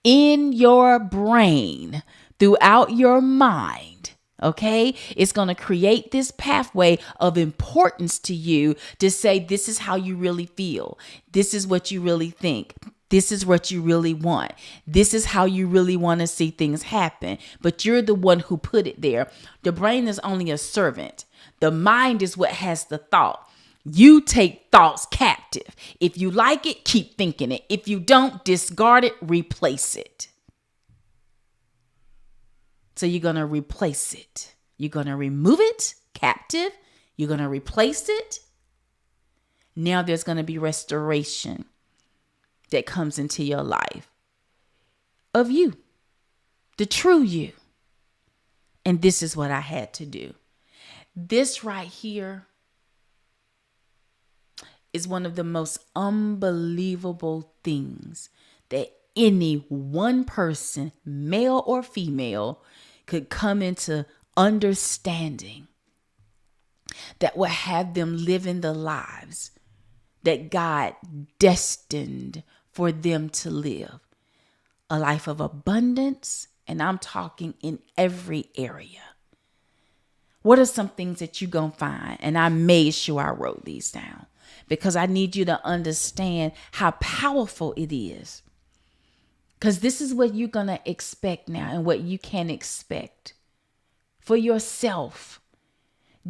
in your brain throughout your mind. Okay, it's going to create this pathway of importance to you to say, this is how you really feel. This is what you really think. This is what you really want. This is how you really want to see things happen. But you're the one who put it there. The brain is only a servant. The mind is what has the thought. You take thoughts captive. If you like it, keep thinking it. If you don't, discard it, replace it. So you're going to replace it. You're going to remove it, captive. You're going to replace it. Now there's going to be restoration that comes into your life of you, the true you. And this is what I had to do. This right here is one of the most unbelievable things that any one person, male or female, could come into understanding that will have them living the lives that God destined for them to live. A life of abundance, and I'm talking in every area. What are some things that you're going to find? And I made sure I wrote these down because I need you to understand how powerful it is. Because this is what you're going to expect now and what you can expect for yourself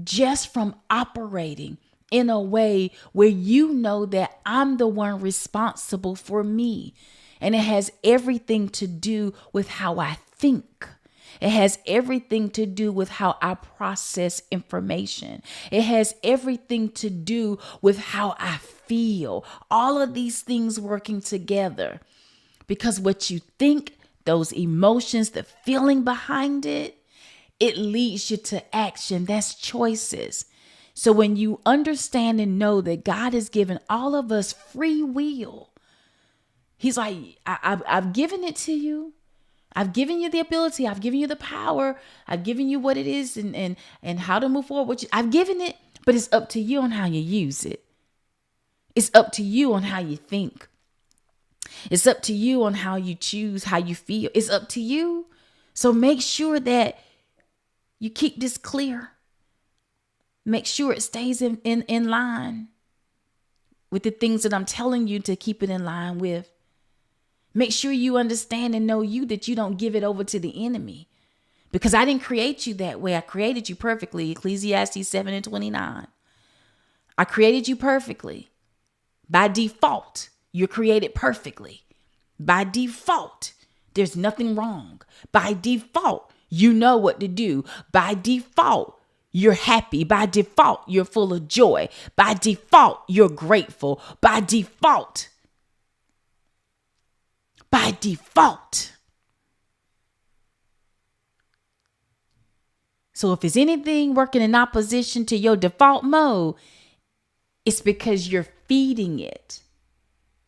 just from operating in a way where you know that I'm the one responsible for me. And it has everything to do with how I think. It has everything to do with how I process information. It has everything to do with how I feel. All of these things working together. Because what you think, those emotions, the feeling behind it, it leads you to action. That's choices. So when you understand and know that God has given all of us free will, He's like, I've given it to you. I've given you the ability. I've given you the power. I've given you what it is and how to move forward. I've given it, but it's up to you on how you use it. It's up to you on how you think. It's up to you on how you choose, how you feel. It's up to you. So make sure that you keep this clear. Make sure it stays in line with the things that I'm telling you to keep it in line with. Make sure you understand and know that you don't give it over to the enemy. Because I didn't create you that way. I created you perfectly. Ecclesiastes 7:29. I created you perfectly. By default, you're created perfectly. By default, there's nothing wrong. By default, you know what to do. By default, you're happy. By default, you're full of joy. By default, you're grateful. By default. By default. So if there's anything working in opposition to your default mode, it's because you're feeding it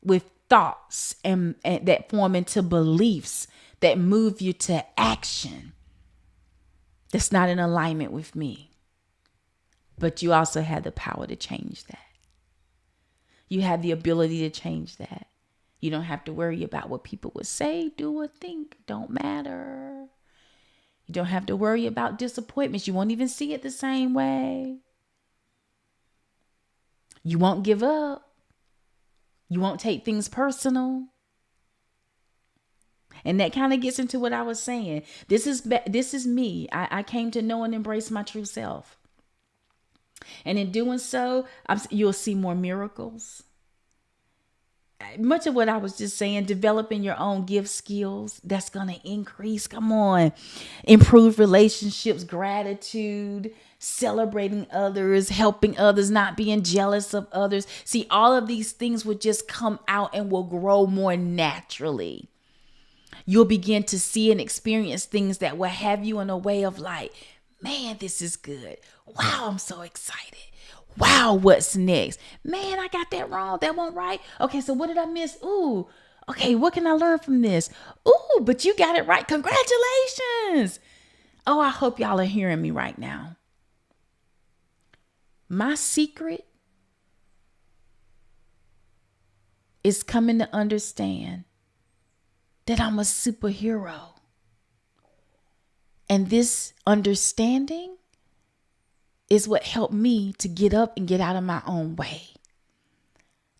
with thoughts and that form into beliefs that move you to action that's not in alignment with me. But you also have the power to change that. You have the ability to change that. You don't have to worry about what people would say, do, or think. Don't matter. You don't have to worry about disappointments. You won't even see it the same way. You won't give up. You won't take things personal. And that kind of gets into what I was saying. This is me. I came to know and embrace my true self. And in doing so, you'll see more miracles. Much of what I was just saying, developing your own gift skills, that's going to increase. Come on. Improve relationships, gratitude, celebrating others, helping others, not being jealous of others. See, all of these things will just come out and will grow more naturally. You'll begin to see and experience things that will have you in a way of like, man, this is good. Wow, I'm so excited. Wow, what's next? Man, I got that wrong. That wasn't right. Okay, so what did I miss? Ooh, okay, what can I learn from this? Ooh, but you got it right. Congratulations. Oh, I hope y'all are hearing me right now. My secret is coming to understand that I'm a superhero. And this understanding is what helped me to get up and get out of my own way.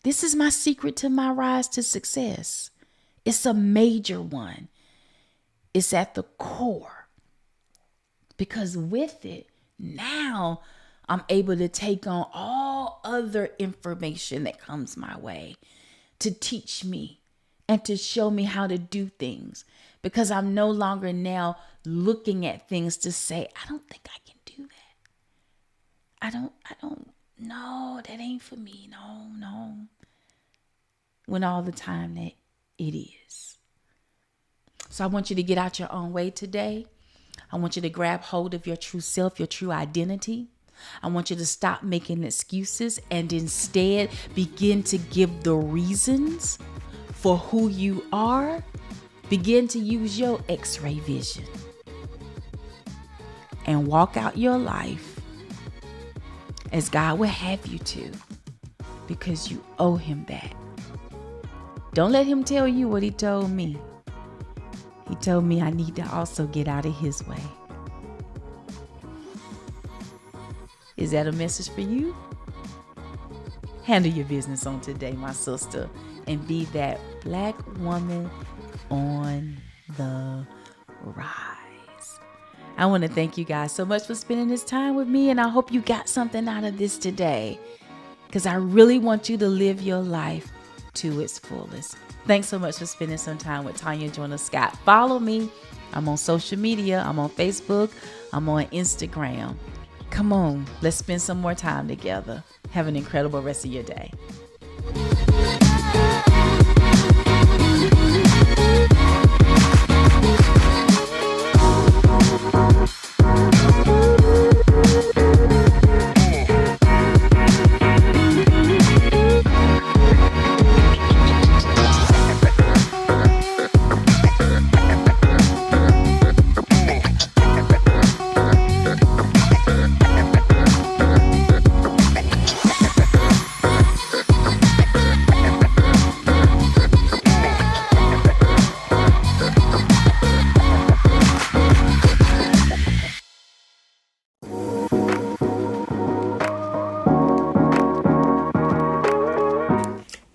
This is my secret to my rise to success. It's a major one. It's at the core. Because with it, now I'm able to take on all other information that comes my way to teach me and to show me how to do things, because I'm no longer now looking at things to say, I don't think I can do that. I don't, no, that ain't for me. No. When all the time that it is. So I want you to get out your own way today. I want you to grab hold of your true self, your true identity. I want you to stop making excuses and instead begin to give the reasons for who you are. Begin to use your X-ray vision and walk out your life as God will have you to, because you owe him that. Don't let him tell you what he told me. He told me I need to also get out of his way. Is that a message for you? Handle your business on today, my sister, and be that Black woman on the rise. I want to thank you guys so much for spending this time with me, and I hope you got something out of this today, because I really want you to live your life to its fullest. Thanks so much for spending some time with Tanya Joyner Scott. Follow me. I'm on social media. I'm on Facebook. I'm on Instagram. Come on, let's spend some more time together. Have an incredible rest of your day.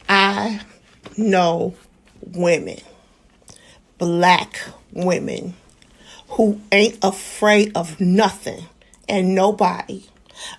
I know women, Black women, who ain't afraid of nothing and nobody.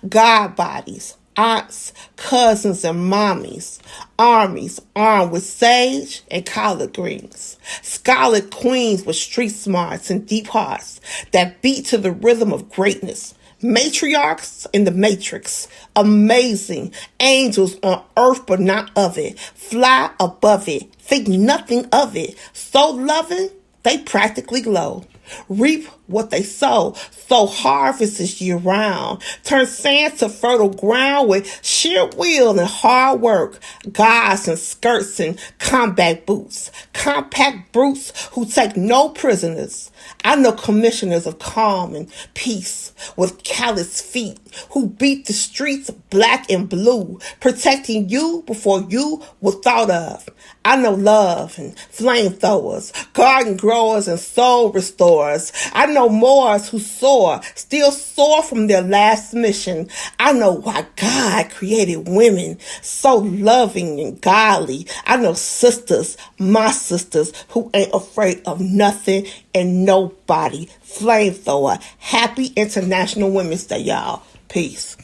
God bodies, aunts, cousins, and mommies. Armies armed with sage and collard greens. Scarlet queens with street smarts and deep hearts that beat to the rhythm of greatness. Matriarchs in the matrix, amazing angels on earth but not of it, fly above it, think nothing of it, so loving they practically glow, reap what they sow. So harvest is year round. Turn sand to fertile ground with sheer will and hard work. Guys in skirts and combat boots. Compact brutes who take no prisoners. I know commissioners of calm and peace with callous feet who beat the streets black and blue, protecting you before you were thought of. I know love and flamethrowers, garden growers and soul restorers. I know Moors who soar, still soar from their last mission. I know why God created women so loving and godly. I know sisters, my sisters, who ain't afraid of nothing and nobody. Flamethrower. Happy International Women's Day, y'all. Peace.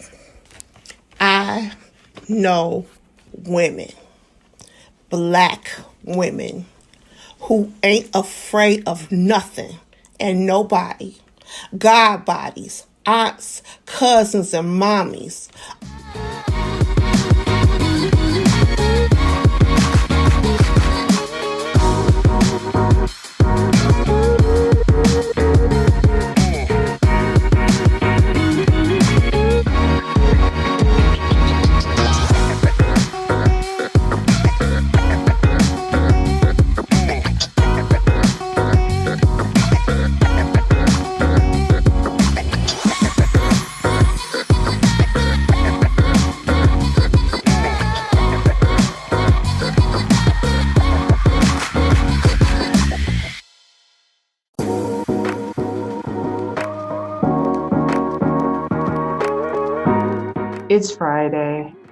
I know women, black women, who ain't afraid of nothing and nobody. God bodies, aunts, cousins, and mommies.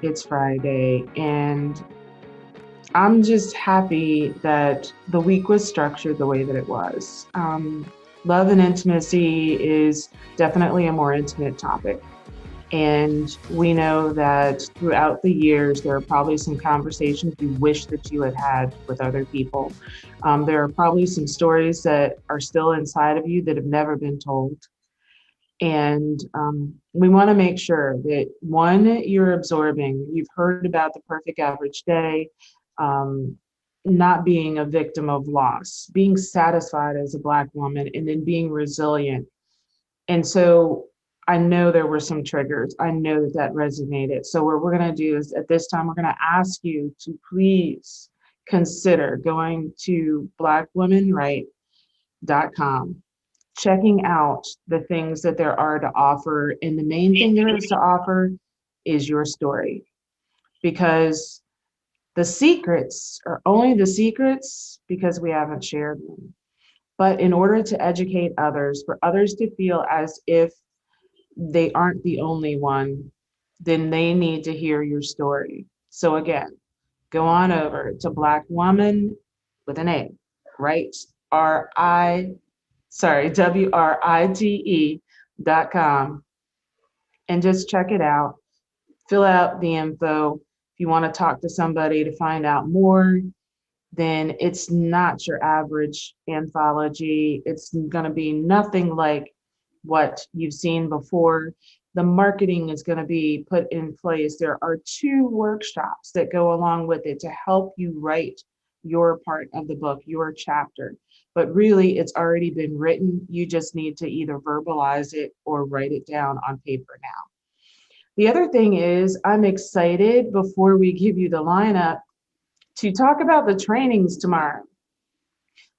It's Friday, and I'm just happy that the week was structured the way that it was. Love and intimacy is definitely a more intimate topic. And we know that throughout the years, there are probably some conversations you wish that you had had with other people. There are probably some stories that are still inside of you that have never been told. And we want to make sure that one, you're absorbing, you've heard about the perfect average day, not being a victim of loss, being satisfied as a Black woman, and then being resilient. And so I know there were some triggers. I know that that resonated. So what we're going to do is at this time, we're going to ask you to please consider going to BlackWomenWrite.com, checking out the things that there are to offer. And the main thing there is to offer is your story, because the secrets are only the secrets because we haven't shared them. But in order to educate others, for others to feel as if they aren't the only one, then they need to hear your story. So again, go on over to BlackWomen with an A, right? WRITE.com, and just check it out. Fill out the info. If you want to talk to somebody to find out more, then it's not your average anthology. It's going to be nothing like what you've seen before. The marketing is going to be put in place. There are 2 workshops that go along with it to help you write your part of the book, your chapter. But really, it's already been written. You just need to either verbalize it or write it down on paper now. The other thing is, I'm excited, before we give you the lineup, to talk about the trainings tomorrow.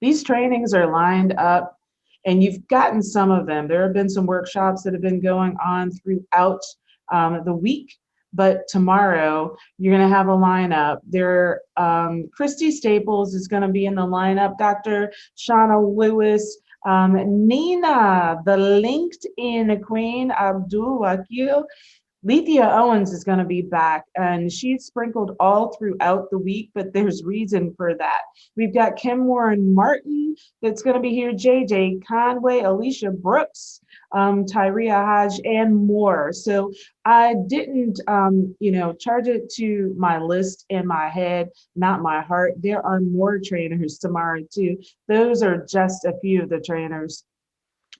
These trainings are lined up, and you've gotten some of them. There have been some workshops that have been going on throughout the week, but tomorrow you're going to have a lineup. Christy Staples is going to be in the lineup, Dr. Shauna Lewis, Nina, the LinkedIn Queen, Abdul Wakil. Lethea Owens is going to be back, and she's sprinkled all throughout the week, but there's reason for that. We've got Kim Warren Martin that's going to be here, JJ Conway, Alicia Brooks, Tyria Hodge, and more. So I didn't, charge it to my list in my head, not my heart. There are more trainers tomorrow too. Those are just a few of the trainers.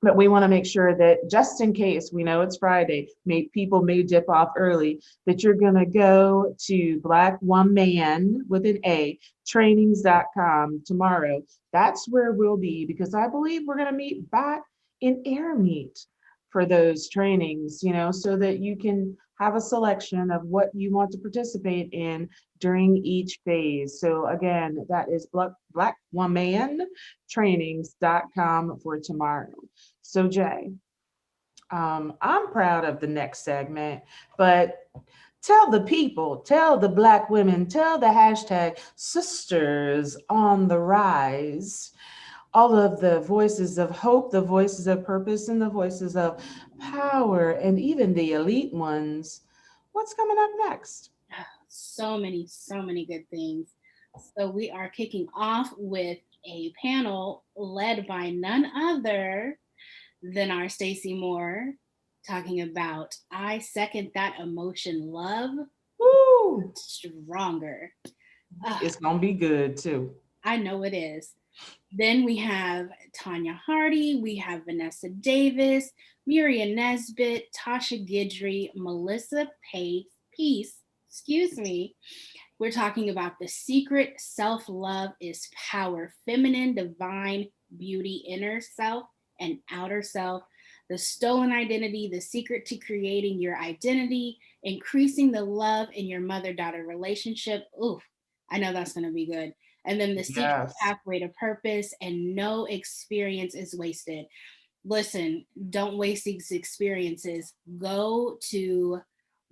But we want to make sure that, just in case, we know it's Friday, people may dip off early, that you're going to go to BlackWomen with an A, trainings.com tomorrow. That's where we'll be, because I believe we're going to meet back in air meet for those trainings, so that you can have a selection of what you want to participate in during each phase. So again, that is BlackWomanTrainings.com for tomorrow. So Jay, I'm proud of the next segment, but tell the people, tell the Black women, tell the hashtag sisters on the rise, all of the voices of hope, the voices of purpose, and the voices of power, and even the elite ones. What's coming up next? So many good things. So we are kicking off with a panel led by none other than our Stacey Moore, talking about I second that emotion, love. Woo! Stronger. It's gonna be good too. I know it is. Then we have Tanya Hardy, we have Vanessa Davis, Muriel Nesbitt, Tasha Guidry, Melissa Peace, excuse me. We're talking about the secret self-love is power, feminine, divine beauty, inner self and outer self, the stolen identity, the secret to creating your identity, increasing the love in your mother-daughter relationship. Ooh, I know that's going to be good. And then the secret Yes. pathway to purpose, and no experience is wasted. Listen, don't waste these experiences. Go to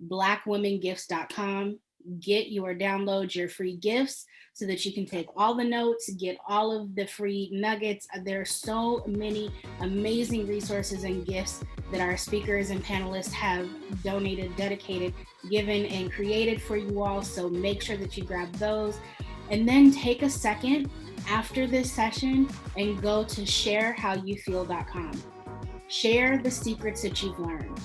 blackwomengifts.com, get your downloads, your free gifts, so that you can take all the notes, get all of the free nuggets. There are so many amazing resources and gifts that our speakers and panelists have donated, dedicated, given, and created for you all. So make sure that you grab those. And then take a second after this session and go to sharehowyoufeel.com. Share the secrets that you've learned.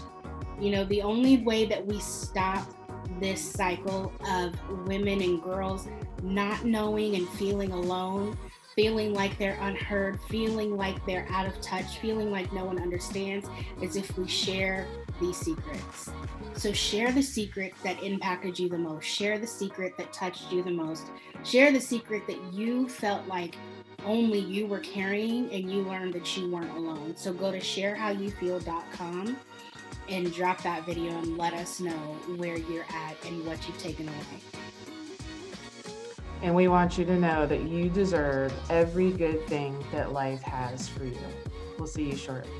The only way that we stop this cycle of women and girls not knowing and feeling alone, feeling like they're unheard, feeling like they're out of touch, feeling like no one understands, is if we share these secrets. So share the secret that impacted you the most. Share the secret that touched you the most. Share the secret that you felt like only you were carrying and you learned that you weren't alone. So go to sharehowyoufeel.com and drop that video and let us know where you're at and what you've taken away. And we want you to know that you deserve every good thing that life has for you. We'll see you shortly.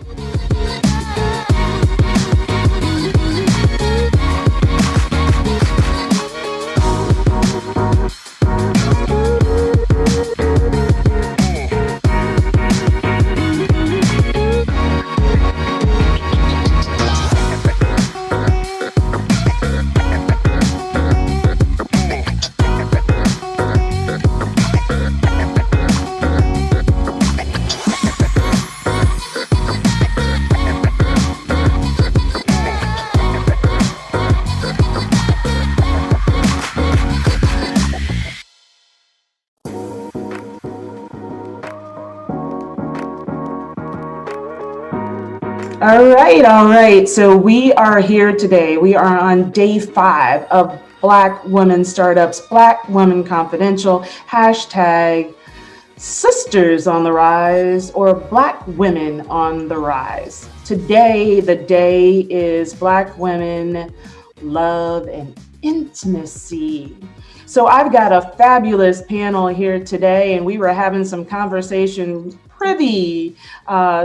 All right. So we are here today. We are on day 5 of Black Women Startups, Black Women Confidential, hashtag Sisters on the Rise, or Black Women on the Rise. Today, the day is Black Women, Love, and Intimacy. So I've got a fabulous panel here today, and we were having some conversation privy there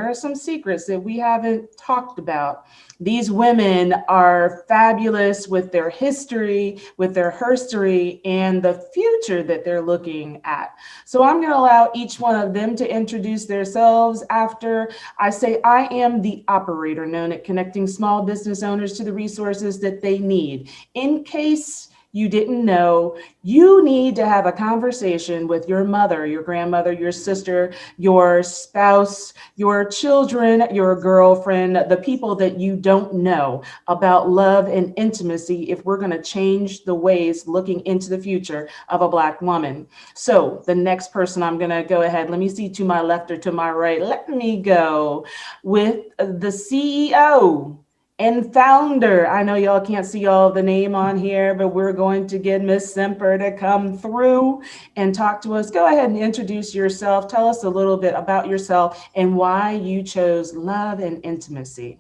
are some secrets that we haven't talked about. These women are fabulous with their history, with their herstory, and the future that they're looking at. So I'm going to allow each one of them to introduce themselves after I say I am the operator known at connecting small business owners to the resources that they need. In case you didn't know, you need to have a conversation with your mother, your grandmother, your sister, your spouse, your children, your girlfriend, the people that you don't know about love and intimacy if we're going to change the ways looking into the future of a Black woman. So the next person I'm going to go ahead, let me see to my left or to my right. Let me go with the CEO and founder. I know y'all can't see all the name on here, but we're going to get Miss Semper to come through and talk to us. Go ahead and introduce yourself. Tell us a little bit about yourself and why you chose love and intimacy.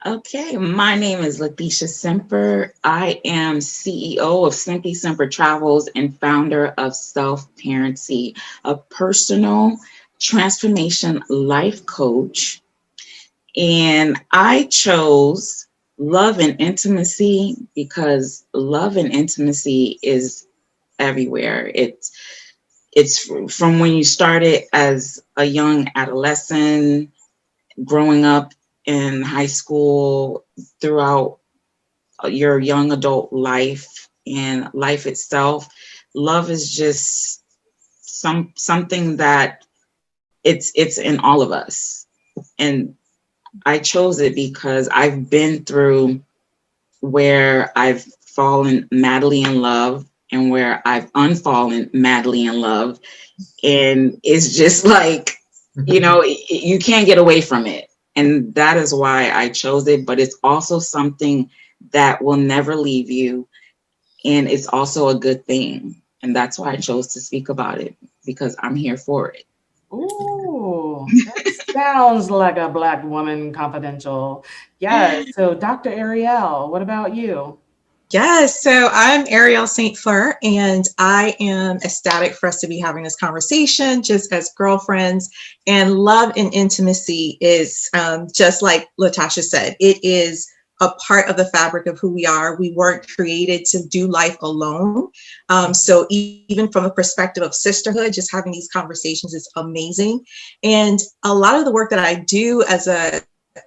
Okay, my name is Leticia Semper. I am CEO of Cynthia Semper Travels and founder of Self-Parency, a personal transformation life coach. And I chose love and intimacy because love and intimacy is everywhere. It's from when you started as a young adolescent, growing up in high school, throughout your young adult life and life itself. Love is just something that it's in all of us. And I chose it because I've been through where I've fallen madly in love and where I've unfallen madly in love. And it's just like, you can't get away from it. And that is why I chose it. But it's also something that will never leave you. And it's also a good thing. And that's why I chose to speak about it, because I'm here for it. Ooh, that sounds like a Black woman confidential. Yeah. So, Dr. Ariel, what about you? Yes, so I'm Ariel St. Fleur, and I am ecstatic for us to be having this conversation just as girlfriends. And love and intimacy is just like Latasha said, it is a part of the fabric of who we are. We weren't created to do life alone. So even from a perspective of sisterhood, just having these conversations is amazing. And a lot of the work that I do as a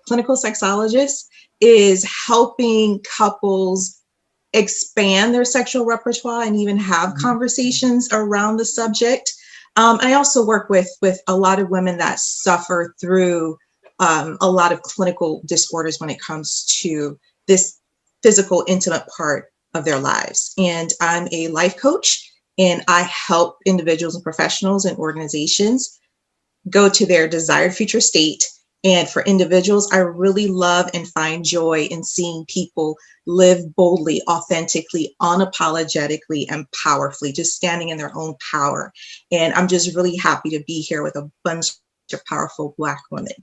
clinical sexologist is helping couples expand their sexual repertoire and even have conversations around the subject. I also work with a lot of women that suffer through a lot of clinical disorders when it comes to this physical, intimate part of their lives. And I'm a life coach, and I help individuals and professionals and organizations go to their desired future state. And for individuals, I really love and find joy in seeing people live boldly, authentically, unapologetically, and powerfully, just standing in their own power. And I'm just really happy to be here with a bunch of powerful Black women.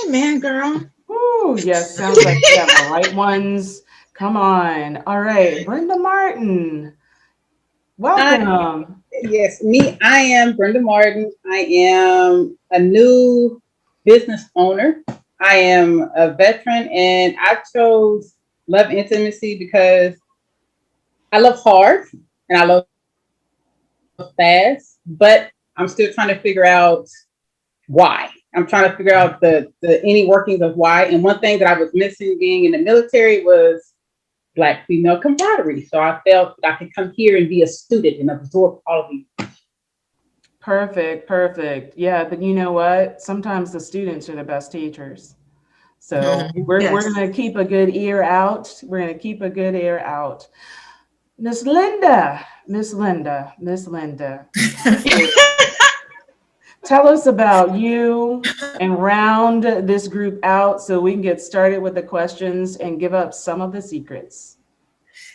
Amen, girl. Ooh, yes, sounds like you have the right ones. Come on. All right, Brenda Martin, welcome. Yes, I am Brenda Martin. I am a new business owner. I am a veteran, and I chose love and intimacy because I love hard and I love fast, but I'm still trying to figure out why. I'm trying to figure out the any workings of why. And one thing that I was missing being in the military was Black female camaraderie. So I felt I could come here and be a student and absorb all of these. Perfect, perfect. Yeah, but you know what? Sometimes the students are the best teachers. So we're going to keep a good ear out. We're going to keep a good ear out. Miss Linda. Tell us about you and round this group out so we can get started with the questions and give up some of the secrets.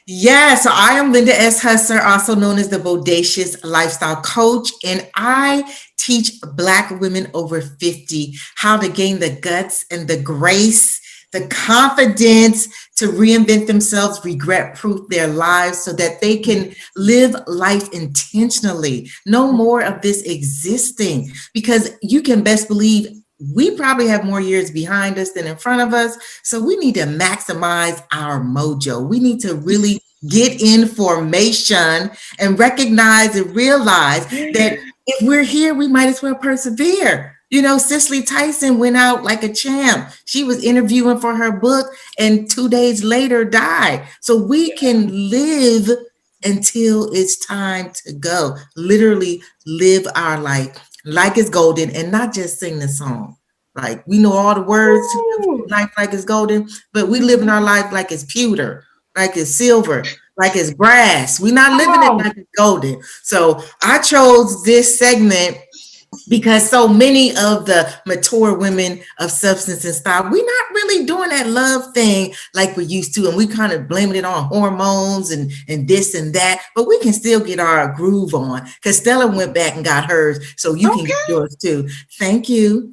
Yeah, so I am Linda S. Husser, also known as the Bodacious Lifestyle Coach, and I teach Black women over 50 how to gain the guts and the grace, the confidence to reinvent themselves, regret-proof their lives so that they can live life intentionally. No more of this existing, because you can best believe we probably have more years behind us than in front of us. So we need to maximize our mojo. We need to really get in formation and recognize and realize that if we're here, we might as well persevere. You know, Cicely Tyson went out like a champ. She was interviewing for her book and 2 days later died. So we can live until it's time to go. Literally live our life like it's golden, and not just sing the song. Like, we know all the words to life like it's golden, but we live in our life like it's pewter, like it's silver, like it's brass. We're not living it like it's golden. So I chose this segment Because so many of the mature women of substance and style, we're not really doing that love thing like we used to. And we kind of blaming it on hormones and this and that. But we can still get our groove on, because Stella went back and got hers. So you can get yours too. Thank you.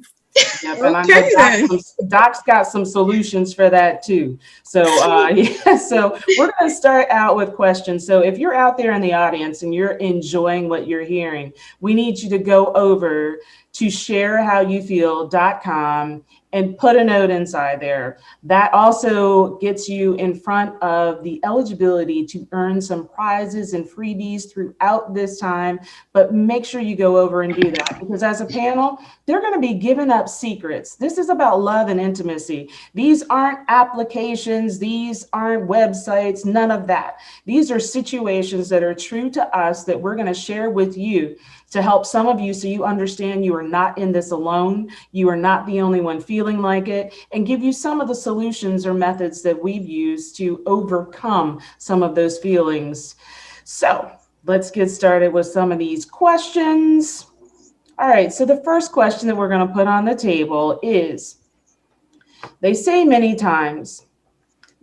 Yep, and I know Doc's got some solutions for that too. So yeah, so we're going to start out with questions. So if you're out there in the audience and you're enjoying what you're hearing, we need you to go over to sharehowyoufeel.com and put a note inside there. That also gets you in front of the eligibility to earn some prizes and freebies throughout this time. But make sure you go over and do that, because as a panel, they're going to be giving up secrets. This is about love and intimacy. These aren't applications. These aren't websites, none of that. These are situations that are true to us that we're going to share with you to help some of you so you understand you are not in this alone. You are not the only one feeling like it, and give you some of the solutions or methods that we've used to overcome some of those feelings. So let's get started with some of these questions. All right, so the first question that we're going to put on the table is, they say many times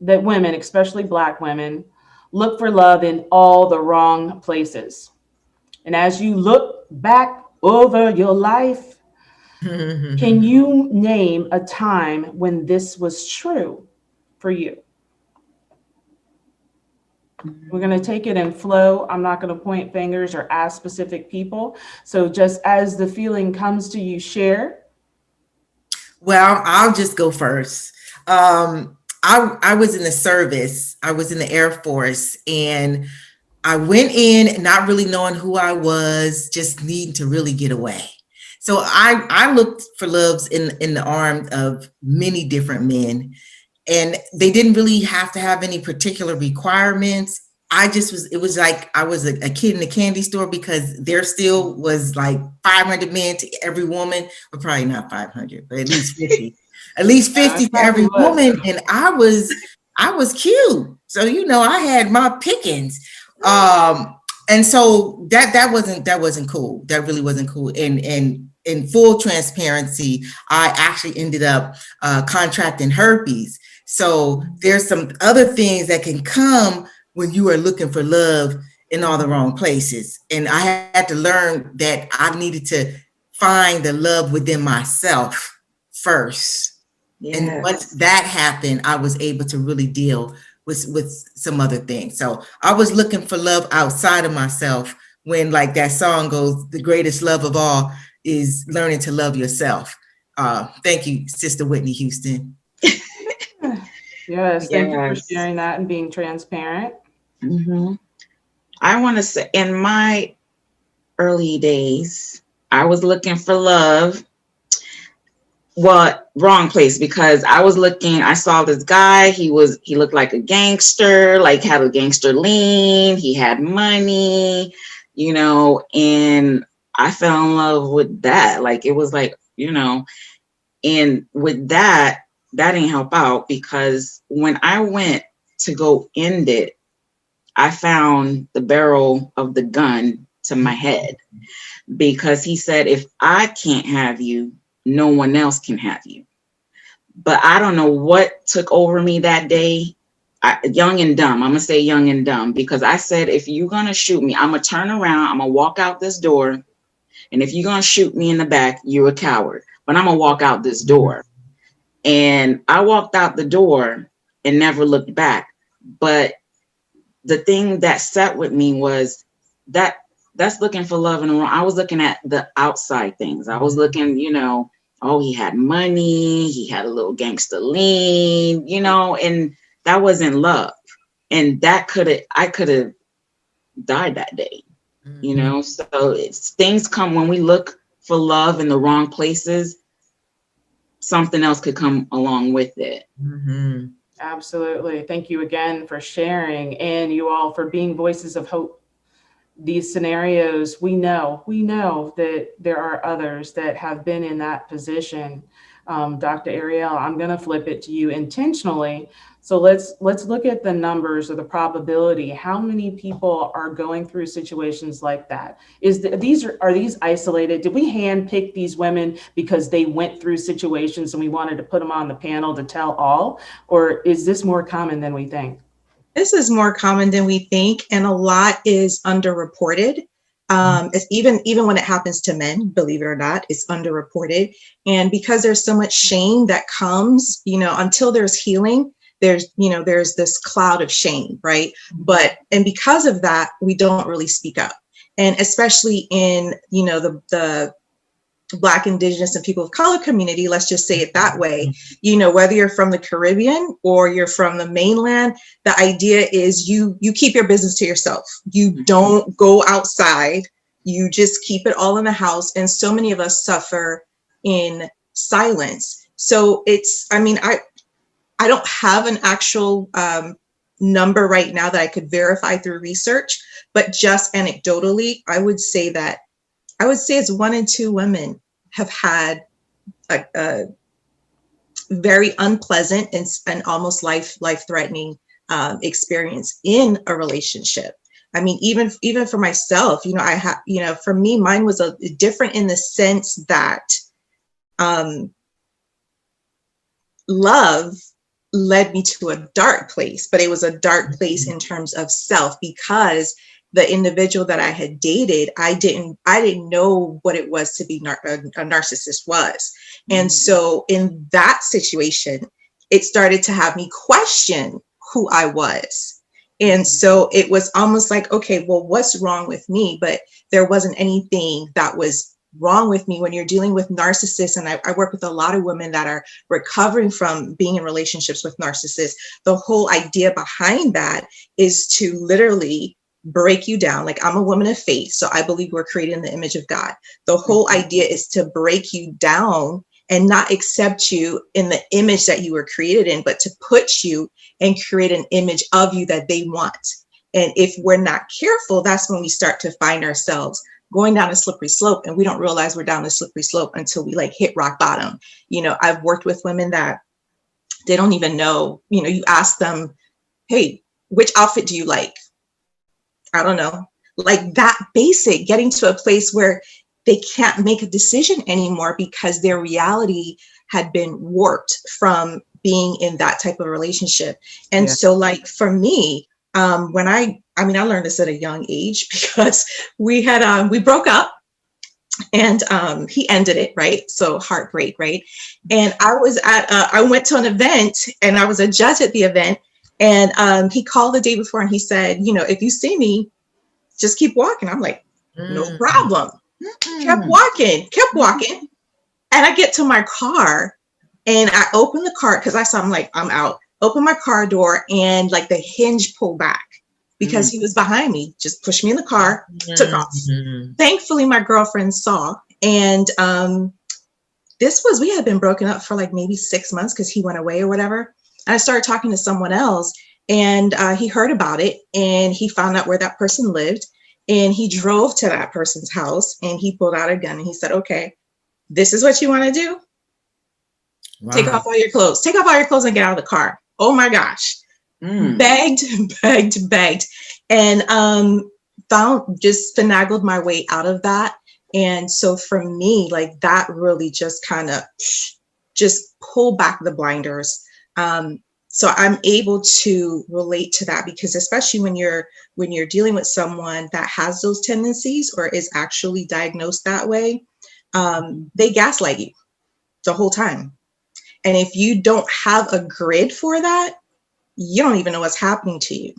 that women, especially Black women, look for love in all the wrong places. And as you look back over your life, can you name a time when this was true for you? We're going to take it in flow. I'm not going to point fingers or ask specific people. So just as the feeling comes to you, share. Well, I'll just go first. I was in the service. I was in the Air Force, and I went in not really knowing who I was, just needing to really get away. So I looked for loves in the arms of many different men, and they didn't really have to have any particular requirements. It was like I was a kid in a candy store, because there still was like 500 men to every woman, or probably not 500, but at least 50. At least 50 to every woman. And I was cute. So, I had my pickings. And so that wasn't cool. That really wasn't cool. And in full transparency, I actually ended up contracting herpes. So there's some other things that can come when you are looking for love in all the wrong places. And I had to learn that I needed to find the love within myself first. Yes. And once that happened, I was able to really deal with some other things. So I was looking for love outside of myself, when, like that song goes, the greatest love of all is learning to love yourself. Thank you, Sister Whitney Houston. Yes, thank you for sharing that and being transparent. Mm-hmm. I want to say, in my early days, I was looking for love. Well, wrong place, because I saw this guy, he looked like a gangster, like had a gangster lean, he had money, and I fell in love with that. Like, it was like, and with that didn't help out, because when I went to go end it, I found the barrel of the gun to my head, because he said, if I can't have you, no one else can have you. But I don't know what took over me that day. Young and dumb. I'm going to say young and dumb, because I said, if you're going to shoot me, I'm going to turn around, I'm going to walk out this door. And if you're going to shoot me in the back, you're a coward. But I'm going to walk out this door. And I walked out the door and never looked back. But the thing that sat with me was that's looking for love in the wrong. I was looking at the outside things. I was looking, oh, he had money, he had a little gangster lean, and that wasn't love. And I could have died that day, So things come when we look for love in the wrong places, something else could come along with it. Mm-hmm. Absolutely. Thank you again for sharing, and you all for being voices of hope. These scenarios, we know that there are others that have been in that position. Dr. Ariel, I'm going to flip it to you intentionally. So let's look at the numbers or the probability. How many people are going through situations like that? Are these isolated? Did we handpick these women because they went through situations and we wanted to put them on the panel to tell all? Or is this more common than we think? This is more common than we think, and a lot is underreported. It's even when it happens to men, believe it or not, it's underreported. And because there's so much shame that comes, until there's healing, there's this cloud of shame, right? And because of that, we don't really speak up. And especially in, the Black, Indigenous, and people of color community, let's just say it that way, whether you're from the Caribbean or you're from the mainland, the idea is you keep your business to yourself. You don't go outside. You just keep it all in the house. And so many of us suffer in silence. So I don't have an actual number right now that I could verify through research, but just anecdotally, I would say it's 1 in 2 women have had a very unpleasant and almost life-threatening experience in a relationship. I mean, even for myself, for me, mine was different in the sense that love led me to a dark place, but it was a dark place in terms of self, because the individual that I had dated, I didn't know what it was to be a narcissist was. And so in that situation, it started to have me question who I was. And so it was almost like, okay, well, what's wrong with me? But there wasn't anything that was wrong with me when you're dealing with narcissists. And I work with a lot of women that are recovering from being in relationships with narcissists. The whole idea behind that is to literally break you down. Like, I'm a woman of faith, so I believe we're created in the image of God. The whole idea is to break you down and not accept you in the image that you were created in, but to put you and create an image of you that they want. And if we're not careful, that's when we start to find ourselves going down a slippery slope, and we don't realize we're down a slippery slope until we hit rock bottom. I've worked with women that they don't even know, you ask them, hey, which outfit do you like? I don't know, like that basic, getting to a place where they can't make a decision anymore because their reality had been warped from being in that type of relationship. And so for me, when I learned this at a young age, because we broke up and he ended it, right? So heartbreak, right? And I went to an event and I was a judge at the event. And he called the day before and he said, if you see me, just keep walking. I'm like, no problem. Kept walking. And I get to my car and I open the car because I'm like, I'm out. Open my car door and the hinge pulled back because he was behind me, just pushed me in the car, took off. Thankfully, my girlfriend saw. And we had been broken up for maybe 6 months because he went away or whatever. And I started talking to someone else and he heard about it and he found out where that person lived and he drove to that person's house and he pulled out a gun and he said, okay, this is what you want to do? Wow. Take off all your clothes and get out of the car. Oh my gosh. Begged. And finagled my way out of that. And so for me, that really just kind of just pulled back the blinders. So I'm able to relate to that because especially when you're dealing with someone that has those tendencies or is actually diagnosed that way, they gaslight you the whole time. And if you don't have a grid for that, you don't even know what's happening to you.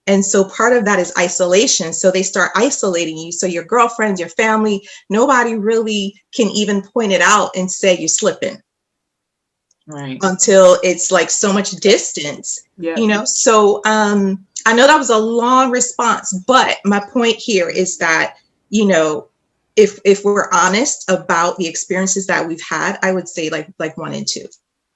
And so part of that is isolation. So they start isolating you. So your girlfriends, your family, nobody really can even point it out and say you're slipping. Right. Until it's so much distance, So I know that was a long response, but my point here is that, if we're honest about the experiences that we've had, I would say like 1 in 2.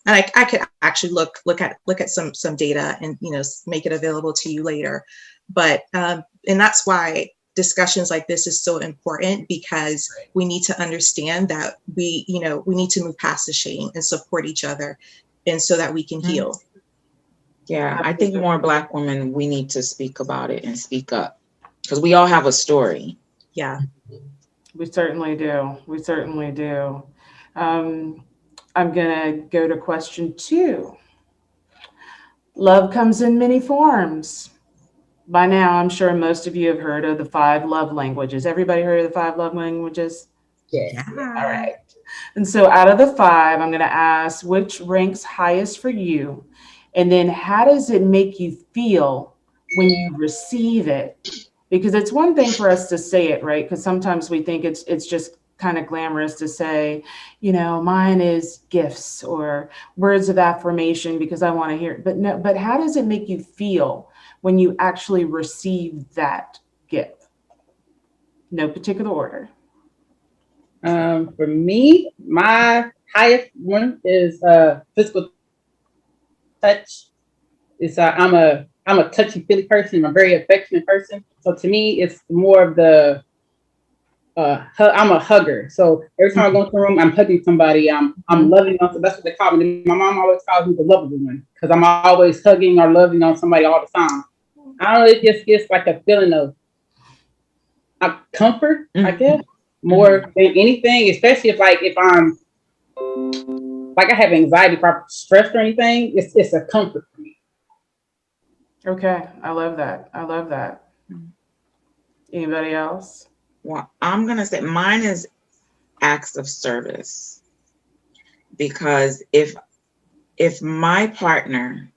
And I could actually look at some data and, make it available to you later. But, and that's why discussions like this is so important, because we need to understand that we need to move past the shame and support each other, and so that we can heal. Yeah, I think more Black women, we need to speak about it and speak up, because we all have a story. Yeah, we certainly do. We certainly do. I'm going to go to question 2. Love comes in many forms. By now, I'm sure most of you have heard of the 5 love languages. Everybody heard of the 5 love languages? Yeah. All right. And so out of the 5, I'm going to ask which ranks highest for you. And then how does it make you feel when you receive it? Because it's one thing for us to say it, right? Because sometimes we think it's just kind of glamorous to say, mine is gifts or words of affirmation because I want to hear it. But no, but how does it make you feel when you actually receive that gift? No particular order. For me, my highest one is physical touch. It's I'm a touchy feely person. I'm a very affectionate person. So to me, it's more of the I'm a hugger. So every time I go into a room, I'm hugging somebody. I'm loving on. So that's what they call me. My mom always calls me the lovable one, because I'm always hugging or loving on somebody all the time. I don't know. It just gets like a feeling of comfort, I guess, more than anything. Especially if I'm like I have anxiety, if I'm stressed or anything, it's a comfort for me. Okay, I love that. I love that. Anybody else? Well, I'm gonna say mine is acts of service, because if my partner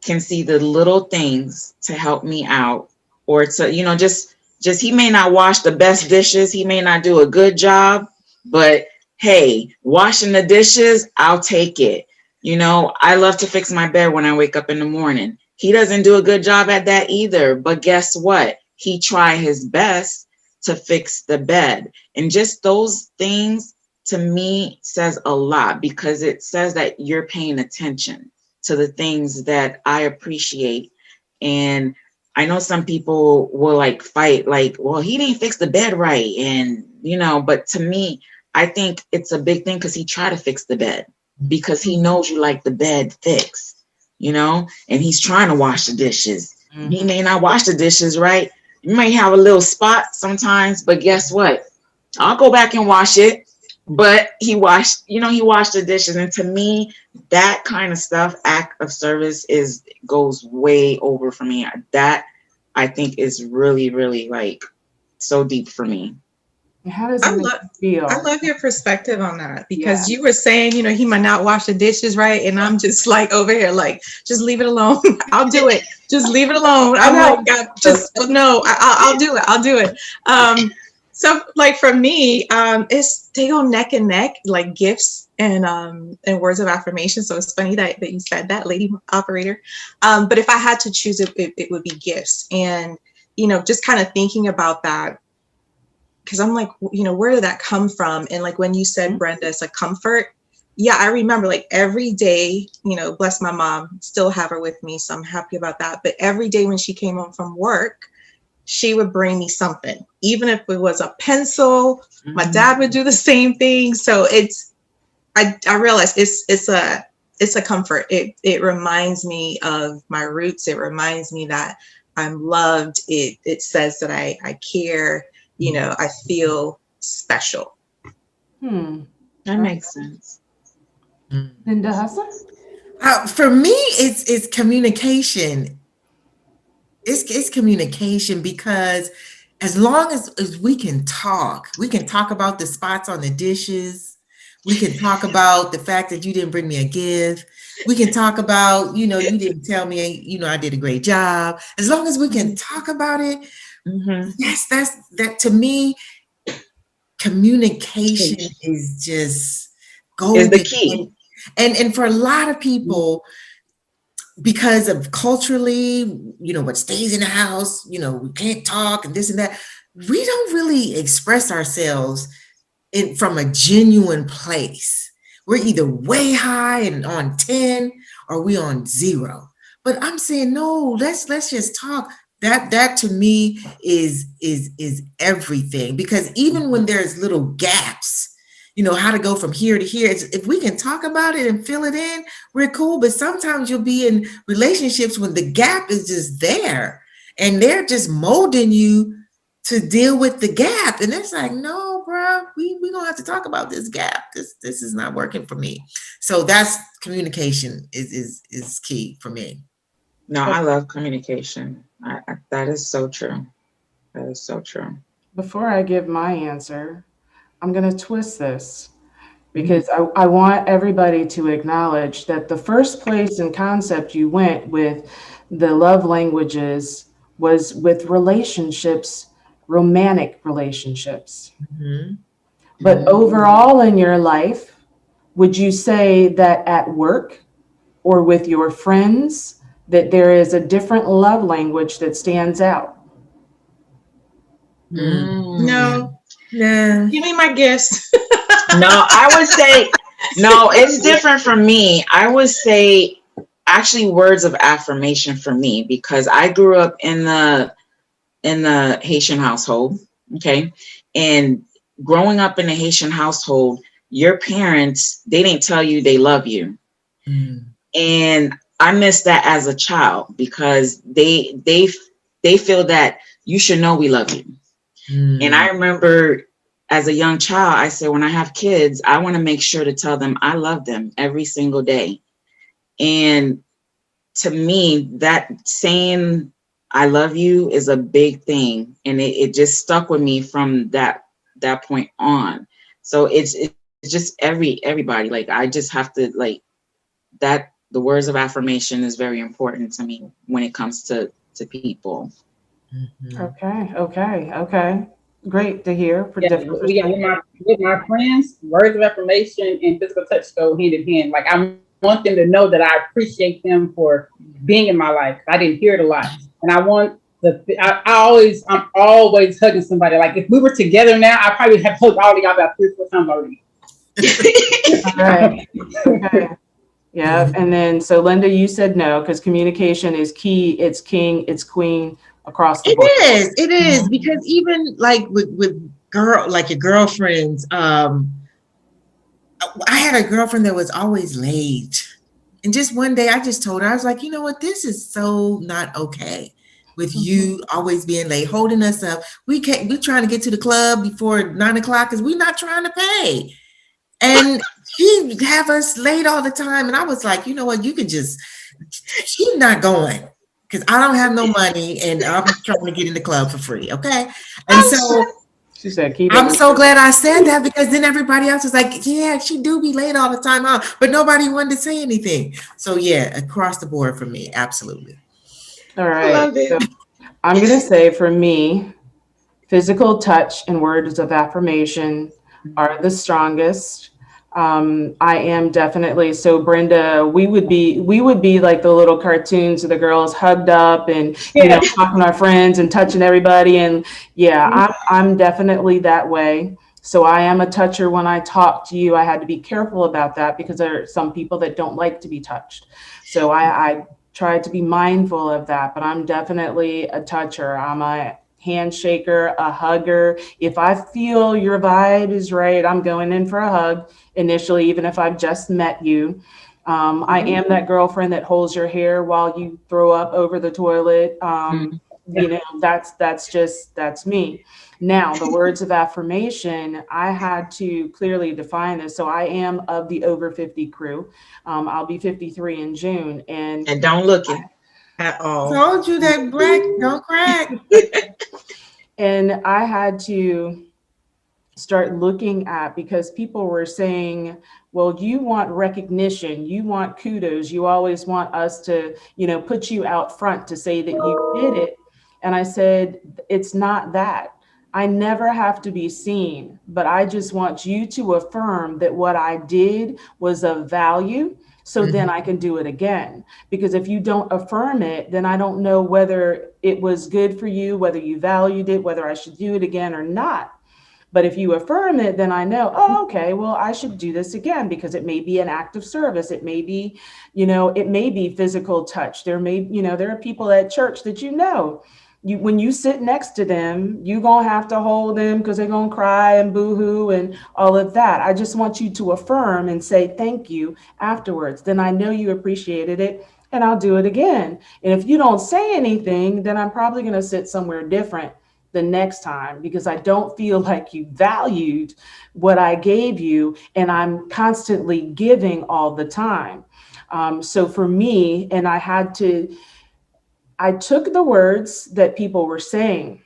can see the little things to help me out, or to just he may not wash the best dishes, he may not do a good job, but hey, washing the dishes, I'll take it. I love to fix my bed when I wake up in the morning. He doesn't do a good job at that either, but guess what? He tried his best to fix the bed. And just those things to me says a lot, because it says that you're paying attention to the things that I appreciate. And I know some people will fight, well, he didn't fix the bed right. And, but to me, I think it's a big thing, because he tried to fix the bed because he knows you like the bed fixed, and he's trying to wash the dishes. He may not wash the dishes right. You might have a little spot sometimes, but guess what? I'll go back and wash it. But he washed the dishes. And to me, that kind of stuff, act of service, goes way over for me. That I think is really, really so deep for me. How does it make you feel? I love your perspective on that, because you were saying, he might not wash the dishes right, and I'm just over here just leave it alone. I'll do it. Just leave it alone. I'll do it. I'll do it. So for me, they go neck and neck, gifts and words of affirmation. So it's funny that you said that, lady operator. But if I had to choose, it would be gifts, and just kind of thinking about that. Because I'm where did that come from? And when you said, Brenda, it's a comfort. Yeah, I remember every day, bless my mom, still have her with me. So I'm happy about that. But every day when she came home from work, she would bring me something, even if it was a pencil. My dad would do the same thing. So I realized it's a comfort. It reminds me of my roots. It reminds me that I'm loved. It says that I care. I feel special. That makes sense. Linda Husser? For me, it's communication. It's communication, because as long as we can talk about the spots on the dishes. We can talk about the fact that you didn't bring me a gift. We can talk about, you didn't tell me, I did a great job. As long as we can talk about it. Yes, that to me, communication is just golden. Is the key. And for a lot of people, because of culturally, what stays in the house, we can't talk and this and that. We don't really express ourselves from a genuine place. We're either way high and on 10 or we on 0. But I'm saying, no, let's just talk. That to me is everything, because even when there's little gaps, how to go from here to here, if we can talk about it and fill it in, we're cool. But sometimes you'll be in relationships when the gap is just there and they're just molding you to deal with the gap, and it's like, no, bro, we gonna have to talk about this gap. This is not working for me. So that's communication is key for me. No, I love communication. That is so true. That is so true. Before I give my answer, I'm going to twist this because I want everybody to acknowledge that the first place and concept you went with the love languages was with relationships, romantic relationships. Mm-hmm. But overall in your life, would you say that at work or with your friends, that there is a different love language that stands out? No. Yeah. Give me my gifts. No, I would say, no, it's different for me. I would say actually words of affirmation for me, because I grew up in the Haitian household. Okay. And growing up in a Haitian household, your parents, they didn't tell you they love you. And I missed that as a child, because they feel that you should know we love you. And I remember as a young child, I said, when I have kids, I want to make sure to tell them I love them every single day. And to me, that saying I love you is a big thing. And it just stuck with me from that point on. So it's just everybody, like, I just have to, like, that the words of affirmation is very important to me when it comes to people. Okay. Great to hear. For Yeah, different with my friends, words of affirmation and physical touch go hand in hand. Like, I want them to know that I appreciate them for being in my life. I didn't hear it a lot, and I want I'm always hugging somebody. Like, if we were together now, I probably have hugged all of y'all about 3 or 4 times already. All right. Okay. Yeah. And then, so Linda, you said no, because communication is key. It's king. It's queen across the board. It is, because even like with your girlfriends, I had a girlfriend that was always late. And just one day I just told her, I was like, you know what, this is so not okay with you always being late, holding us up. We trying to get to the club before 9 o'clock because we're not trying to pay. And she'd have us late all the time. And I was like, you know what, she's not going, because I don't have no money and I'm trying to get in the club for free. Okay. And so she said, I'm so glad I said that, because then everybody else was like, yeah, she do be late all the time, but nobody wanted to say anything. So yeah, across the board for me, absolutely. All right. So I'm going to say, for me, physical touch and words of affirmation are the strongest. I am definitely, so Brenda, we would be like the little cartoons of the girls hugged up and, talking to our friends and touching everybody. And yeah, I'm definitely that way. So I am a toucher. When I talk to you, I had to be careful about that, because there are some people that don't like to be touched. So I try to be mindful of that, but I'm definitely a toucher. I'm a handshaker, a hugger. If I feel your vibe is right, I'm going in for a hug initially, even if I've just met you. I am that girlfriend that holds your hair while you throw up over the toilet. That's me. Now, the words of affirmation, I had to clearly define this. So I am of the over 50 crew. I'll be 53 in June. And don't look it at all. Told you that black don't crack. And I had to start looking at, because people were saying, well, you want recognition, you want kudos, you always want us to, put you out front to say that you did it. And I said, it's not that. I never have to be seen, but I just want you to affirm that what I did was of value. So then I can do it again. Because if you don't affirm it, then I don't know whether it was good for you, whether you valued it, whether I should do it again or not. But if you affirm it, then I know, oh, okay, well, I should do this again, because it may be an act of service. It may be, it may be physical touch. There are people at church that when you sit next to them, you gonna have to hold them because they're gonna cry and boo-hoo and all of that. I just want you to affirm and say thank you afterwards. Then I know you appreciated it and I'll do it again. And if you don't say anything, then I'm probably gonna sit somewhere different the next time because I don't feel like you valued what I gave you and I'm constantly giving all the time. So for me, and I took the words that people were saying.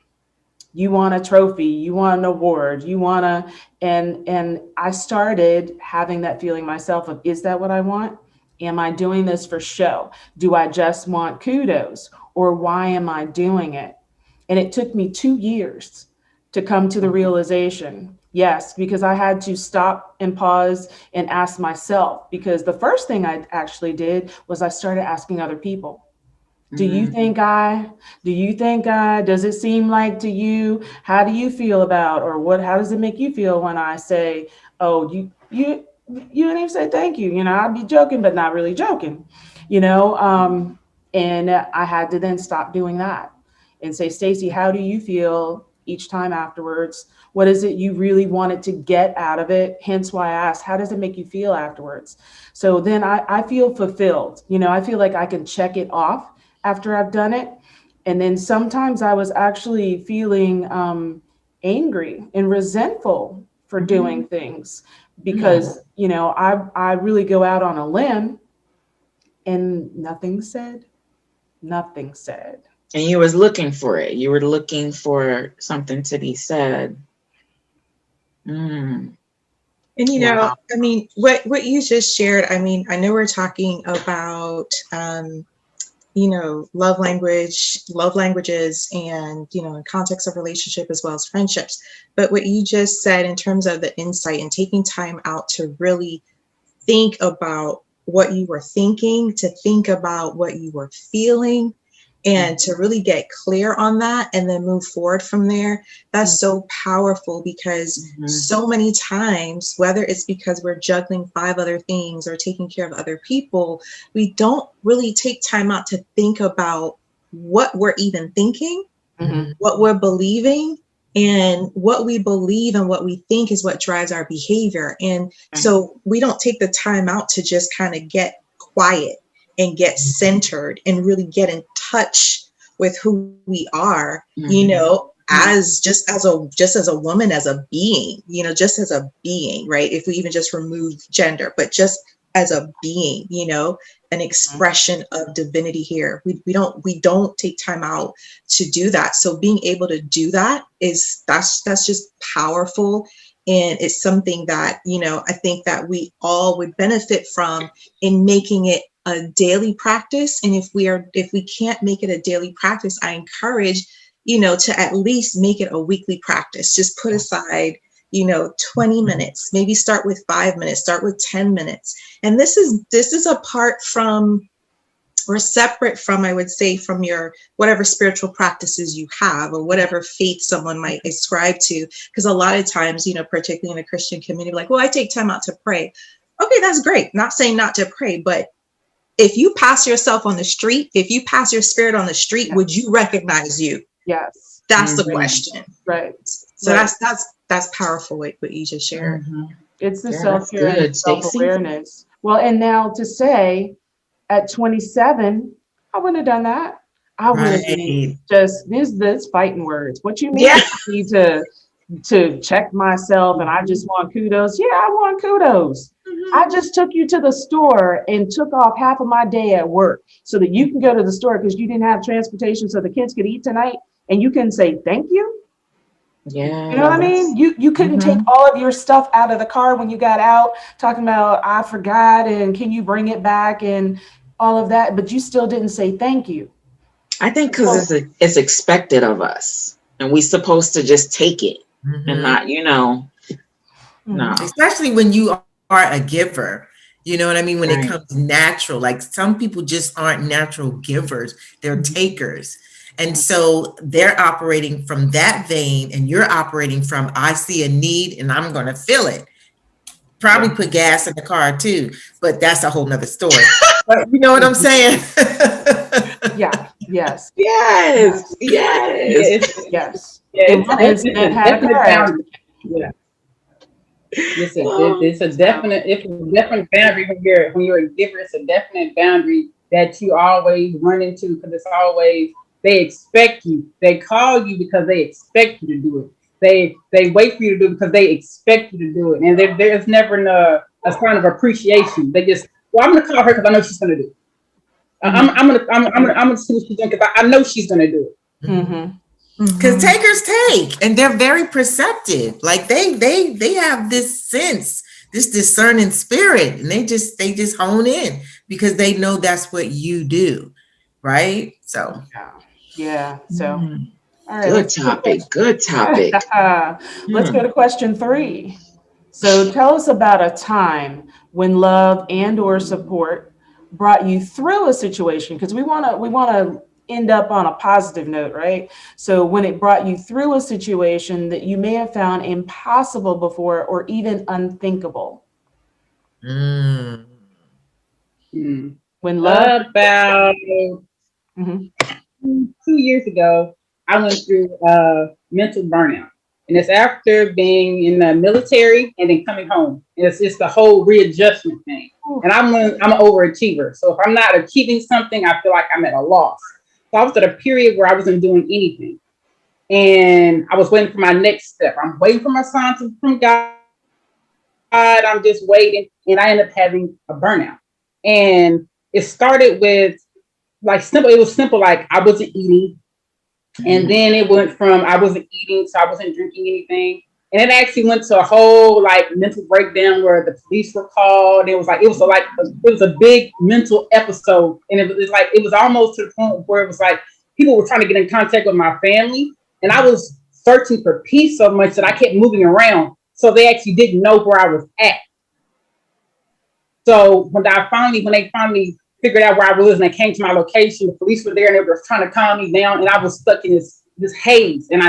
You want a trophy, you want an award, you want to, and I started having that feeling myself of, is that what I want? Am I doing this for show? Do I just want kudos? Or why am I doing it? And it took me 2 years to come to the realization. Yes, because I had to stop and pause and ask myself, because the first thing I actually did was I started asking other people. Do you think does it seem like to you, how do you feel about, or how does it make you feel when I say, oh, you didn't even say thank you. I'd be joking, but not really joking, you know? And I had to then stop doing that and say, Stacey, how do you feel each time afterwards? What is it you really wanted to get out of it? Hence why I asked, how does it make you feel afterwards? So then I feel fulfilled. I feel like I can check it off after I've done it. And then sometimes I was actually feeling angry and resentful for doing things because, I really go out on a limb and nothing said. And you was looking for it. You were looking for something to be said. And wow. I mean, what you just shared, I mean, I know we're talking about love languages and, in context of relationship as well as friendships. But what you just said in terms of the insight and taking time out to really think about what you were thinking, to think about what you were feeling, and to really get clear on that and then move forward from there. That's so powerful because so many times, whether it's because we're juggling 5 other things or taking care of other people, we don't really take time out to think about what we're even thinking, what we're believing, and what we believe and what we think is what drives our behavior. And so we don't take the time out to just kind of get quiet and get centered and really get in touch with who we are, as just as a woman, as a being, just as a being, right? If we even just remove gender, but just as a being, an expression of divinity here. We don't take time out to do that. So being able to do that that's just powerful. And it's something that, I think that we all would benefit from in making it a daily practice. And if we can't make it a daily practice, I encourage, to at least make it a weekly practice. Just put aside, 20 minutes, maybe start with 5 minutes, start with 10 minutes. And this is apart from, or separate from, I would say, from your whatever spiritual practices you have or whatever faith someone might ascribe to. Because a lot of times, particularly in a Christian community, like, well, I take time out to pray. Okay, that's great. Not saying not to pray, but if you pass yourself on the street, if you pass your spirit on the street, would you recognize you? Yes. That's the question. Right. So that's powerful what you just shared. It's the self-care and self-awareness. Well, and now to say at 27, I wouldn't have done that. I would have been just this fighting words. What you mean? I need to check myself and I just want kudos. Yeah, I want kudos. I just took you to the store and took off half of my day at work so that you can go to the store because you didn't have transportation so the kids could eat tonight and you can say thank you. Yeah. You know what I mean? You couldn't take all of your stuff out of the car when you got out talking about I forgot and can you bring it back and all of that, but you still didn't say thank you. I think because it's expected of us and we're supposed to just take it and not, no. Especially when you are a giver. You know what I mean? When it comes natural, like some people just aren't natural givers, they're takers. And so they're operating from that vein and you're operating from, I see a need and I'm going to fill it. Probably put gas in the car too, but that's a whole nother story. But you know what I'm saying? Yes. Yes. Yes. Yes. Yeah, In one it's a incident, had a definite car boundary. accident. Yeah. Oh, It's a definite boundary when you're a giver. It's a definite boundary that you always run into because it's always they expect you. They call you because they expect you to do it. They wait for you to do it because they expect you to do it, and there's never a sign of appreciation. They just I'm gonna call her because I know she's gonna do it. I'm gonna see what she's doing because I know she's gonna do it. Mm-hmm. Because takers take, and they're very perceptive. Like they have this sense, this discerning spirit, and they just hone in because they know that's what you do, right? So Yeah. So all right, good let's topic. Good topic. let's go to question 3. So tell us about a time when love and or support brought you through a situation, because we want to end up on a positive note, right? So when it brought you through a situation that you may have found impossible before or even unthinkable. Mm. When love About Mhm. 2 years ago, I went through mental burnout. And it's after being in the military and then coming home. And it's the whole readjustment thing. And I'm an overachiever. So if I'm not achieving something, I feel like I'm at a loss. So I was at a period where I wasn't doing anything. And I was waiting for my next step. I'm waiting for my sign from God. I'm just waiting. And I ended up having a burnout. And it started with like simple. It was simple. Like I wasn't eating. And then it went from I wasn't eating, so I wasn't drinking anything. And it actually went to a whole like mental breakdown where the police were called. It was a big mental episode. And it was almost to the point where it was like people were trying to get in contact with my family. And I was searching for peace so much that I kept moving around. So they actually didn't know where I was at. So when they finally figured out where I was and they came to my location, the police were there and they were trying to calm me down, and I was stuck in this haze. And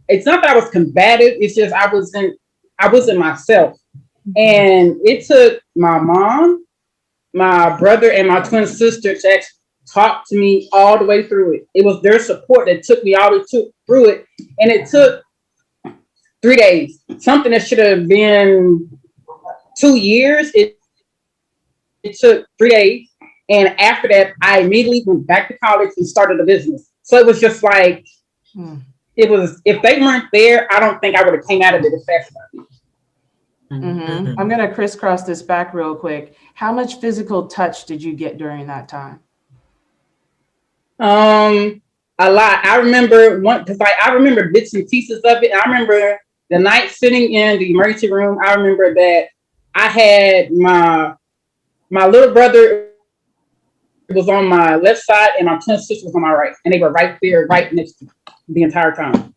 it's not that I was combative, it's just I wasn't myself. And it took my mom, my brother, and my twin sister to actually talk to me all the way through it. It was their support that took me all the way through it. And it took 3 days. Something that should have been 2 years, it took 3 days. And after that, I immediately went back to college and started a business. So it was just like, if they weren't there, I don't think I would have came out of it as fast as I did. Mm-hmm. I'm going to crisscross this back real quick. How much physical touch did you get during that time? A lot. I remember I remember bits and pieces of it. I remember the night sitting in the emergency room. I remember that I had my little brother was on my left side and my twin sister was on my right, and they were right there, right next to me the entire time.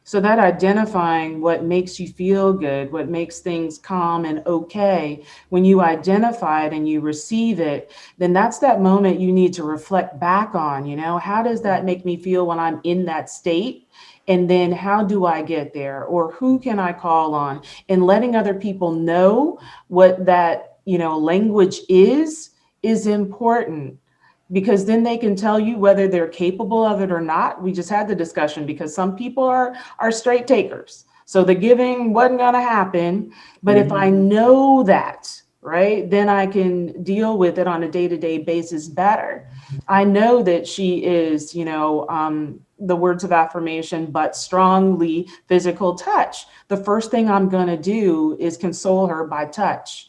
So that identifying what makes you feel good, what makes things calm and okay, when you identify it and you receive it, then that's that moment you need to reflect back on, how does that make me feel when I'm in that state? And then how do I get there? Or who can I call on? And letting other people know what that, language is important. Because then they can tell you whether they're capable of it or not. We just had the discussion because some people are straight takers. So the giving wasn't going to happen. But if I know that, right, then I can deal with it on a day-to-day basis better. I know that she is, the words of affirmation, but strongly physical touch. The first thing I'm going to do is console her by touch.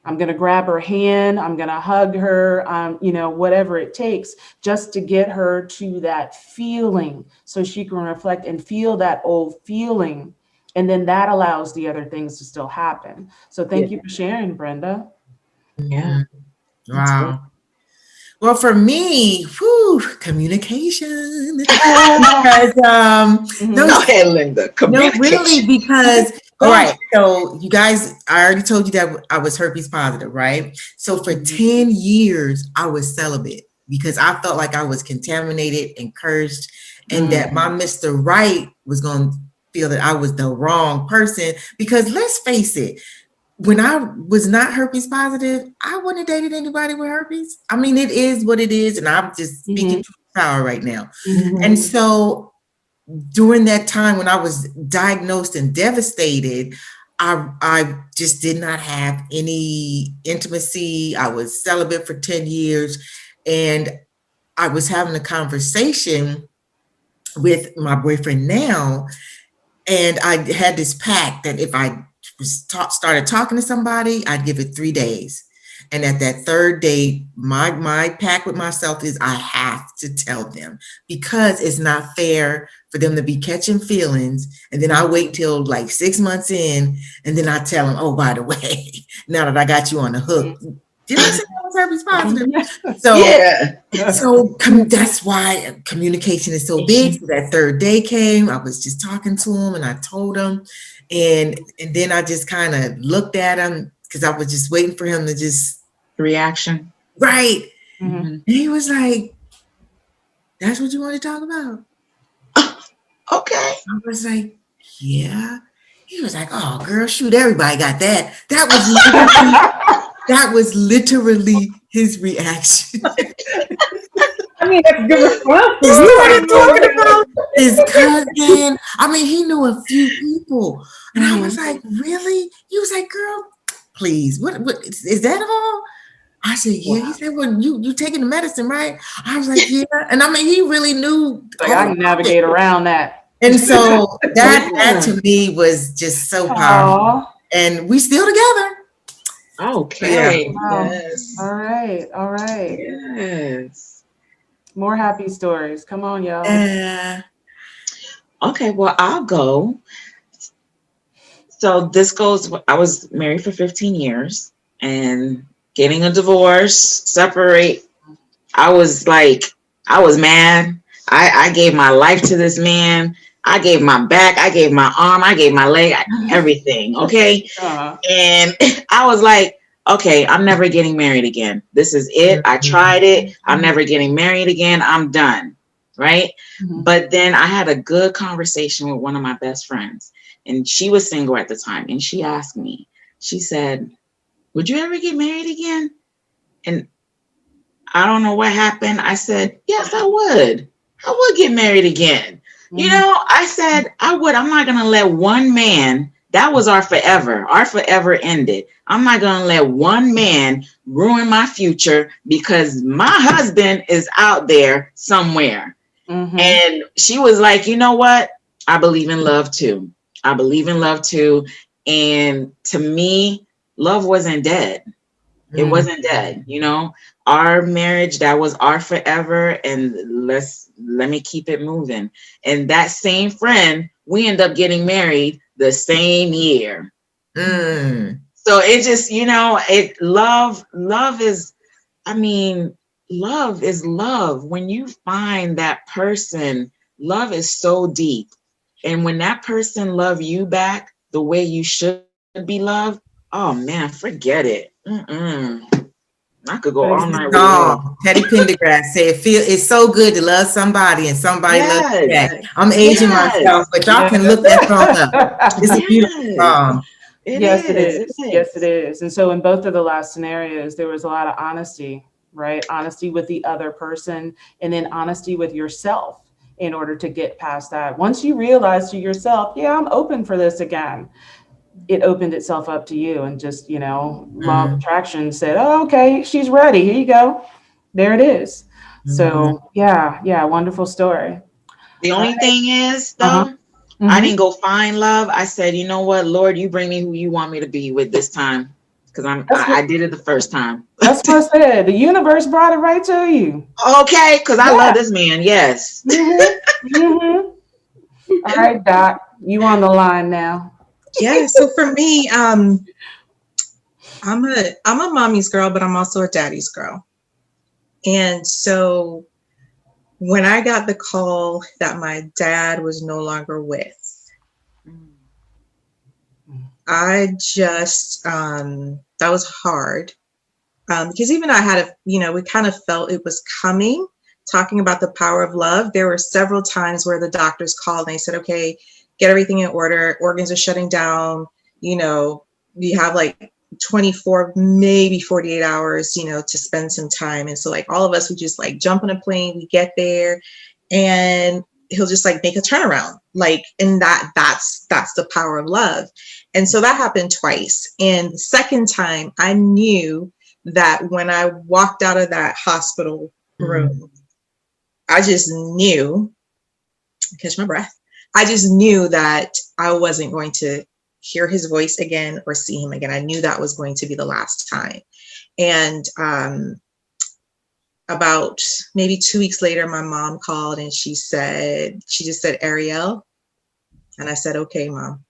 I'm going to grab her hand. I'm going to hug her, whatever it takes just to get her to that feeling so she can reflect and feel that old feeling. And then that allows the other things to still happen. So thank you for sharing, Brenda. Yeah. Wow. Well, for me, communication. Because, Go ahead, Linda. Communication. No, really, because all right. So you guys, I already told you that I was herpes positive, right? So for 10 years, I was celibate because I felt like I was contaminated and cursed, and that my Mr. Right was going to feel that I was the wrong person. Because let's face it, when I was not herpes positive, I wouldn't have dated anybody with herpes. I mean, it is what it is, and I'm just speaking to power right now. And so during that time when I was diagnosed and devastated, I just did not have any intimacy. I was celibate for 10 years, and I was having a conversation with my boyfriend now, and I had this pact that if I started talking to somebody, I'd give it 3 days. And at that third day, my pact with myself is I have to tell them, because it's not fair for them to be catching feelings. And then I wait till like 6 months in, and then I tell them, oh, by the way, now that I got you on the hook, did I say I was herpes positive? So, that's why communication is so big. So that third day came, I was just talking to him, and I told him, and then I just kind of looked at him because I was just waiting for him to just reaction. Right. And he was like, "That's what you want to talk about?" Okay. I was like, "Yeah." He was like, "Oh, girl, shoot, everybody got that." That was literally his reaction. I mean, that's a good response. You know what I'm talking about? His cousin. I mean, he knew a few people. And I was like, really? He was like, girl, please, what is that all? I said, yeah. Wow. He said, well, you taking the medicine, right? I was like, yeah. And I mean, he really knew. Like, I can navigate around that. And so that to me was just so powerful. And we still together. Okay. Yeah. Wow. Yes. All right. Yes. More happy stories. Come on, y'all. Okay, well, I'll go. So this goes, I was married for 15 years and getting a divorce, separate. I was mad. I gave my life to this man. I gave my back, I gave my arm, I gave my leg, everything, okay? And I was like, okay, I'm never getting married again. This is it. I tried it. I'm never getting married again. I'm done, right? But then I had a good conversation with one of my best friends, and she was single at the time, and she asked me, she said, would you ever get married again? And I don't know what happened. I said, yes, I would. I would get married again. You know, I said, I would. I'm not going to let one man, that was our forever. Our forever ended. I'm not going to let one man ruin my future because my husband is out there somewhere. And she was like, you know what? I believe in love too. I believe in love too. And to me, love wasn't dead. It wasn't dead, you know. Our marriage, that was our forever, and let me keep it moving. And that same friend, we end up getting married the same year. So it just, you know, love is, I mean, love is love. When you find that person, love is so deep. And when that person love you back the way you should be loved, oh man, forget it. I could go all night with love. Teddy Pendergrass said, it's so good to love somebody and somebody loves you back. I'm aging myself, but y'all can look that song up. It's a beautiful song. Yes, it is. Yes, it is. And so in both of the last scenarios, there was a lot of honesty, right? Honesty with the other person, and then honesty with yourself in order to get past that. Once you realize to yourself, yeah, I'm open for this again, it opened itself up to you, and just, you know, law of attraction said, oh, okay, she's ready. Here you go. There it is. So yeah, wonderful story. The only thing is, though, I didn't go find love. I said, you know what, Lord, you bring me who you want me to be with this time, because I did it the first time. That's what I said. The universe brought it right to you. Okay, because I love this man. Yes. All right, Doc, you on the line now. Yeah, so for me, I'm a mommy's girl, but I'm also a daddy's girl. And so when I got the call that my dad was no longer with, I just, that was hard. Because even I had we kind of felt it was coming, talking about the power of love. There were several times where the doctors called and they said, okay, get everything in order. Organs are shutting down. You know, you have like 24, maybe 48 hours, to spend some time. And so like all of us, we just like jump on a plane, we get there, and he'll just like make a turnaround. Like, and that's the power of love. And so that happened twice. And the second time I knew that when I walked out of that hospital room, I just knew, catch my breath. I just knew that I wasn't going to hear his voice again or see him again. I knew that was going to be the last time. And about maybe 2 weeks later, my mom called and she just said, Ariel. And I said, okay, Mom.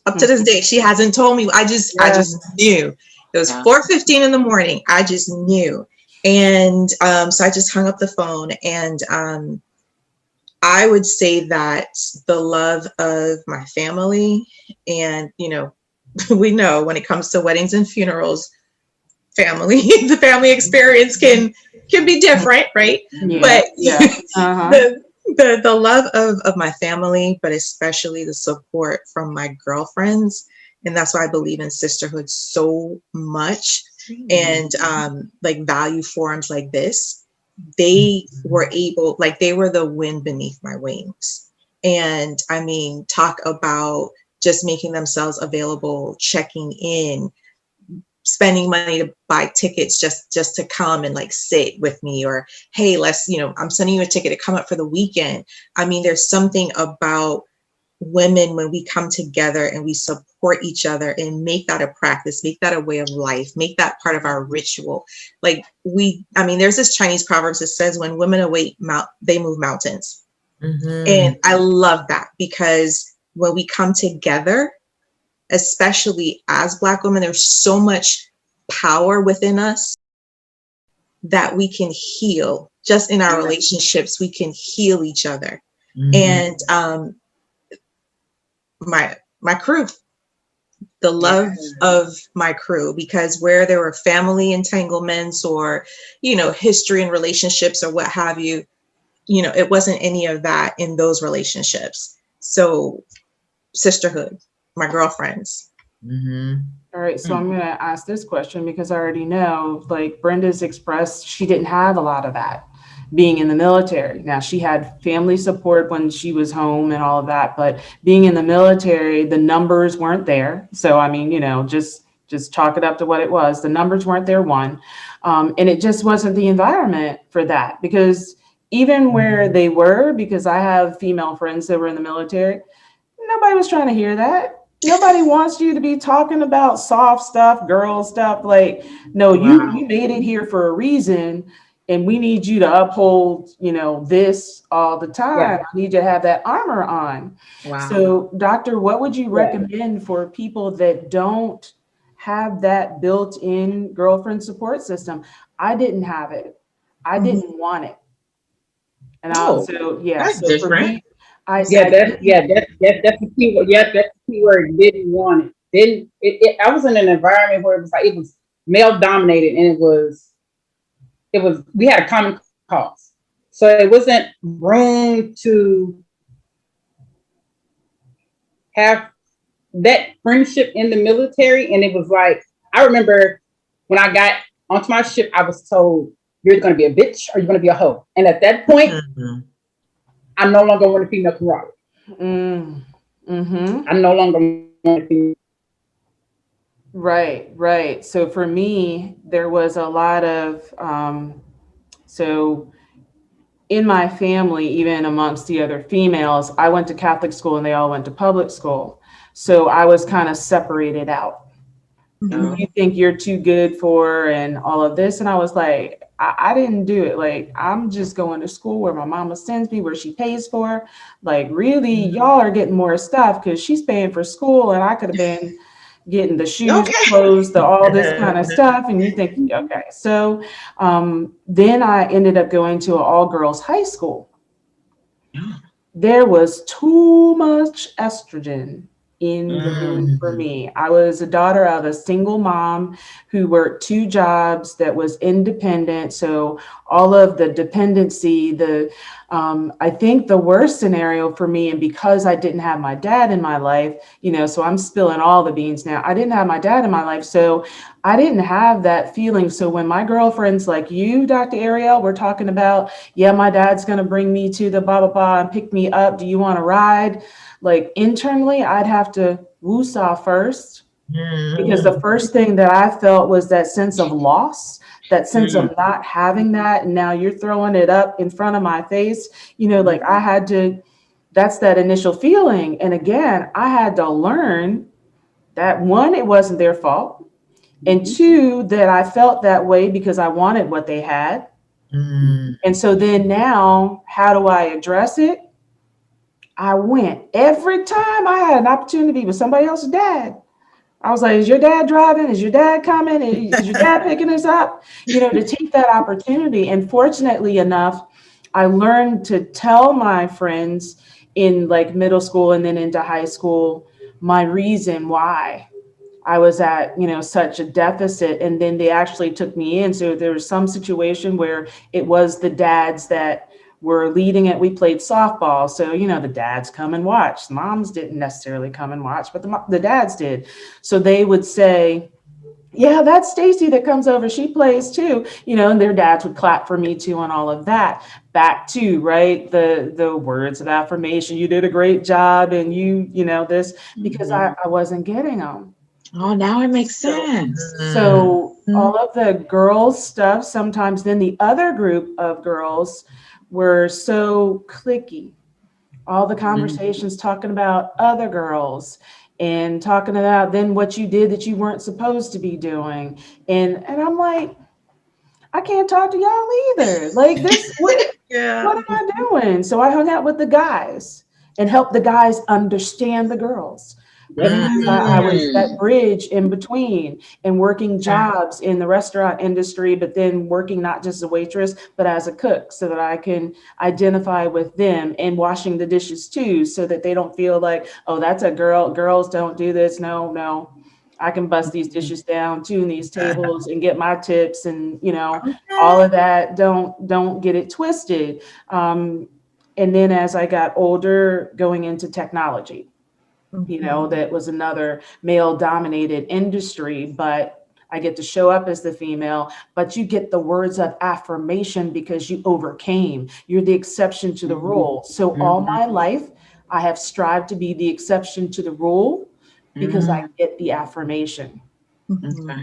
Up to this day, she hasn't told me. I just knew. It was 4:15 in the morning. I just knew. And so I just hung up the phone. And I would say that the love of my family, and, we know when it comes to weddings and funerals, the family experience can be different, right? Yeah. But Uh-huh. the love of my family, but especially the support from my girlfriends. And that's why I believe in sisterhood so much. And like value forums like this, they were the wind beneath my wings. And I mean, talk about just making themselves available, checking in, spending money to buy tickets just to come and like sit with me, or, hey, I'm sending you a ticket to come up for the weekend. I mean, there's something about women when we come together and we support each other and make that a practice, make that a way of life, make that part of our ritual. Like there's this Chinese proverb that says, when women await, they move mountains. And I love that, because when we come together, especially as Black women, there's so much power within us that we can heal. Just in our relationships, we can heal each other. And my crew, the love of my crew, because where there were family entanglements or, history and relationships or what have you, it wasn't any of that in those relationships. So sisterhood, my girlfriends. All right, so I'm going to ask this question because I already know, like Brenda's expressed, she didn't have a lot of that being in the military. Now, she had family support when she was home and all of that, but being in the military, the numbers weren't there. So, I mean, just chalk it up to what it was. The numbers weren't there, one. And it just wasn't the environment for that, because even where they were, because I have female friends that were in the military, nobody was trying to hear that. Nobody wants you to be talking about soft stuff, girl stuff. Like, no, you made it here for a reason, and we need you to uphold, this all the time. Yeah. I need you to have that armor on. Wow. So, doctor, what would you recommend for people that don't have that built-in girlfriend support system? I didn't have it. I didn't want it. And that's so different. for me, that's the key word. Yes, that's the key word. Didn't want it. I was in an environment where it was male dominated, and it was we had a common cause, so it wasn't room to have that friendship in the military. And it was like, I remember when I got onto my ship, I was told, you're going to be a bitch or you're going to be a hoe. And at that point, I no longer want a female camaraderie. I no longer want a female. Right. So for me, there was a lot of, so in my family, even amongst the other females, I went to Catholic school and they all went to public school. So I was kind of separated out. You think you're too good for and all of this. And I was like, I didn't do it. Like, I'm just going to school where my mama sends me, where she pays for. Like, really, y'all are getting more stuff because she's paying for school and I could have been getting the shoes, clothes, all this kind of stuff. And you think, okay. So then I ended up going to an all-girls high school. There was too much estrogen in the room for me. I was a daughter of a single mom who worked 2 jobs, that was independent. So all of the dependency, I think the worst scenario for me, and because I didn't have my dad in my life, so I'm spilling all the beans now. I didn't have my dad in my life, so I didn't have that feeling. So when my girlfriends like you, Dr. Ariel, were talking about, yeah, my dad's going to bring me to the blah, blah, blah and pick me up. Do you want to ride? Like internally, I'd have to woo-saw first, because the first thing that I felt was that sense of loss, that sense of not having that. And now you're throwing it up in front of my face, like I had to, that's that initial feeling. And again, I had to learn that one, it wasn't their fault. And two, that I felt that way because I wanted what they had. And so then now, how do I address it? I went every time I had an opportunity with somebody else's dad. I was like, is your dad driving? Is your dad coming? Is your dad picking us up? To take that opportunity. And fortunately enough, I learned to tell my friends in like middle school and then into high school, my reason why I was at, such a deficit. And then they actually took me in. So there was some situation where it was the dads that were leading it. We played softball. So, the dads come and watch. Moms didn't necessarily come and watch, but the dads did. So they would say, yeah, that's Stacy that comes over. She plays too, and their dads would clap for me too, and all of that. Back to, right, the words of affirmation. You did a great job, and this, because I wasn't getting them. Oh, now it makes sense. So all of the girls stuff, sometimes then the other group of girls were so cliquey. All the conversations talking about other girls and talking about then what you did that you weren't supposed to be doing. And I'm like, I can't talk to y'all either. Like this, what am I doing? So I hung out with the guys and helped the guys understand the girls. Because I was that bridge in between and working jobs in the restaurant industry, but then working not just as a waitress, but as a cook, so that I can identify with them, and washing the dishes too, so that they don't feel like, oh, that's a girl. Girls don't do this. No, I can bust these dishes down, tune these tables, and get my tips, and all of that. Don't get it twisted. And then as I got older, going into technology. That was another male dominated industry, but I get to show up as the female, but you get the words of affirmation because you overcame. You're the exception to the rule. So all my life, I have strived to be the exception to the rule because I get the affirmation.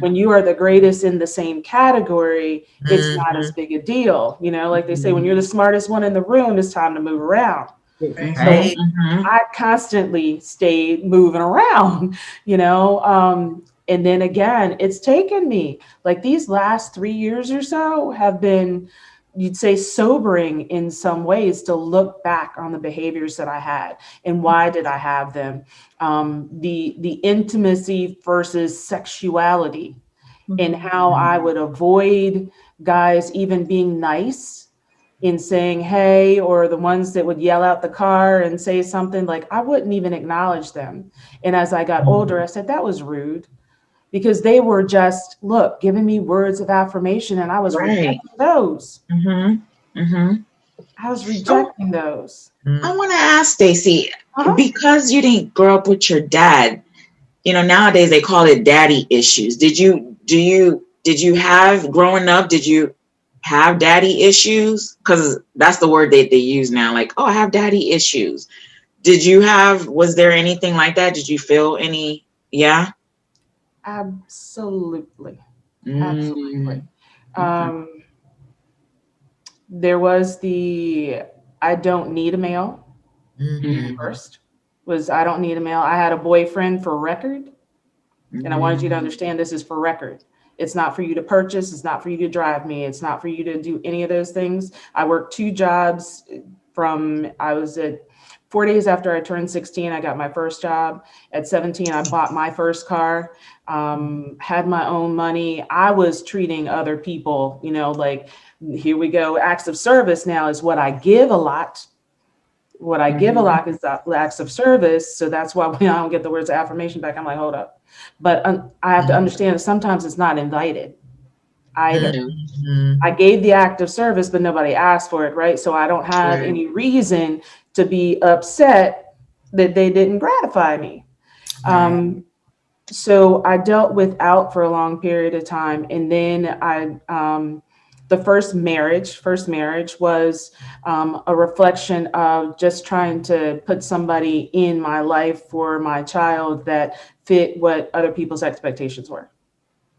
When you are the greatest in the same category, it's not as big a deal. Like they say, when you're the smartest one in the room, it's time to move around. Right. So I constantly stayed moving around, and then again, it's taken me like these last 3 years or so have been, you'd say, sobering in some ways, to look back on the behaviors that I had and why did I have them. The intimacy versus sexuality, and how I would avoid guys even being nice in saying, hey, or the ones that would yell out the car and say something, like I wouldn't even acknowledge them. And as I got older, I said, that was rude, because they were just, giving me words of affirmation, and I was rejecting those. I was rejecting those. I want to ask Stacy, because you didn't grow up with your dad, nowadays they call it daddy issues. Did you have, growing up, did you have daddy issues? Because that's the word they use now, like, oh, I have daddy issues. Was there anything like that? Did you feel any? Yeah. Absolutely. There was I don't need a male. First was, I don't need a male. I had a boyfriend for record, and I wanted you to understand this is for record. It's not for you to purchase. It's not for you to drive me. It's not for you to do any of those things. I worked 2 jobs I was at 4 days after I turned 16, I got my first job. At 17, I bought my first car, had my own money. I was treating other people, like, here we go. Acts of service now is what I give a lot. What I give a lot is acts of service. So that's why when I don't get the words of affirmation back, I'm like, hold up. But I have to understand that sometimes it's not invited. either. Mhm. I gave the act of service, but nobody asked for it, right? So I don't have Right. any reason to be upset that they didn't gratify me. So I dealt without for a long period of time, and then the first marriage was a reflection of just trying to put somebody in my life for my child that fit what other people's expectations were,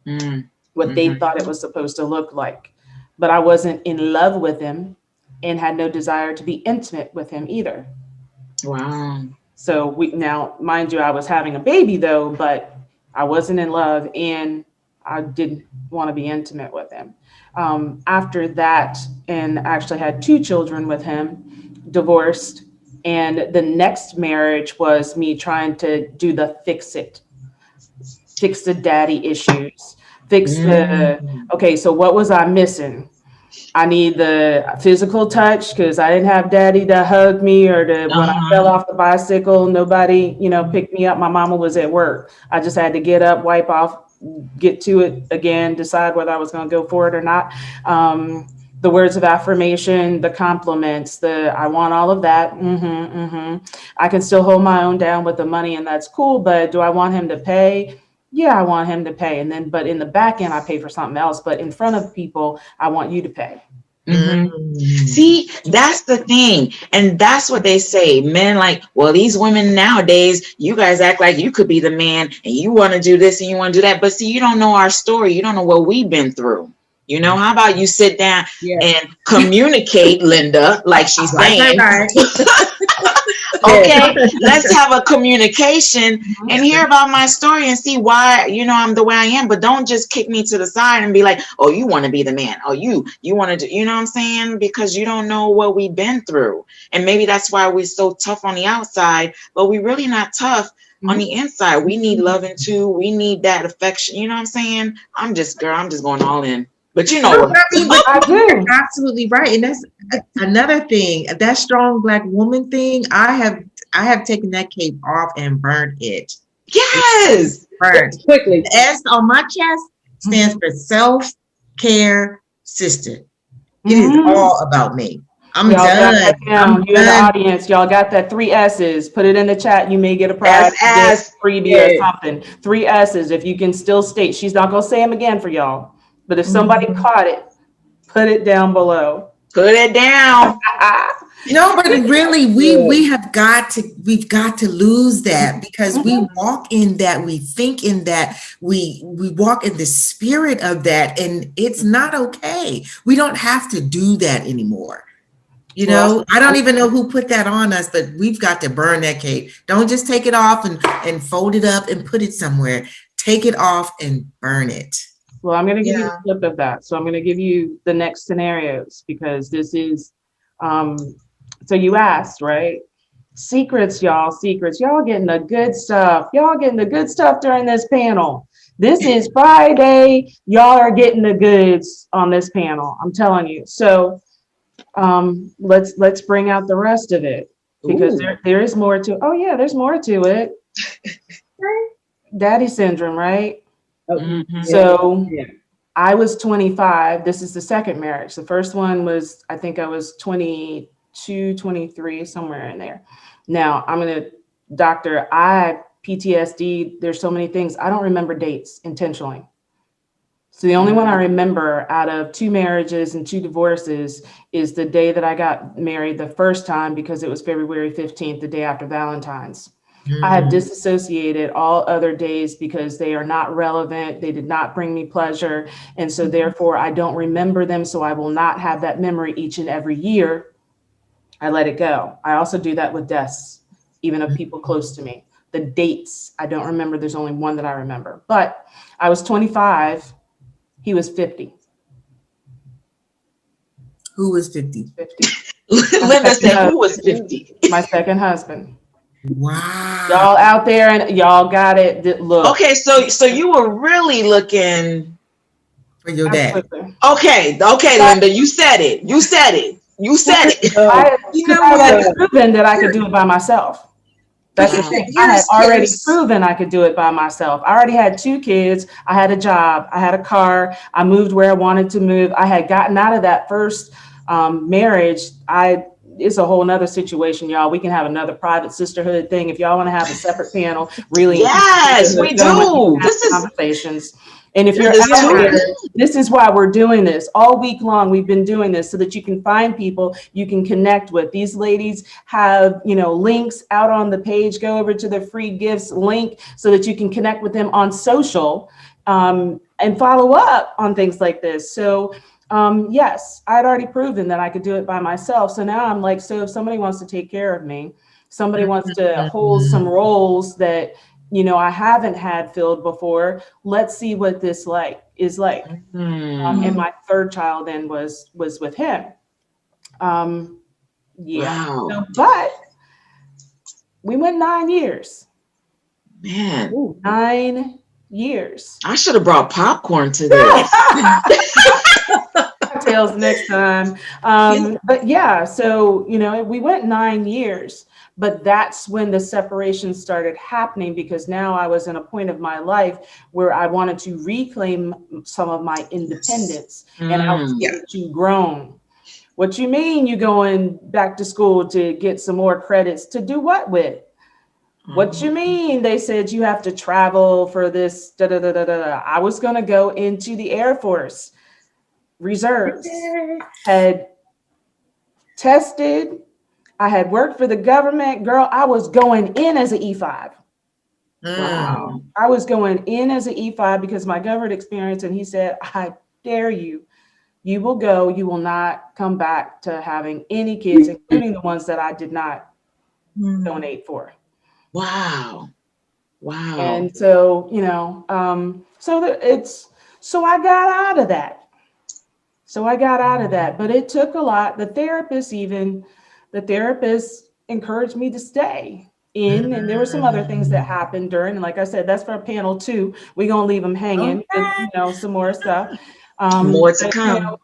Mm. what they thought it was supposed to look like. But I wasn't in love with him and had no desire to be intimate with him either. Wow. So now, mind you, I was having a baby though, but I wasn't in love and I didn't want to be intimate with him. After that, and actually had 2 children with him, divorced. And the next marriage was me trying to do the fix the daddy issues, okay, so what was I missing? I need the physical touch because I didn't have daddy to hug me, or when I fell off the bicycle, nobody, picked me up. My mama was at work. I just had to get up, wipe off, get to it again, decide whether I was going to go for it or not. The words of affirmation, the compliments, I want all of that. I can still hold my own down with the money, and that's cool. But do I want him to pay? Yeah, I want him to pay. And then, but in the back end, I pay for something else. But in front of people, I want you to pay. See, that's the thing. And that's what they say. Men like, well, these women nowadays, you guys act like you could be the man and you want to do this and you want to do that. But see, you don't know our story. You don't know what we've been through. How about you sit down and communicate, Linda, like she's saying. Okay, let's have a communication and hear about my story and see why, I'm the way I am. But don't just kick me to the side and be like, oh, you want to be the man. Oh, you want to do, you know what I'm saying? Because you don't know what we've been through. And maybe that's why we're so tough on the outside, but we're really not tough on the inside. We need loving too. We need that affection. You know what I'm saying? I'm just going all in. But you're absolutely right. And that's another thing. That strong Black woman thing, I have taken that cape off and burned it. Yes. Burned. Quickly. The S on my chest stands for self-care sister. It is all about me. I'm done. You in the audience, y'all got that 3 S's. Put it in the chat. You may get a prize, freebie or something. 3 S's. If you can still state, she's not gonna say them again for y'all. But if somebody caught it, put it down below. Put it down. No, but really, we've got to lose that, because we walk in that, we think in that, we walk in the spirit of that, and it's not okay. We don't have to do that anymore. I don't even know who put that on us, but we've got to burn that cape. Don't just take it off and fold it up and put it somewhere. Take it off and burn it. Well, I'm going to give you a flip of that. So I'm going to give you the next scenarios, because this is, so you asked, right? Secrets, y'all getting the good stuff. Y'all getting the good stuff during this panel. This is Friday. Y'all are getting the goods on this panel. I'm telling you. So let's bring out the rest of it, because there is more to, there's more to it. Daddy syndrome, right? So I was 25. This is the second marriage. The first one was, I think I was 22, 23, somewhere in there. Now PTSD, there's so many things. I don't remember dates intentionally. So the only one I remember out of 2 marriages and 2 divorces is the day that I got married the first time, because it was February 15th, the day after Valentine's. I have disassociated all other days because they are not relevant. They did not bring me pleasure. And so therefore I don't remember them. So I will not have that memory each and every year. I let it go. I also do that with deaths, even of people close to me. The dates, I don't remember. There's only one that I remember. But I was 25. He was 50. Who was 50? 50. Linda said, who was 50? My second husband. Wow. Y'all out there, and y'all got it. Look. Okay, so you were really looking for your dad. Okay, Linda, you said it. I had proven that I could do it by myself. That's the thing. I had already proven I could do it by myself. I already had 2 kids. I had a job. I had a car. I moved where I wanted to move. I had gotten out of that first marriage. It's a whole nother situation, y'all. We can have another private sisterhood thing if y'all want to have a separate panel. Really, yes, we do. This is conversations. And if you're out there, this is why we're doing this all week long. We've been doing this so that you can find people you can connect with. These ladies have, links out on the page. Go over to the free gifts link so that you can connect with them on social and follow up on things like this. So yes, I'd already proven that I could do it by myself. So now I'm like, so if somebody wants to take care of me, somebody wants to hold some roles that I haven't had filled before. Let's see what this is like. And my 3rd child then was with him. Wow. So, but we went 9 years. Man. Ooh, 9 years. I should have brought popcorn to this. Cocktails next time. But yeah, so, we went 9 years. But that's when the separation started happening, because now I was in a point of my life where I wanted to reclaim some of my independence and I was too grown. What you mean you going back to school to get some more credits to do what with? What you mean they said you have to travel for this? I was going to go into the Air Force Reserves, had tested. I had worked for the government. Girl, I was going in as an E5. Wow. I was going in as an E5 because my government experience, and he said, I dare you. You will go. You will not come back to having any kids, including the ones that I did not donate for. Wow. Wow. And so, so I got out of that. But it took a lot. The therapist encouraged me to stay in, and there were some other things that happened during, and like I said, that's for panel 2. We're gonna leave them hanging, with, some more stuff. More to come.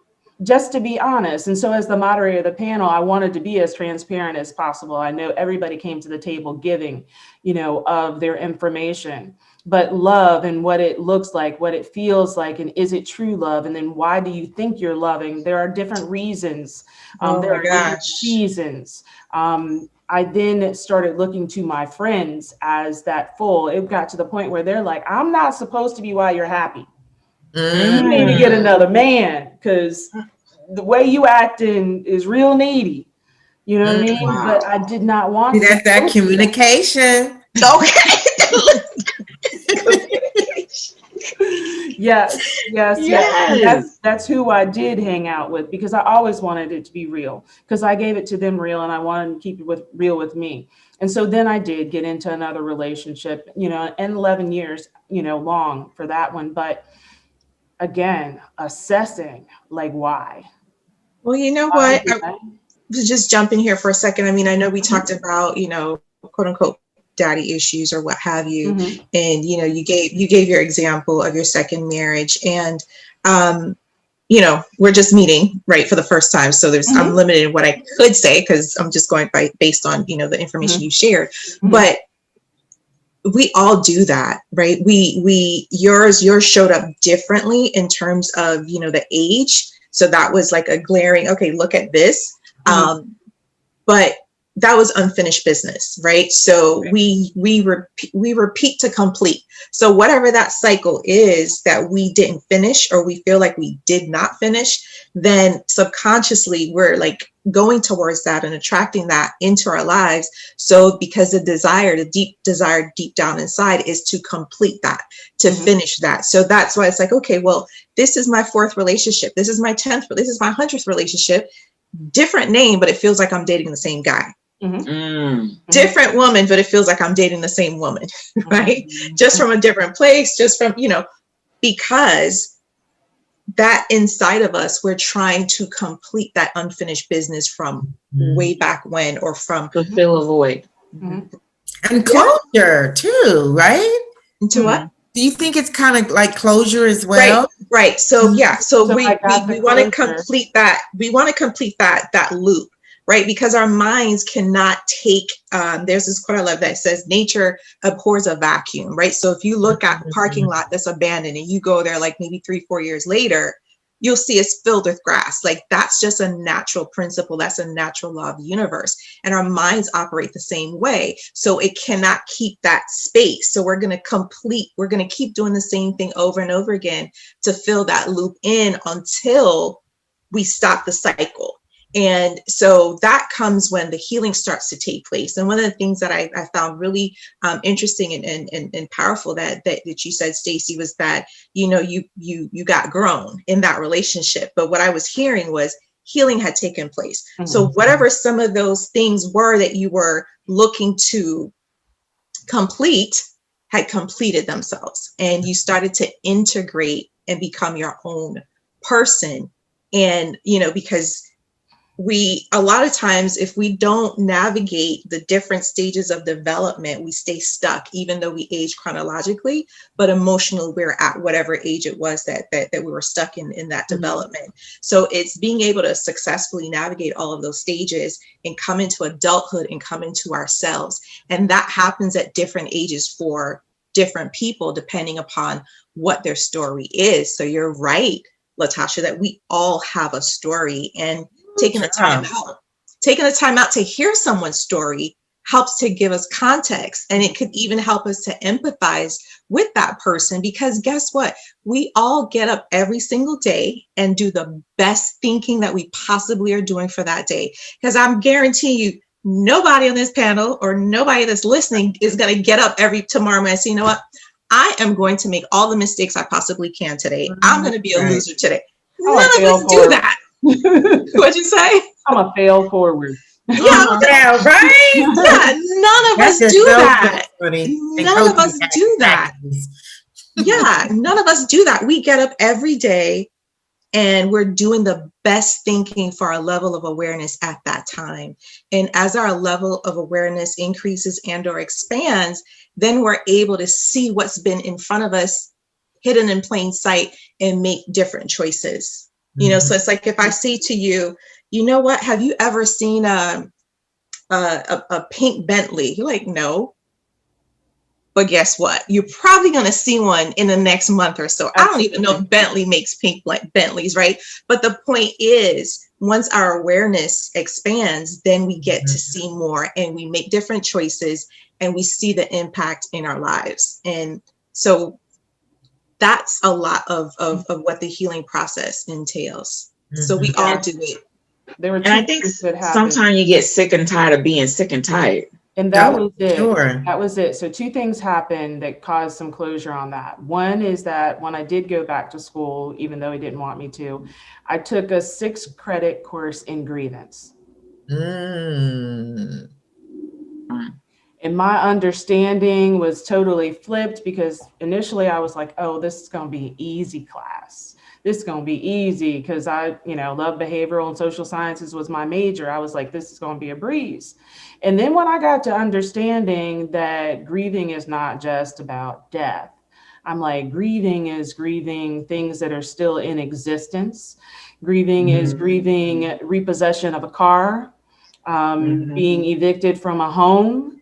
Just to be honest. And so as the moderator of the panel, I wanted to be as transparent as possible. I know everybody came to the table giving, of their information, but love and what it looks like, what it feels like, and is it true love? And then why do you think you're loving? There are different reasons. There are different seasons. I then started looking to my friends as that full. It got to the point where they're like, I'm not supposed to be why you're happy. You need to get another man because the way you acting is real needy. You know what I mean? Wow. But I did not want that's that communication. Okay. Yes. That's who I did hang out with, because I always wanted it to be real, because I gave it to them real and I wanted to keep it real with me. And so then I did get into another relationship, and 11 years, long for that one. But again, assessing why. Well, you know what? Just jump in here for a second. I mean, I know we talked about, quote unquote, daddy issues or what have you. And, you gave your example of your second marriage, and, we're just meeting, right, for the first time. So I'm limited in what I could say, because I'm just going based on, the information you shared, but we all do that, right? Yours showed up differently in terms of, the age. So that was like a glaring, okay, look at this. But that was unfinished business, right? So we repeat to complete. So whatever that cycle is that we didn't finish, or we feel like we did not finish, then subconsciously we're going towards that and attracting that into our lives. So because the deep desire deep down inside is to complete that, to finish that. So that's why it's okay, well, this is my 4th relationship. This is my 10th, but this is my 100th relationship. Different name, but it feels like I'm dating the same guy. Different woman, but it feels like I'm dating the same woman, right? Just from a different place, just from, because that inside of us, we're trying to complete that unfinished business from way back when, or from fulfill a void. And closure too, right? To what? Do you think it's kind of like closure as well? Right. So yeah. So we want to complete that. We want to complete that loop. right? Because our minds cannot take, there's this quote I love that says, nature abhors a vacuum, right? So if you look at a parking lot that's abandoned and you go there like maybe 3-4 years later, you'll see it's filled with grass. Like that's just a natural principle. That's a natural law of the universe. And our minds operate the same way. So it cannot keep that space. So we're going to keep doing the same thing over and over again to fill that loop in until we stop the cycle. And so that comes when the healing starts to take place. And one of the things that I found really interesting and powerful that you said, Stacey, was that, you got grown in that relationship. But what I was hearing was healing had taken place. Mm-hmm. So whatever some of those things were that you were looking to complete had completed themselves, and you started to integrate and become your own person. And, because a lot of times, if we don't navigate the different stages of development, we stay stuck, even though we age chronologically, but emotionally, we're at whatever age it was that we were stuck in that development. So it's being able to successfully navigate all of those stages and come into adulthood and come into ourselves. And that happens at different ages for different people, depending upon what their story is. So you're right, Latasha, that we all have a story, and taking the time out to hear someone's story helps to give us context, and it could even help us to empathize with that person, because guess what? We all get up every single day and do the best thinking that we possibly are doing for that day. Because I'm guaranteeing you, nobody on this panel or nobody that's listening is going to get up tomorrow morning and say, you know what? I am going to make all the mistakes I possibly can today. I'm going to be a loser today. None of us do that. What'd you say? I'm a fail forward. Yeah, right? Yeah, none of us do that. None of us do that. Yeah, none of us do that. We get up every day and we're doing the best thinking for our level of awareness at that time. And as our level of awareness increases and or expands, then we're able to see what's been in front of us, hidden in plain sight, and make different choices. So it's like if I say to you, you know what, have you ever seen a pink Bentley? You're like, no. But guess what? You're probably going to see one in the next month or so. I don't even know if Bentley makes pink Bentleys, right? But the point is, once our awareness expands, then we get to see more, and we make different choices, and we see the impact in our lives. And so that's a lot of what the healing process entails. So we all do it. And I think sometimes you get sick and tired of being sick and tired. And that was it. Sure. That was it. So 2 things happened that caused some closure on that. One is that when I did go back to school, even though he didn't want me to, I took a 6-credit course in grievance. And my understanding was totally flipped, because initially I was like, oh, this is going to be an easy class. This is going to be easy, because I, love behavioral and social sciences was my major. I was like, this is going to be a breeze. And then when I got to understanding that grieving is not just about death, I'm like, grieving is grieving things that are still in existence. Grieving is grieving repossession of a car, being evicted from a home,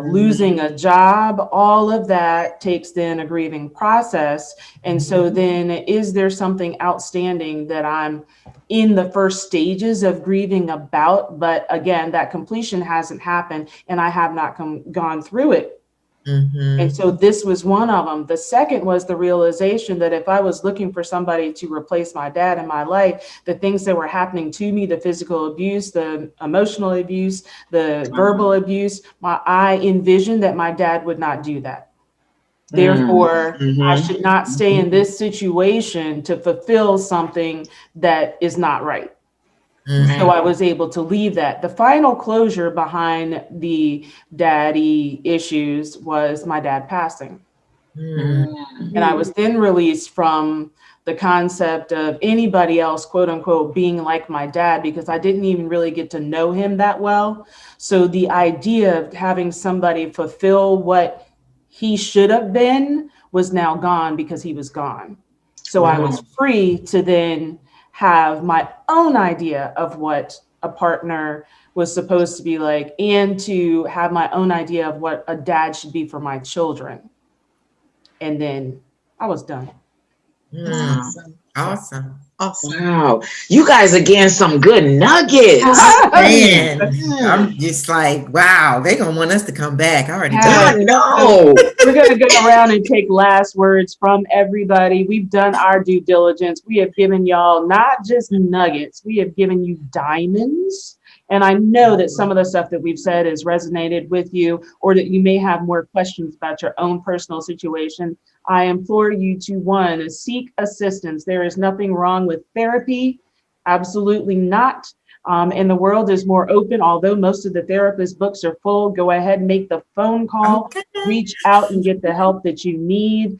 losing a job. All of that takes then a grieving process. And so then, is there something outstanding that I'm in the first stages of grieving about, but again, that completion hasn't happened and I have not gone through it? And so this was one of them. The second was the realization that if I was looking for somebody to replace my dad in my life, the things that were happening to me, the physical abuse, the emotional abuse, the verbal abuse, I envisioned that my dad would not do that. Therefore, I should not stay in this situation to fulfill something that is not right. So I was able to leave that. The final closure behind the daddy issues was my dad passing. And I was then released from the concept of anybody else, quote unquote, being like my dad, because I didn't even really get to know him that well. So the idea of having somebody fulfill what he should have been was now gone, because he was gone. So I was free to then have my own idea of what a partner was supposed to be like, and to have my own idea of what a dad should be for my children. And then I was done. Awesome. Awesome. Awesome. Wow. You guys are getting some good nuggets. Man, I'm just like, wow, they're going to want us to come back. I already Yeah. told you. No. We're going to go around and take last words from everybody. We've done our due diligence. We have given y'all not just nuggets, we have given you diamonds. And I know that some of the stuff that we've said has resonated with you, or that you may have more questions about your own personal situation. I implore you to, one, seek assistance. There is nothing wrong with therapy. Absolutely not. And the world is more open, although most of the therapist books are full. Go ahead and make the phone call, reach out and get the help that you need.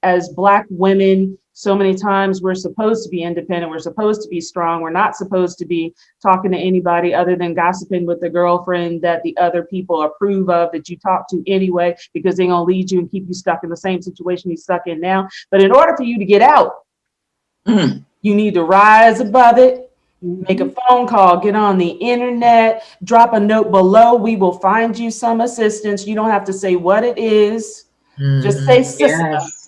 As Black women, so many times we're supposed to be independent. We're supposed to be strong. We're not supposed to be talking to anybody other than gossiping with the girlfriend that the other people approve of, that you talk to anyway, because they're going to lead you and keep you stuck in the same situation you're stuck in now. But in order for you to get out, you need to rise above it. Make a phone call, get on the internet, drop a note below. We will find you some assistance. You don't have to say what it is. Just say sister. Yes.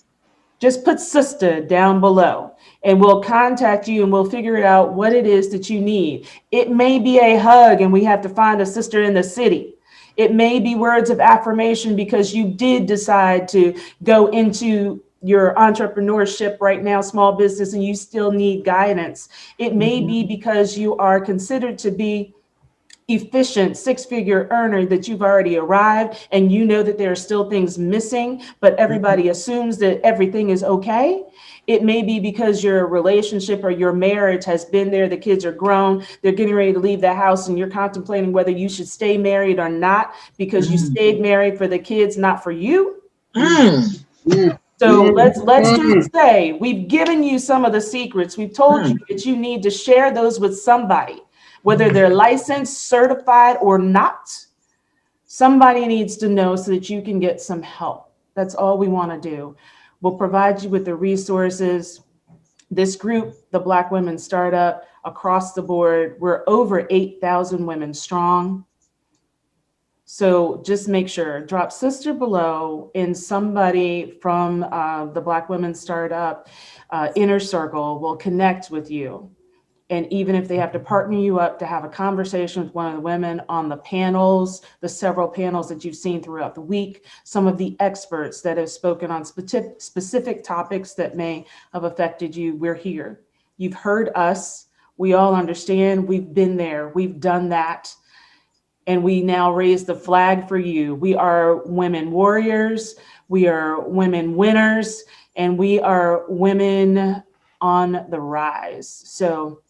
Just put sister down below, and we'll contact you and we'll figure out what it is that you need. It may be a hug and we have to find a sister in the city. It may be words of affirmation because you did decide to go into your entrepreneurship right now, small business, and you still need guidance. It may be because you are considered to be efficient six-figure earner, that you've already arrived and you know that there are still things missing, but everybody assumes that everything is okay. It may be because your relationship or your marriage has been there, the kids are grown, they're getting ready to leave the house, and you're contemplating whether you should stay married or not because you stayed married for the kids, not for you. So let's just say we've given you some of the secrets. We've told you that you need to share those with somebody, whether they're licensed, certified, or not. Somebody needs to know so that you can get some help. That's all we want to do. We'll provide you with the resources. This group, the Black Women Startup, across the board, we're over 8,000 women strong. So just make sure, drop sister below, and somebody from the Black Women Startup inner circle will connect with you. And even if they have to partner you up to have a conversation with one of the women on the panels, the several panels that you've seen throughout the week, some of the experts that have spoken on specific topics that may have affected you, we're here. You've heard us. We all understand. We've been there. We've done that. And we now raise the flag for you. We are women warriors. We are women winners. And we are women on the rise. So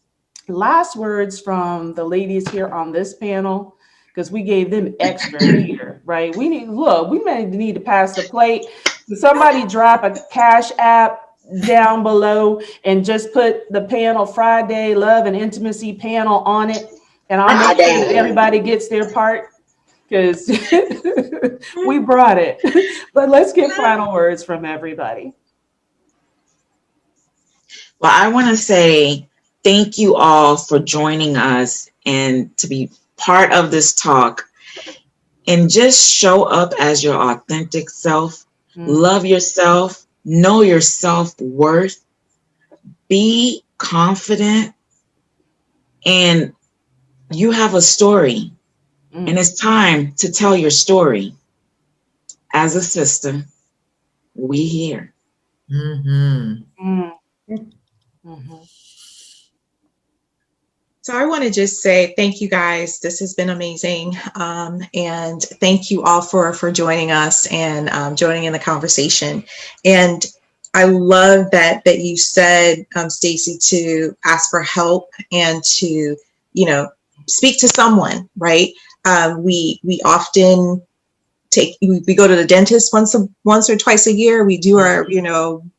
last words from the ladies here on this panel, because we gave them extra here, right? We may need to pass the plate. Somebody drop a Cash App down below and just put the panel Friday Love and Intimacy panel on it. And I'll make sure that everybody gets their part, because we brought it. But let's get final words from everybody. Well, I want to say thank you all for joining us and to be part of this talk, and just show up as your authentic self. Love yourself, know your self-worth, be confident, and you have a story, and it's time to tell your story. As a sister, we here. So I want to just say thank you guys. This has been amazing. And thank you all for joining us and joining in the conversation. And I love that you said, Stacey, to ask for help and to, speak to someone, right? We often we go to the dentist once or twice a year. We do our,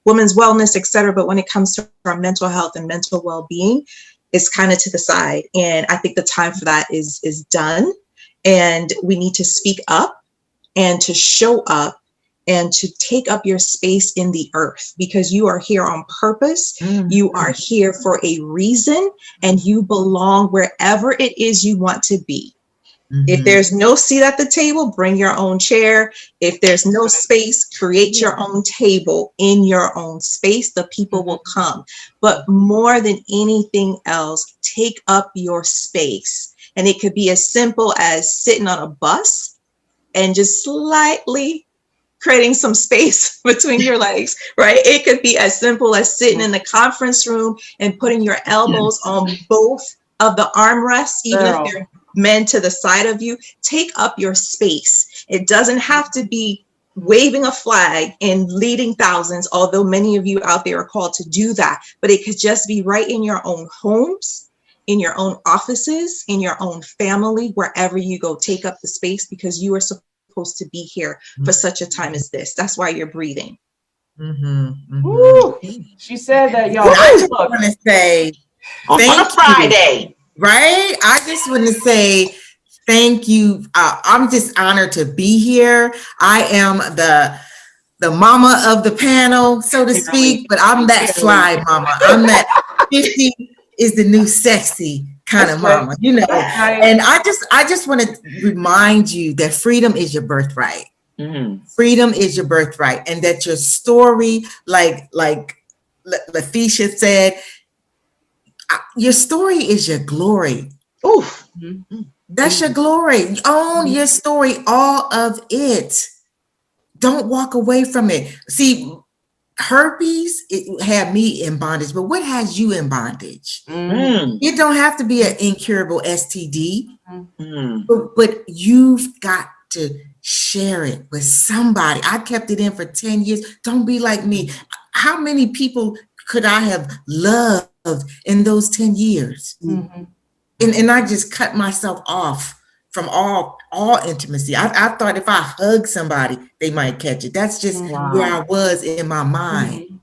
women's wellness, et cetera. But when it comes to our mental health and mental well-being, it's kind of to the side. And I think the time for that is done. And we need to speak up and to show up and to take up your space in the earth, because you are here on purpose. You are here for a reason, and you belong wherever it is you want to be. If there's no seat at the table, bring your own chair. If there's no space, create your own table in your own space. The people will come. But more than anything else, take up your space. And it could be as simple as sitting on a bus and just slightly creating some space between your legs, right? It could be as simple as sitting in the conference room and putting your elbows on both of the armrests, even if they're men to the side of you. Take up your space. It doesn't have to be waving a flag and leading thousands, although many of you out there are called to do that, but it could just be right in your own homes, in your own offices, in your own family, wherever you go. Take up the space, because you are supposed to be here for such a time as this. That's why you're breathing. Woo. She said that, y'all. I just want to say on a Friday, right? I just want to say thank you. I'm just honored to be here. I am the mama of the panel, so to speak, but I'm that fly mama. I'm that 50 is the new sexy kind of mama, you know. And I just want to remind you that freedom is your birthright. Freedom is your birthright, and that your story, like Leticia said, your story is your glory. Oof. That's your glory. Own your story, all of it. Don't walk away from it. See, herpes, it had me in bondage, but what has you in bondage? It don't have to be an incurable STD, but you've got to share it with somebody. I kept it in for 10 years. Don't be like me. How many people could I have loved in those 10 years? And I just cut myself off from all intimacy. I thought if I hug somebody, they might catch it. That's just where I was in my mind.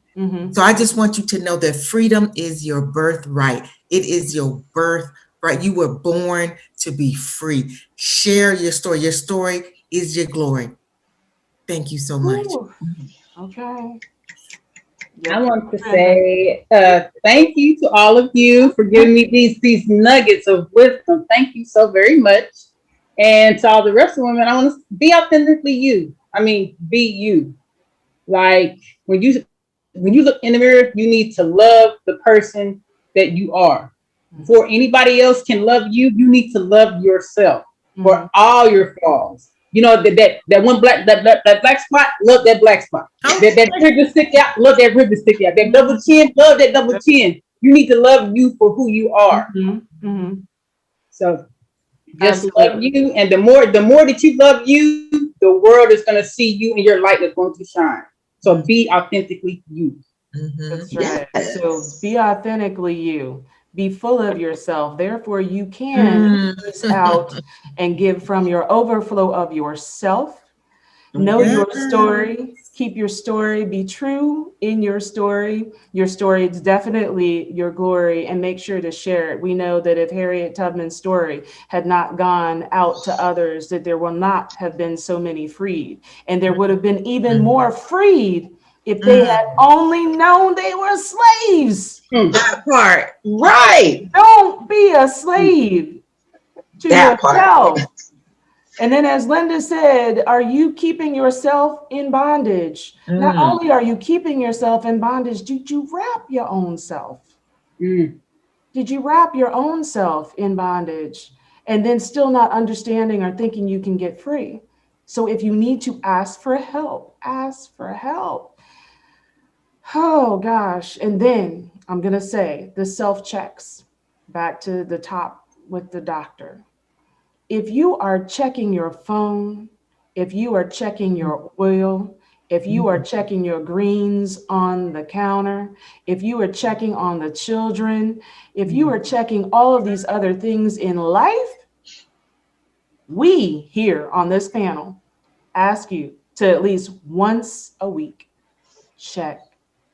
So I just want you to know that freedom is your birthright. It is your birthright. You were born to be free. Share your story. Your story is your glory. Thank you so much. Okay. I want to say thank you to all of you for giving me these nuggets of wisdom. Thank you so very much. And to all the rest of the women, I want to be authentically you. I mean, be you. Like when you look in the mirror, you need to love the person that you are. Before anybody else can love you, you need to love yourself for all your flaws. You know, that one black spot, love that black spot. That rib stick out, love that rib stick out. That double chin, love that double chin. You need to love you for who you are. So just love you, and the more that you love you, the world is going to see you, and your light is going to shine. So be authentically you. That's right. So be authentically you. Be full of yourself. Therefore, you can use out and give from your overflow of yourself. Know your story. Keep your story. Be true in your story. Your story is definitely your glory, and make sure to share it. We know that if Harriet Tubman's story had not gone out to others, that there will not have been so many freed, and there would have been even more freed if they had only known they were slaves. That part, right? Don't be a slave to That yourself. part. And then, as Linda said, are you keeping yourself in bondage? Not only are you keeping yourself in bondage, did you wrap your own self? Did you wrap your own self in bondage and then still not understanding or thinking you can get free? So if you need to ask for help, ask for help. Oh gosh. And then I'm going to say the self-checks, back to the top with the doctor. If you are checking your phone, if you are checking your oil, if you are checking your greens on the counter, if you are checking on the children, if you are checking all of these other things in life, we here on this panel ask you to at least once a week check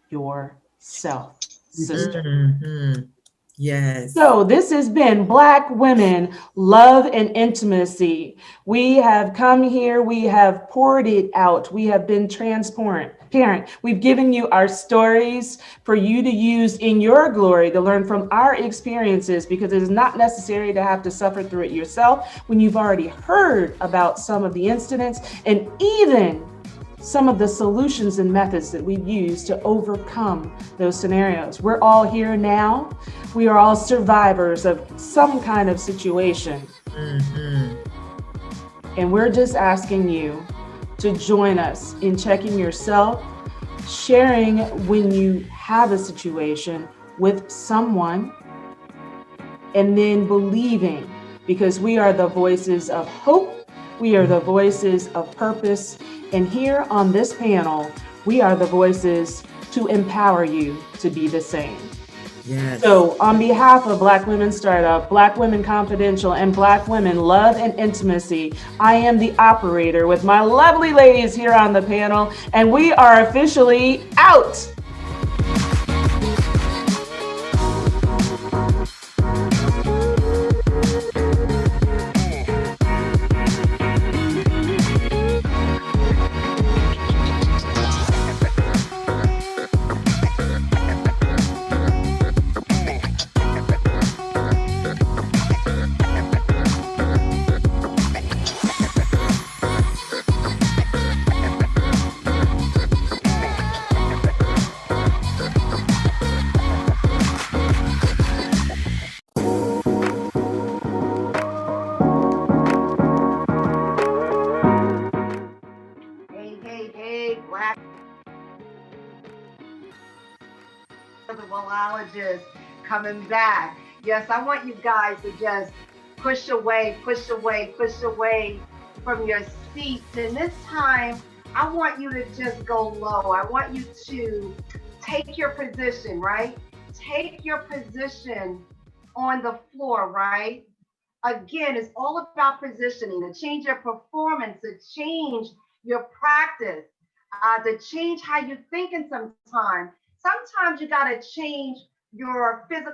yourself, sister. Yes. So this has been Black Women, Love and Intimacy. We have come here, we have poured it out, we have been transparent. We've given you our stories for you to use in your glory, to learn from our experiences, because it is not necessary to have to suffer through it yourself when you've already heard about some of the incidents and even some of the solutions and methods that we've used to overcome those scenarios. We're all here now. We are all survivors of some kind of situation. And we're just asking you to join us in checking yourself, sharing when you have a situation with someone, and then believing, because we are the voices of hope, we are the voices of purpose, and here on this panel, we are the voices to empower you to be the same. Yes. So on behalf of Black Women Startup, Black Women Confidential, and Black Women Love and Intimacy, I am the operator with my lovely ladies here on the panel, and we are officially out. Hey, Black Philologist coming back. Yes, I want you guys to just push away from your seats. And this time, I want you to just go low. I want you to take your position, right? Take your position on the floor, right? Again, it's all about positioning, to change your performance, to change your practice, to change how you're thinking sometimes. Sometimes you got to change your physical